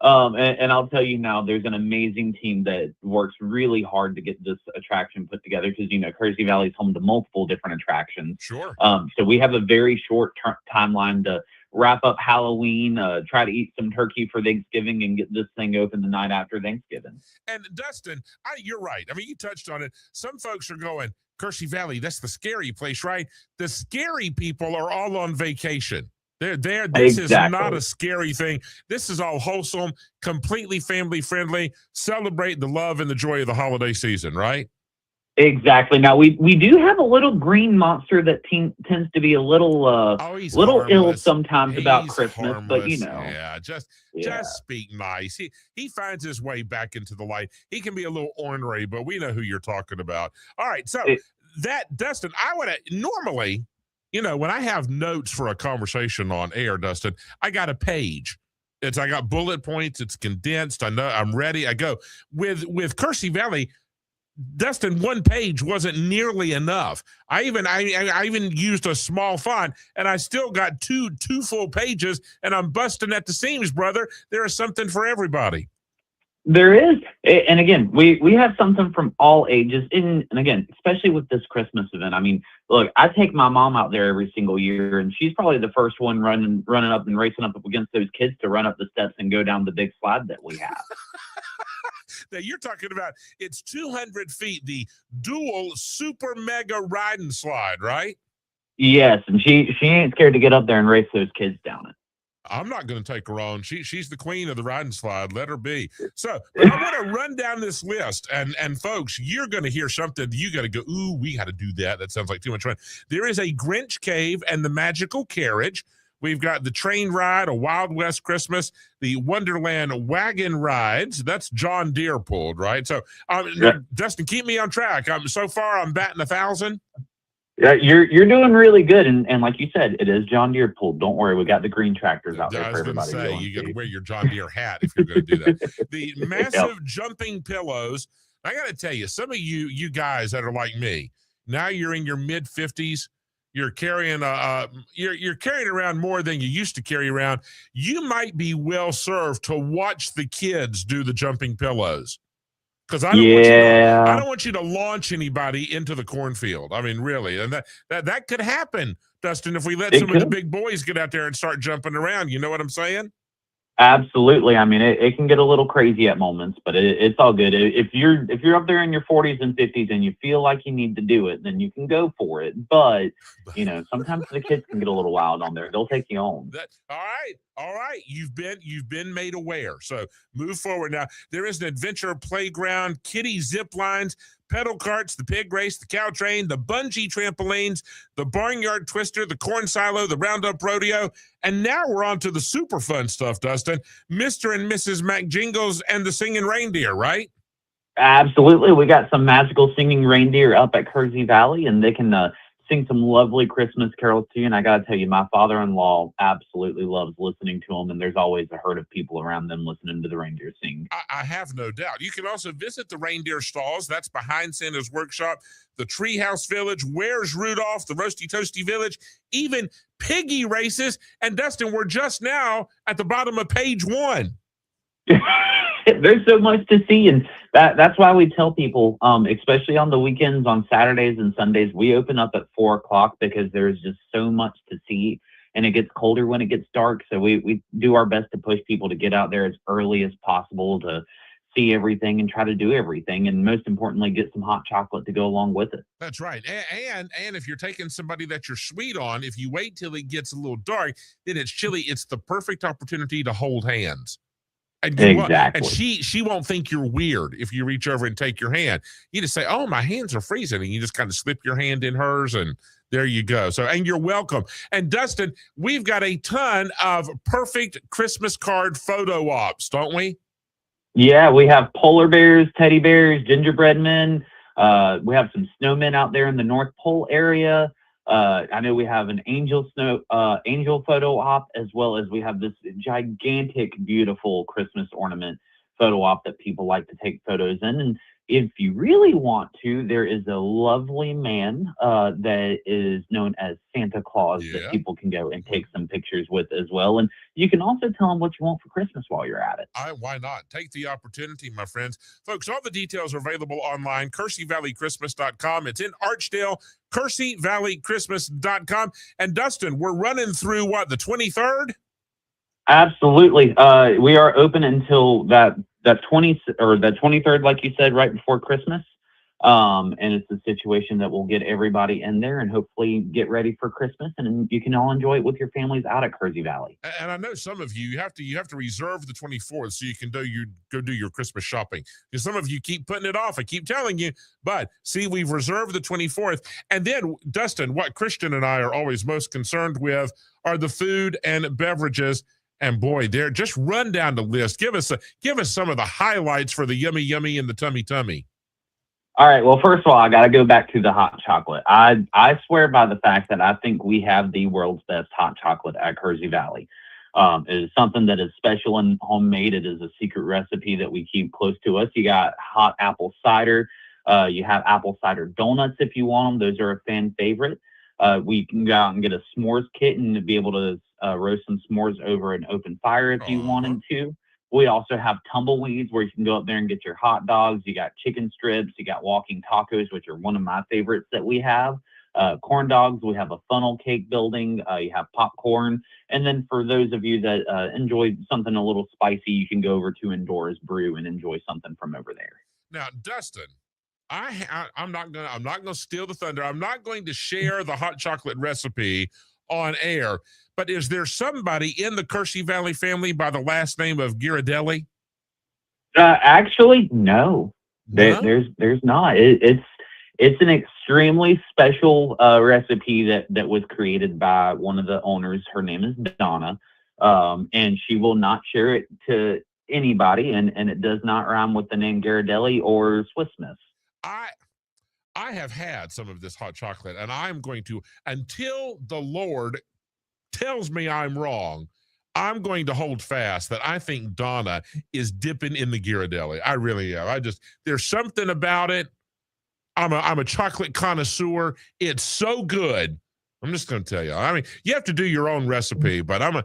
And I'll tell you now, there's an amazing team that works really hard to get this attraction put together because, Kersey Valley is home to multiple different attractions. Sure. So we have a very short timeline to wrap up Halloween, try to eat some turkey for Thanksgiving, and get this thing open the night after Thanksgiving. And Dustin, you're right. I mean, you touched on it. Some folks are going, Kersey Valley, that's the scary place, right? The scary people are all on vacation. They're there. This is not a scary thing. This is all wholesome, completely family friendly. Celebrate the love and the joy of the holiday season, right? Exactly. Now we do have a little green monster that tends to be a little ill sometimes about Christmas, but just speak nice. He finds his way back into the light. He can be a little ornery, but we know who you're talking about. All right, so Dustin, I would normally. When I have notes for a conversation on air, Dustin, I got a page. I got bullet points. It's condensed. I know I'm ready. I go with Kersey Valley. Dustin, one page wasn't nearly enough. I even used a small font, and I still got two full pages, and I'm busting at the seams, brother. There is something for everybody. There is. And again, we have something from all ages. And again, especially with this Christmas event. I mean, look, I take my mom out there every single year, and she's probably the first one running up and racing up against those kids to run up the steps and go down the big slide that we have. Now, you're talking about it's 200 feet, the dual super mega ride and slide, right? Yes, and she ain't scared to get up there and race those kids down it. I'm not going to take her on. She's the queen of the ride and slide. Let her be. So I want to run down this list, and folks, you're going to hear something. You got to go, ooh, we got to do that. That sounds like too much fun. There is a Grinch Cave and the Magical Carriage. We've got the train ride, a Wild West Christmas, the Wonderland wagon rides. That's John Deere pulled, right? So, Dustin, keep me on track. So far, I'm batting 1,000. Yeah, you're doing really good, and like you said, it is John Deere pulled. Don't worry, we got the green tractors out there for everybody. I was going to say, you got to wear your John Deere hat if you're going to do that. The massive jumping pillows. I got to tell you, some of you guys that are like me, now you're in your mid 50s. You're carrying you're carrying around more than you used to carry around. You might be well served to watch the kids do the jumping pillows. Because I don't want you to launch anybody into the cornfield. I mean, really. And that could happen, Dustin, if we let some of the big boys get out there and start jumping around. You know what I'm saying? Absolutely. I mean, it can get a little crazy at moments, but it's all good. If you're up there in your 40s and 50s and you feel like you need to do it, then you can go for it. But sometimes the kids can get a little wild on there. They'll take you home. All right. You've been made aware. So move forward. Now, there is an adventure playground, kiddie zip lines, pedal carts, the pig race, the cow train, the bungee trampolines, the barnyard twister, the corn silo, the roundup rodeo. And now we're on to the super fun stuff, Dustin. Mr. and Mrs. McJingles and the singing reindeer, right? Absolutely. We got some magical singing reindeer up at Kersey Valley, and they can sing some lovely Christmas carols to you. And I got to tell you, my father-in-law absolutely loves listening to them, and there's always a herd of people around them listening to the reindeer sing. I have no doubt. You can also visit the reindeer stalls. That's behind Santa's Workshop, the Treehouse Village, Where's Rudolph, the Roasty Toasty Village, even piggy races. And Dustin, we're just now at the bottom of page 1. There's so much to see, and that's why we tell people, especially on the weekends, on Saturdays and Sundays, we open up at 4:00 because there's just so much to see, and it gets colder when it gets dark. So we do our best to push people to get out there as early as possible to see everything and try to do everything, and most importantly, get some hot chocolate to go along with it. That's right. And if you're taking somebody that you're sweet on, if you wait till it gets a little dark, then it's chilly. It's the perfect opportunity to hold hands. And exactly. And she won't think you're weird if you reach over and take your hand. You just say, "Oh, my hands are freezing," and you just kind of slip your hand in hers, and there you go. So, and you're welcome. And Dustin, we've got a ton of perfect Christmas card photo ops, don't we? Yeah, we have polar bears, teddy bears, gingerbread men. We have some snowmen out there in the North Pole area. I know we have an angel photo op, as well as we have this gigantic, beautiful Christmas ornament photo op that people like to take photos in. And if you really want to, there is a lovely man that is known as Santa Claus that people can go and take some pictures with as well. And you can also tell him what you want for Christmas while you're at it. Why not? Take the opportunity, my friends. Folks, all the details are available online, KerseyValleyChristmas.com. It's in Archdale, KerseyValleyChristmas.com. And Dustin, we're running through what, the 23rd? Absolutely. We are open until that 23rd, like you said, right before Christmas. And it's a situation that will get everybody in there and hopefully get ready for Christmas, and you can all enjoy it with your families out at Kersey Valley. And I know some of you have to reserve the 24th so you can go do your Christmas shopping. Because some of you keep putting it off. I keep telling you, but see, we've reserved the 24th. And then, Dustin, what Christian and I are always most concerned with are the food and beverages. And boy, there, just run down the list. Give us some of the highlights for the yummy yummy and the tummy tummy. All right. Well, first of all, I got to go back to the hot chocolate. I swear by the fact that I think we have the world's best hot chocolate at Kersey Valley. It is something that is special and homemade. It is a secret recipe that we keep close to us. You got hot apple cider. You have apple cider donuts if you want them. Those are a fan favorite. We can go out and get a s'mores kit and be able to roast some s'mores over an open fire if you wanted to. We also have tumbleweeds where you can go up there and get your hot dogs. You got chicken strips. You got walking tacos, which are one of my favorites that we have. Corn dogs. We have a funnel cake building. You have popcorn. And then for those of you that enjoy something a little spicy, you can go over to Indoors Brew and enjoy something from over there. Now, Dustin, I'm not gonna steal the thunder. I'm not going to share the hot chocolate recipe on air. But is there somebody in the Kersey Valley family by the last name of Ghirardelli? Actually, no. There's not. It's an extremely special recipe that was created by one of the owners. Her name is Donna, and she will not share it to anybody, and it does not rhyme with the name Ghirardelli or Swiss Miss. I have had some of this hot chocolate, and I'm going to, until the Lord tells me I'm wrong, I'm going to hold fast that I think Donna is dipping in the Ghirardelli. I really am. There's something about it. I'm a chocolate connoisseur. It's so good. I'm just going to tell you. I mean, you have to do your own recipe, but I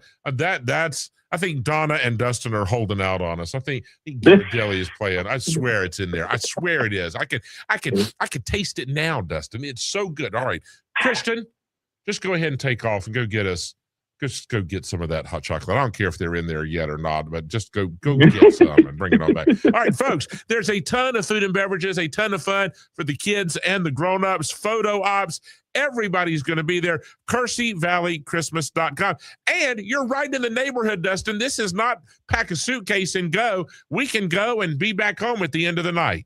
think Donna and Dustin are holding out on us. I think Ghirardelli is playing. I swear it's in there. I swear it is. I can taste it now, Dustin. It's so good. All right, Christian, just go ahead and take off and go get some of that hot chocolate. I don't care if they're in there yet or not, but just go get some and bring it on back. All right, folks, there's a ton of food and beverages, a ton of fun for the kids and the grown-ups, photo ops. Everybody's going to be there. KerseyValleyChristmas.com. And you're right in the neighborhood, Dustin. This is not pack a suitcase and go. We can go and be back home at the end of the night.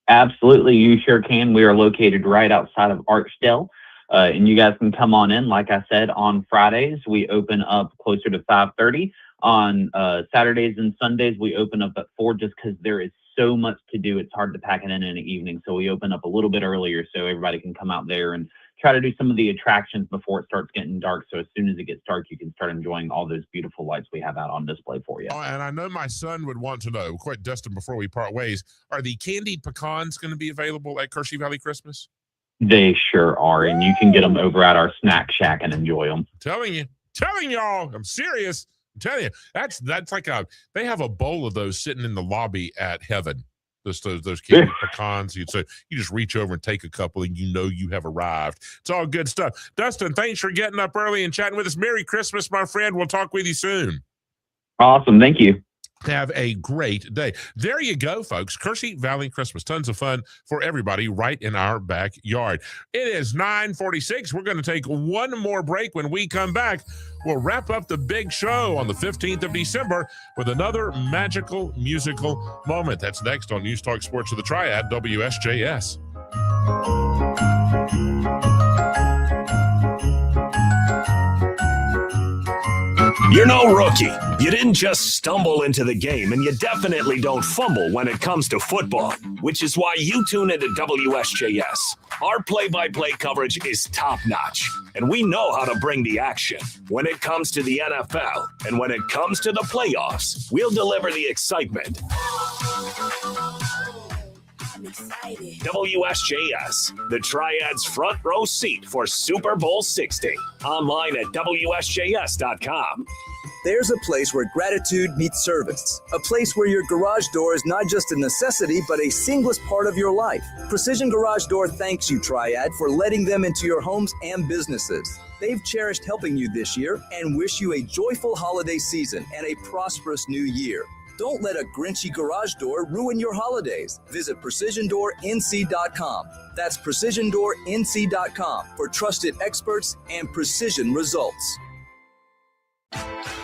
Absolutely. You sure can. We are located right outside of Archdale. And you guys can come on in. Like I said, on Fridays, we open up closer to 5:30. On Saturdays and Sundays, we open up at 4 just because there is so much to do. It's hard to pack it in the evening. So we open up a little bit earlier so everybody can come out there and try to do some of the attractions before it starts getting dark. So as soon as it gets dark, you can start enjoying all those beautiful lights we have out on display for you. Oh, and I know my son would want to know, quite Dustin, before we part ways, are the candied pecans going to be available at Kersey Valley Christmas? They sure are, and you can get them over at our snack shack and enjoy them. Telling y'all, I'm serious. I'm telling you, that's like they have a bowl of those sitting in the lobby at Heaven. Those candy pecans. You just reach over and take a couple, and you know you have arrived. It's all good stuff. Dustin, thanks for getting up early and chatting with us. Merry Christmas, my friend. We'll talk with you soon. Awesome. Thank you. Have a great day. There you go, folks. Kersey Valley Christmas. Tons of fun for everybody right in our backyard. It is 9:46. We're going to take one more break. When we come back, we'll wrap up the big show on the 15th of December with another magical musical moment. That's next on News Talk Sports of the Triad, WSJS. You're no rookie. You didn't just stumble into the game, and you definitely don't fumble when it comes to football, which is why you tune into WSJS. Our play-by-play coverage is top-notch, and we know how to bring the action. When it comes to the NFL and when it comes to the playoffs, we'll deliver the excitement. WSJS, the Triad's front row seat for Super Bowl 60. Online at WSJS.com. There's a place where gratitude meets service. A place where your garage door is not just a necessity, but a seamless part of your life. Precision Garage Door thanks you, Triad, for letting them into your homes and businesses. They've cherished helping you this year and wish you a joyful holiday season and a prosperous new year. Don't let a grinchy garage door ruin your holidays. Visit PrecisionDoorNC.com. That's PrecisionDoorNC.com for trusted experts and precision results.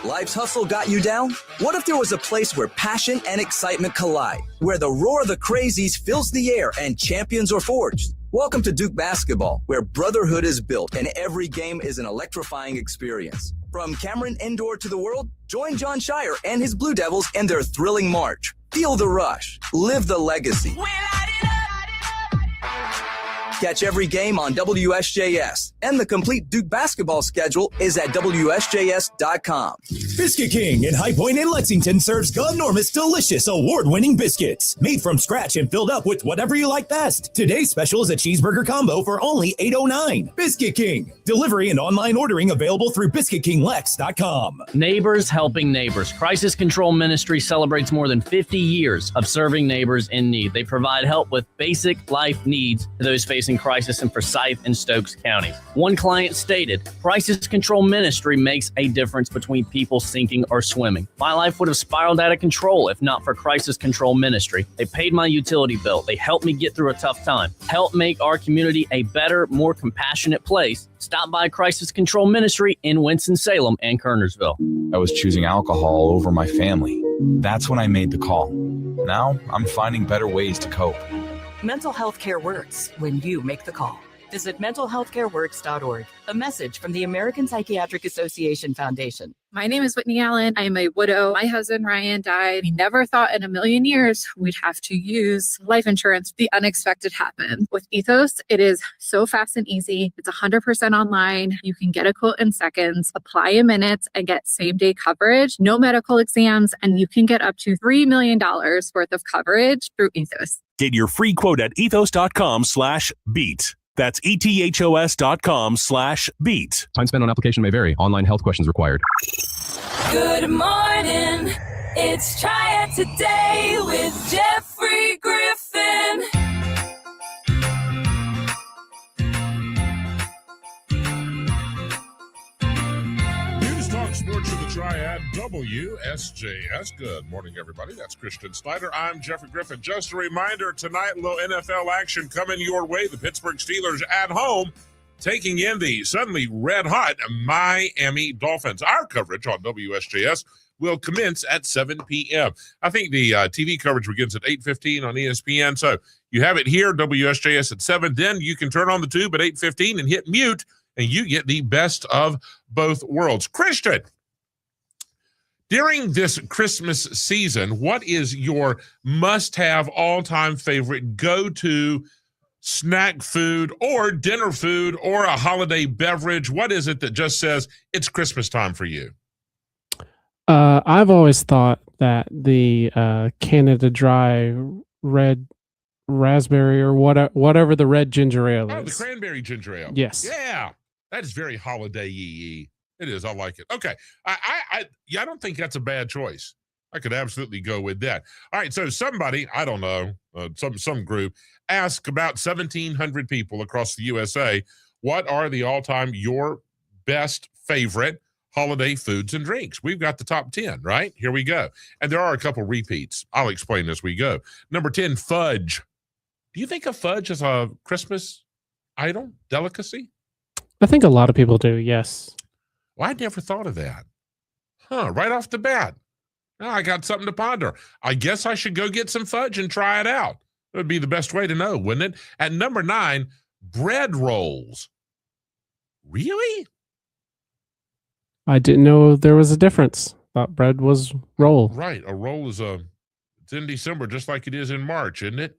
Life's hustle got you down? What if there was a place where passion and excitement collide, where the roar of the crazies fills the air and champions are forged? Welcome to Duke Basketball, where brotherhood is built and every game is an electrifying experience. From Cameron Indoor to the World, join John Shire and his Blue Devils in their thrilling march. Feel the rush. Live the legacy. Catch every game on WSJS, and the complete Duke basketball schedule is at WSJS.com. Biscuit King in High Point and Lexington serves enormous, delicious, award-winning biscuits made from scratch and filled up with whatever you like best. Today's special is a cheeseburger combo for only $8.09. Biscuit King. Delivery and online ordering available through BiscuitKingLex.com. Neighbors helping neighbors. Crisis Control Ministry celebrates more than 50 years of serving neighbors in need. They provide help with basic life needs to those facing crisis in Forsyth and Stokes counties. One client stated, Crisis Control Ministry makes a difference between people sinking or swimming. My life would have spiraled out of control if not for Crisis Control Ministry. They paid my utility bill. They helped me get through a tough time. Help make our community a better, more compassionate place. Stop by Crisis Control Ministry in Winston-Salem and Kernersville. I was choosing alcohol over my family. That's when I made the call. Now I'm finding better ways to cope. Mental health care works when you make the call. Visit mentalhealthcareworks.org. A message from the American Psychiatric Association Foundation. My name is Whitney Allen. I am a widow. My husband, Ryan, died. We never thought in a million years we'd have to use life insurance. The unexpected happened. With Ethos, it is so fast and easy. It's 100% online. You can get a quote in seconds, apply in minutes, and get same-day coverage, no medical exams, and you can get up to $3 million worth of coverage through Ethos. Get your free quote at ethos.com/beat. That's ethos.com/beat. Time spent on application may vary. Online health questions required. Good morning. It's Triad Today with Jeffrey Griffin. News Talk Sports of the Triad, WSJS. Good morning, everybody. That's Christian Snyder. I'm Jeffrey Griffin. Just a reminder, tonight, a little NFL action coming your way. The Pittsburgh Steelers at home taking in the suddenly red-hot Miami Dolphins. Our coverage on WSJS will commence at 7 p.m. I think the TV coverage begins at 8:15 on ESPN. So you have it here, WSJS at 7. Then you can turn on the tube at 8:15 and hit mute, and you get the best of both worlds. Christian, during this Christmas season, what is your must-have, all-time favorite go-to snack food or dinner food or a holiday beverage? What is it that just says it's Christmas time for you? I've always thought that the Canada Dry red raspberry or whatever the red ginger ale is. Oh, the cranberry ginger ale. Yes. Yeah. That is very holiday-y. It is. I like it. Okay. I don't think that's a bad choice. I could absolutely go with that. All right. So somebody, I don't know, some group asked about 1,700 people across the USA, what are the all-time your best favorite holiday foods and drinks? We've got the top 10, right? Here we go. And there are a couple repeats. I'll explain as we go. Number 10, fudge. Do you think of fudge as a Christmas item, delicacy? I think a lot of people do, yes. Well, I never thought of that. Right off the bat. Now I got something to ponder. I guess I should go get some fudge and try it out. That would be the best way to know, wouldn't it? At number 9, bread rolls. Really? I didn't know there was a difference. Thought bread was roll. Right. A roll is it's in December just like it is in March, isn't it?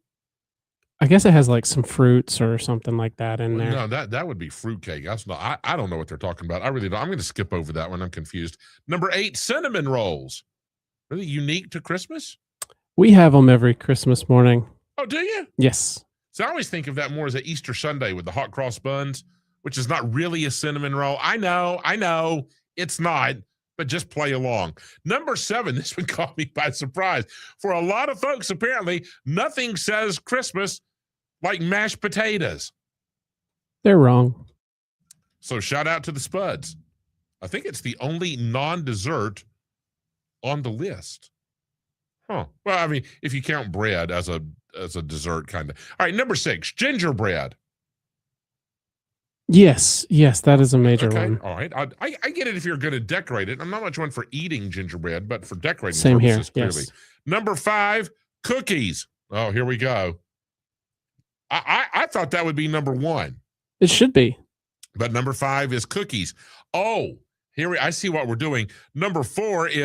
I guess it has like some fruits or something like that in there. No, that would be fruitcake. That's not. I don't know what they're talking about. I really don't. I'm going to skip over that one. I'm confused. Number 8, cinnamon rolls. Really unique to Christmas? We have them every Christmas morning. Oh, do you? Yes. So I always think of that more as an Easter Sunday with the hot cross buns, which is not really a cinnamon roll. I know, it's not, but just play along. Number 7, this one caught me by surprise. For a lot of folks, apparently, nothing says Christmas like mashed potatoes. They're wrong. So shout out to the Spuds. I think it's the only non-dessert on the list. Huh. Well, I mean, if you count bread as a dessert, kind of. All right, number 6, gingerbread. Yes, that is a major one. All right. I get it if you're going to decorate it. I'm not much one for eating gingerbread, but for decorating Same purposes, here, clearly. yes. Number 5, cookies. Oh, here we go. I thought that would be number 1. It should be. But number 5 is cookies. Oh, I see what we're doing. Number 5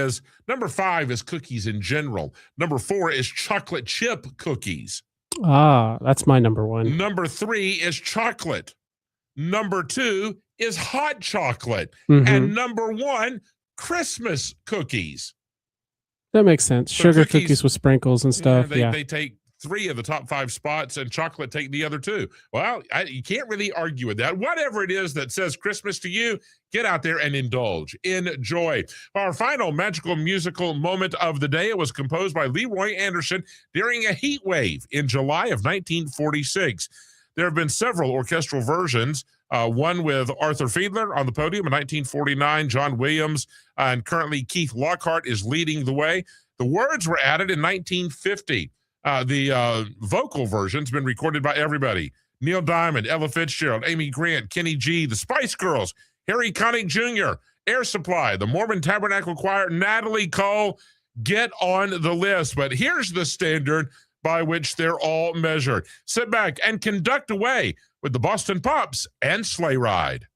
is cookies in general. Number 4 is chocolate chip cookies. Ah, that's my number 1. Number 3 is chocolate. Number 2 is hot chocolate. Mhm. And number 1, Christmas cookies. That makes sense. So Sugar cookies with sprinkles and stuff. Yeah. They take 3 of the top 5 spots, and chocolate take the other 2. Well, you can't really argue with that. Whatever it is that says Christmas to you, get out there and indulge. Enjoy. Our final magical musical moment of the day, it was composed by Leroy Anderson during a heat wave in July of 1946. There have been several orchestral versions, one with Arthur Fiedler on the podium in 1949, John Williams, and currently Keith Lockhart is leading the way. The words were added in 1950. The vocal version's been recorded by everybody. Neil Diamond, Ella Fitzgerald, Amy Grant, Kenny G, the Spice Girls, Harry Connick Jr., Air Supply, the Mormon Tabernacle Choir, Natalie Cole. Get on the list. But here's the standard by which they're all measured. Sit back and conduct away with the Boston Pops and Sleigh Ride.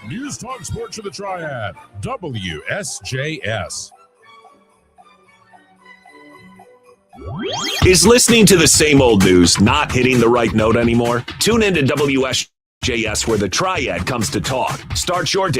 News Talk Sports for the Triad, WSJS. Is listening to the same old news not hitting the right note anymore? Tune in to WSJS where the Triad comes to talk. Start your day